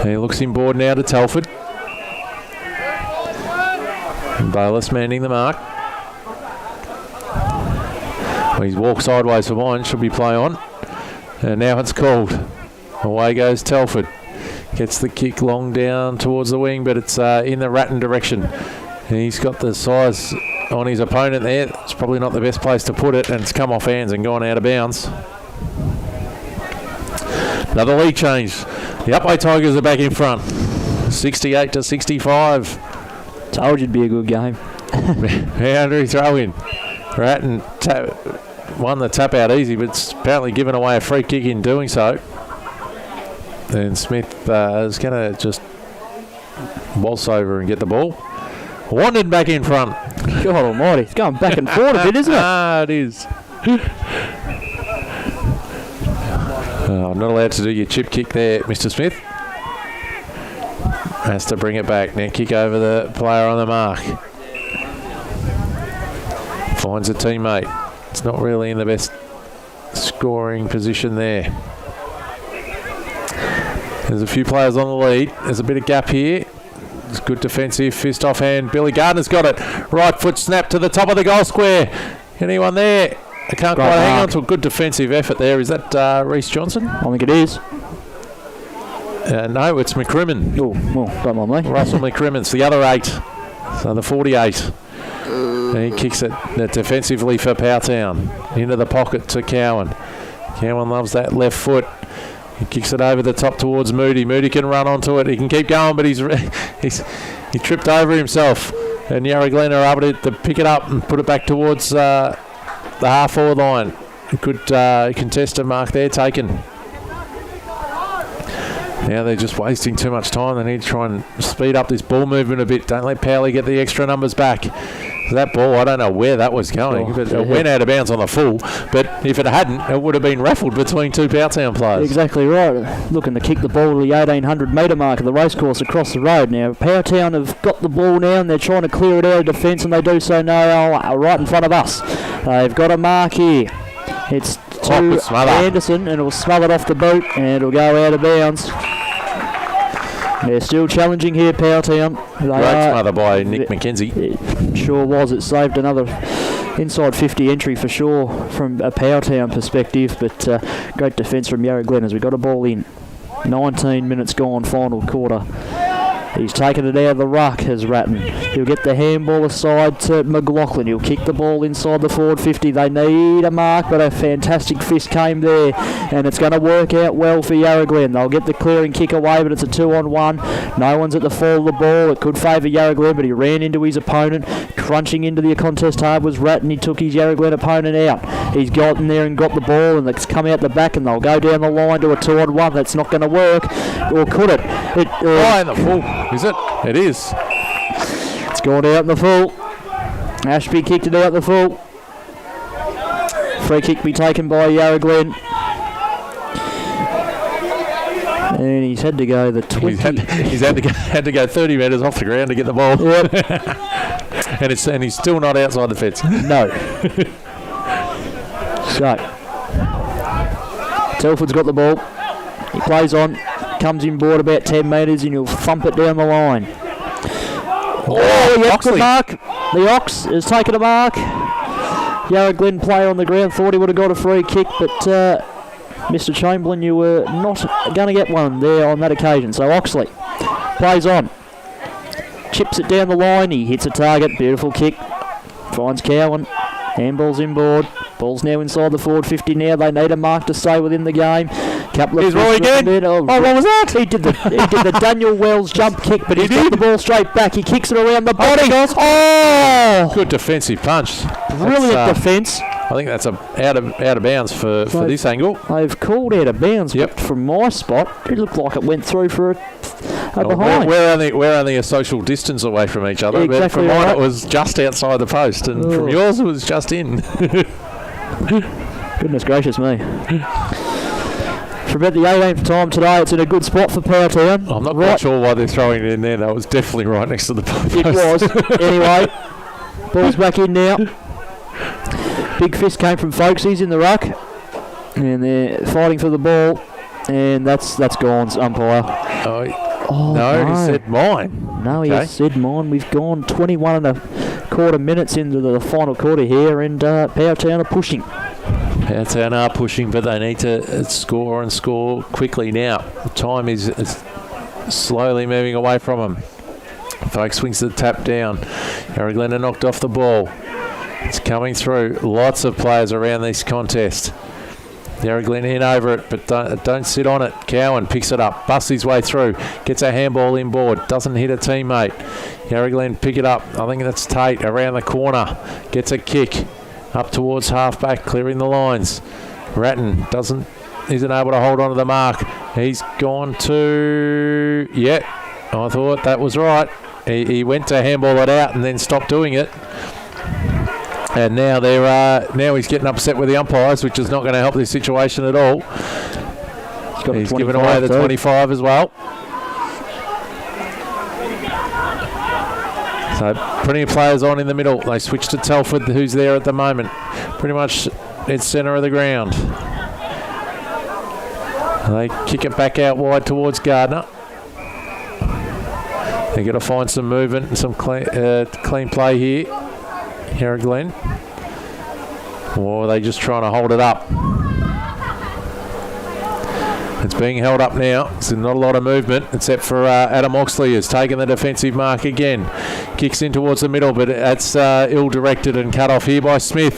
[SPEAKER 2] He looks inboard now to Telford. And Bayless manning the mark. Well, he's walked sideways for mine. Should be play on. And now it's called. Away goes Telford. Gets the kick long down towards the wing, but it's in the Ratton direction. And he's got the size on his opponent there. It's probably not the best place to put it, and it's come off hands and gone out of bounds. Another lead change. The Upway Tigers are back in front. 68 to 65.
[SPEAKER 1] Told you it'd be a good game.
[SPEAKER 2] Boundary throw in. Ratton won the tap out easy, but it's apparently given away a free kick in doing so. And Smith is going to just waltz over and get the ball. Wandered back in front.
[SPEAKER 1] God almighty. It's going back and forth a bit, isn't it?
[SPEAKER 2] It is. I'm not allowed to do your chip kick there, Mr. Smith. Has to bring it back. Now kick over the player on the mark. Finds a teammate. It's not really in the best scoring position there. There's a few players on the lead. There's a bit of gap here. It's good defensive fist off hand. Billy Gardner's got it. Right foot snap to the top of the goal square. Anyone there? I can't quite hang on to a good defensive effort there. Is that Reece Johnson?
[SPEAKER 1] I think it is.
[SPEAKER 2] No, it's McCrimmon.
[SPEAKER 1] Oh, well, don't mind me.
[SPEAKER 2] Russell McCrimmon's the other 8. So the 48. And he kicks it defensively for Powelltown. Into the pocket to Cowan. Cowan loves that left foot. He kicks it over the top towards Moody. Moody can run onto it. He can keep going, but he tripped over himself. And Yarra Glen are able to pick it up and put it back towards the half-forward line. A good contested mark there taken. Now they're just wasting too much time. They need to try and speed up this ball movement a bit. Don't let Powley get the extra numbers back. That ball, I don't know where that was going. But it went out of bounds on the full. But if it hadn't, it would have been raffled between two Powelltown players.
[SPEAKER 1] Exactly right. Looking to kick the ball to the 1800 metre mark of the racecourse across the road. Now, Powelltown have got the ball now and they're trying to clear it out of defence, and they do so now right in front of us. They've got a mark here. It's to Anderson, and it'll smother it off the boot, and it'll go out of bounds. They're still challenging here, Powelltown.
[SPEAKER 2] Great smother by Nick McKenzie.
[SPEAKER 1] It sure was. It saved another inside 50 entry for sure from a Powelltown perspective, but great defence from Yarra Glen as we got a ball in. 19 minutes gone, final quarter. He's taken it out of the ruck, has Ratton. He'll get the handball aside to McLaughlin. He'll kick the ball inside the forward 50. They need a mark, but a fantastic fist came there, and it's going to work out well for Yarra Glen. They'll get the clearing kick away, but it's a 2-on-1. No one's at the fall of the ball. It could favour Yarra Glen, but he ran into his opponent. Crunching into the contest hard was Ratton. He took his Yarra Glen opponent out. He's gotten there and got the ball, and it's come out the back, and they'll go down the line to a 2-on-1. That's not going to work, or could it?
[SPEAKER 2] In the full. Is it? It is.
[SPEAKER 1] It's gone out in the full. Ashby kicked it out the full. Free kick be taken by Yarra Glen. And he's had to go the 20.
[SPEAKER 2] He's had to go 30 metres off the ground to get the ball.
[SPEAKER 1] Yep.
[SPEAKER 2] and he's still not outside the fence.
[SPEAKER 1] No. So, Telford's got the ball. He plays on, comes in board about 10 metres, and he'll thump it down the line. Oh, yep, good mark. The Ox has taken a mark. Yarra Glen player on the ground thought he would have got a free kick, but Mr. Chamberlain, you were not going to get one there on that occasion. So Oxley plays on, chips it down the line, he hits a target, beautiful kick, finds Cowan, handball's inboard, ball's now inside the forward 50 now, they need a mark to stay within the game. Couple of
[SPEAKER 2] Roy again.
[SPEAKER 1] Oh, what was that? He did the Daniel Wells jump kick, but he's got the ball straight back. He kicks it around the body. Oh!
[SPEAKER 2] Good defensive punch.
[SPEAKER 1] Brilliant defence.
[SPEAKER 2] I think that's out of bounds for this angle.
[SPEAKER 1] They've called out of bounds,
[SPEAKER 2] yep.
[SPEAKER 1] But from my spot, it looked like it went through for a behind.
[SPEAKER 2] We're only a social distance away from each other,
[SPEAKER 1] exactly,
[SPEAKER 2] but from mine
[SPEAKER 1] right.
[SPEAKER 2] it was just outside the post, and from yours it was just in.
[SPEAKER 1] Goodness gracious me. For about the 18th time today, it's in a good spot for Powelltown.
[SPEAKER 2] I'm not quite sure why they're throwing it in there. That was definitely right next to the post.
[SPEAKER 1] It was. Anyway, ball's back in now. Big fist came from Folkesies in the ruck, and they're fighting for the ball, and that's gone, umpire.
[SPEAKER 2] No, he said mine.
[SPEAKER 1] No, he said mine. We've gone 21 and a quarter minutes into the final quarter here, and Powelltown are pushing.
[SPEAKER 2] Powelltown are pushing, but they need to score and score quickly now. The time is slowly moving away from them. Folks swings the tap down. Yarra Glen are knocked off the ball. It's coming through. Lots of players around this contest. Yarra Glen in over it, but don't sit on it. Cowan picks it up, busts his way through, gets a handball inboard, doesn't hit a teammate. Yarra Glen pick it up. I think that's Tate around the corner. Gets a kick up towards half-back, clearing the lines. Ratton isn't able to hold on to the mark. He's gone to... I thought that was right. He went to handball it out and then stopped doing it. And now now he's getting upset with the umpires, which is not going to help this situation at all. He's given away the 25 as well. So plenty of players on in the middle. They switch to Telford, who's there at the moment. Pretty much it's centre of the ground. They kick it back out wide towards Gardner. They've got to find some movement and some clean play here. Yarra Glen. Or are they just trying to hold it up? It's being held up now. There's not a lot of movement except for Adam Oxley has taken the defensive mark again. Kicks in towards the middle, but that's ill-directed and cut off here by Smith.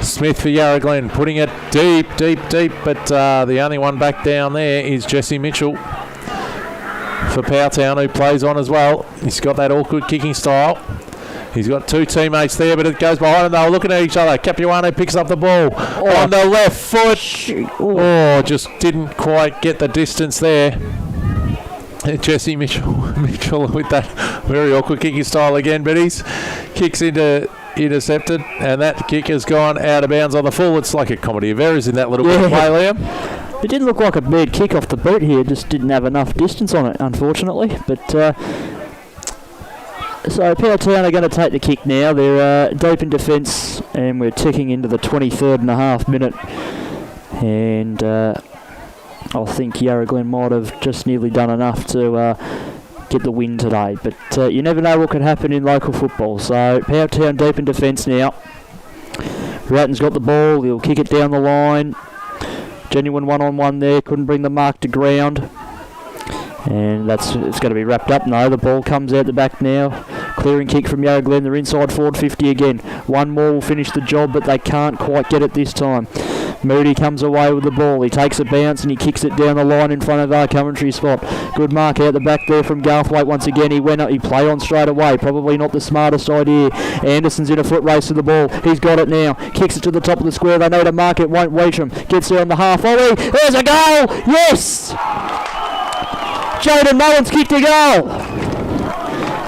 [SPEAKER 2] Smith for Yarra Glen, putting it deep, but the only one back down there is Jesse Mitchell for Powelltown, who plays on as well. He's got that awkward kicking style. He's got two teammates there, but it goes behind them. They were looking at each other. Capuano picks up the ball on the left foot. Just didn't quite get the distance there. Jesse Mitchell with that very awkward kicking style again, but he's kicks into intercepted, and that kick has gone out of bounds on the full. It's like a comedy of errors in that little bit of play, Liam.
[SPEAKER 1] It didn't look like a bad kick off the boot here, just didn't have enough distance on it, unfortunately. But so Powelltown are going to take the kick now. They're deep in defence, and we're ticking into the 23rd and a half minute. And I think Yarra Glen might have just nearly done enough to get the win today. But you never know what could happen in local football. So Powelltown deep in defence now. Ratton's got the ball. He'll kick it down the line. Genuine one-on-one there. Couldn't bring the mark to ground. And it's going to be wrapped up. No, the ball comes out the back now. Clearing kick from Yarra Glen. They're inside forward 50 again. One more will finish the job, but they can't quite get it this time. Moody comes away with the ball. He takes a bounce and he kicks it down the line in front of our Coventry spot. Good mark out the back there from Garthwaite once again. He went up, he played on straight away. Probably not the smartest idea. Anderson's in a foot race to the ball. He's got it now. Kicks it to the top of the square. They need a mark. It won't reach him. Gets there on the half volley. There's a goal! Yes! Jaden Mullins kicked a goal.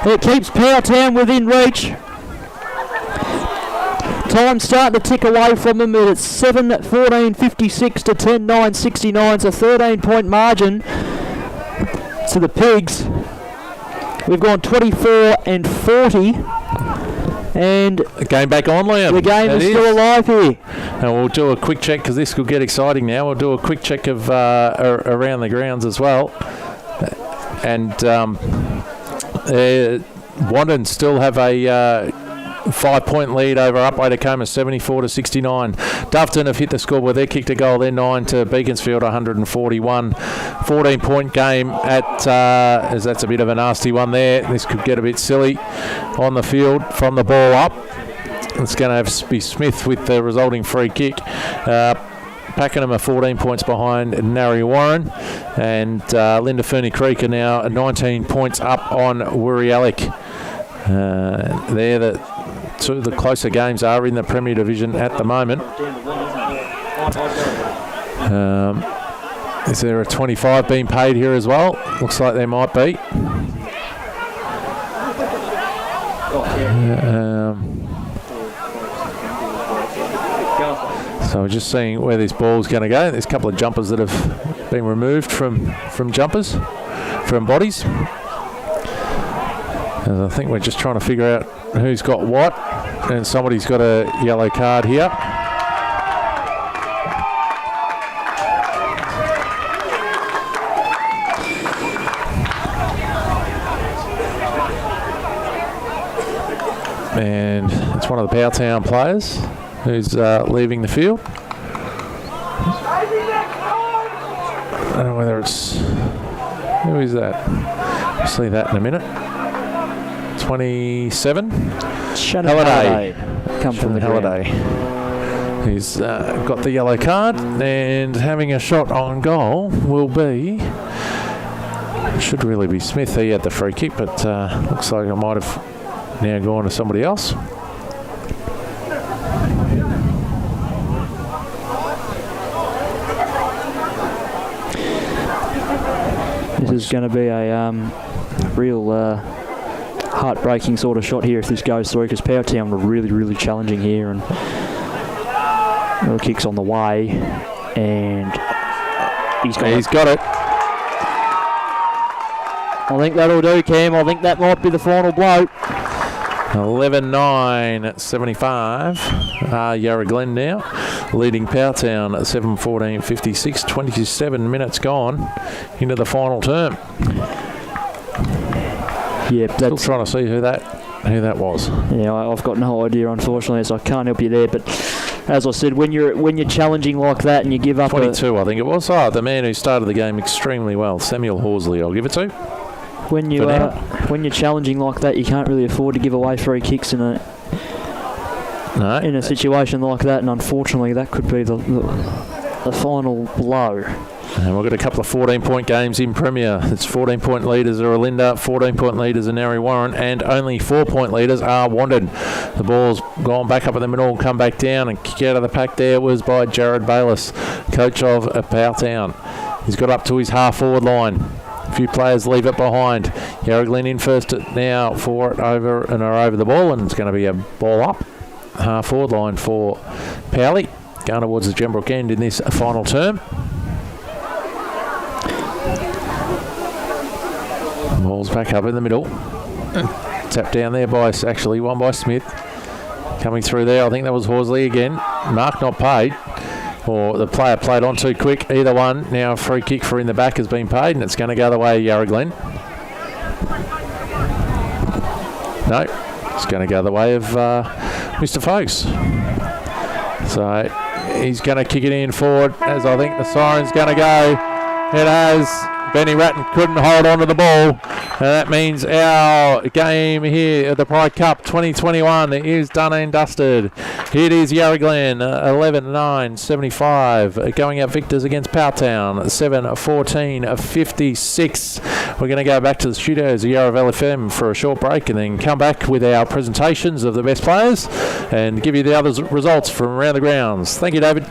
[SPEAKER 1] It keeps Powelltown within reach. Time starting to tick away from them. It's 7:14.56 to 10:9.69. So 13-point margin to the Pigs. We've gone 24 and 40. And
[SPEAKER 2] the game back on, Liam.
[SPEAKER 1] The game is still alive here.
[SPEAKER 2] And we'll do a quick check because this will get exciting now. We'll do a quick check of around the grounds as well. And Wandon still have a 5-point lead over Upwey Tacoma, 74 to 69. Doveton have hit the scoreboard. They kicked a goal. They're 9 to Beaconsfield, 141. 14-point game at, as that's a bit of a nasty one there. This could get a bit silly on the field from the ball up. It's going to be Smith with the resulting free kick. Pakenham are 14 points behind Narre Warren, and Linda Fernie Creek are now 19 points up on Wooriallic. They're the two of the closer games are in the Premier Division at the moment. Is there a 25 being paid here as well? Looks like there might be. So we're just seeing where this ball's going to go. There's a couple of jumpers that have been removed from bodies. And I think we're just trying to figure out who's got what, and somebody's got a yellow card here. And it's one of the Powelltown players who's leaving the field. I don't know whether it's... Who is that? We'll see that in a minute. 27.
[SPEAKER 1] Shannon Halliday. Come from the
[SPEAKER 2] Halliday. He's got the yellow card, and having a shot on goal will be... Should really be Smith. He had the free kick, but looks like it might have now gone to somebody else.
[SPEAKER 1] This is going to be a real heartbreaking sort of shot here if this goes through, because Powelltown were really, really challenging here, and the kick's on the way, and he's got it. I think that'll do, Cam. I think that might be the final blow.
[SPEAKER 2] 11-9-75. Yarra Glen now leading Powelltown at 7:14.56. 27 minutes gone into the final term.
[SPEAKER 1] Yep,
[SPEAKER 2] still trying to see who that was.
[SPEAKER 1] Yeah, I've got no idea, unfortunately, so I can't help you there. But as I said, when you're challenging like that and you give up
[SPEAKER 2] 22, I think it was. The man who started the game extremely well, Samuel Horsley. I'll give it to.
[SPEAKER 1] When you're challenging like that, you can't really afford to give away free kicks in a situation like that, and unfortunately, that could be the final blow.
[SPEAKER 2] And we've got a couple of 14-point games in Premier. It's 14-point leaders are Olinda, 14-point leaders are Narre Warren, and only 4-point leaders are Wandon. The ball's gone back up in the middle, come back down, and kick out of the pack there was by Jared Bayliss, coach of Powelltown. He's got up to his half-forward line. A few players leave it behind. Yarra Glen in first now for it over the ball, and it's going to be a ball up. Half-forward line for Powley, going towards the Gembrook end in this final term. Ball's back up in the middle. Tapped down there by, actually, one by Smith. Coming through there, I think that was Horsley again. Mark not paid. Or the player played on too quick. Either one. Now a free kick for in the back has been paid, and it's going to go the way of Yarra Glen. No, it's going to go the way of Mr. Folks. So he's going to kick it in forward, as I think the siren's going to go. It has. Benny Ratton couldn't hold on to the ball. And that means our game here at the Pride Cup 2021 is done and dusted. It is Yarra Glen 11-9-75 going out victors against Powelltown 7-14-56. We're going to go back to the studios of Yarra Valley FM for a short break and then come back with our presentations of the best players and give you the other results from around the grounds. Thank you, David.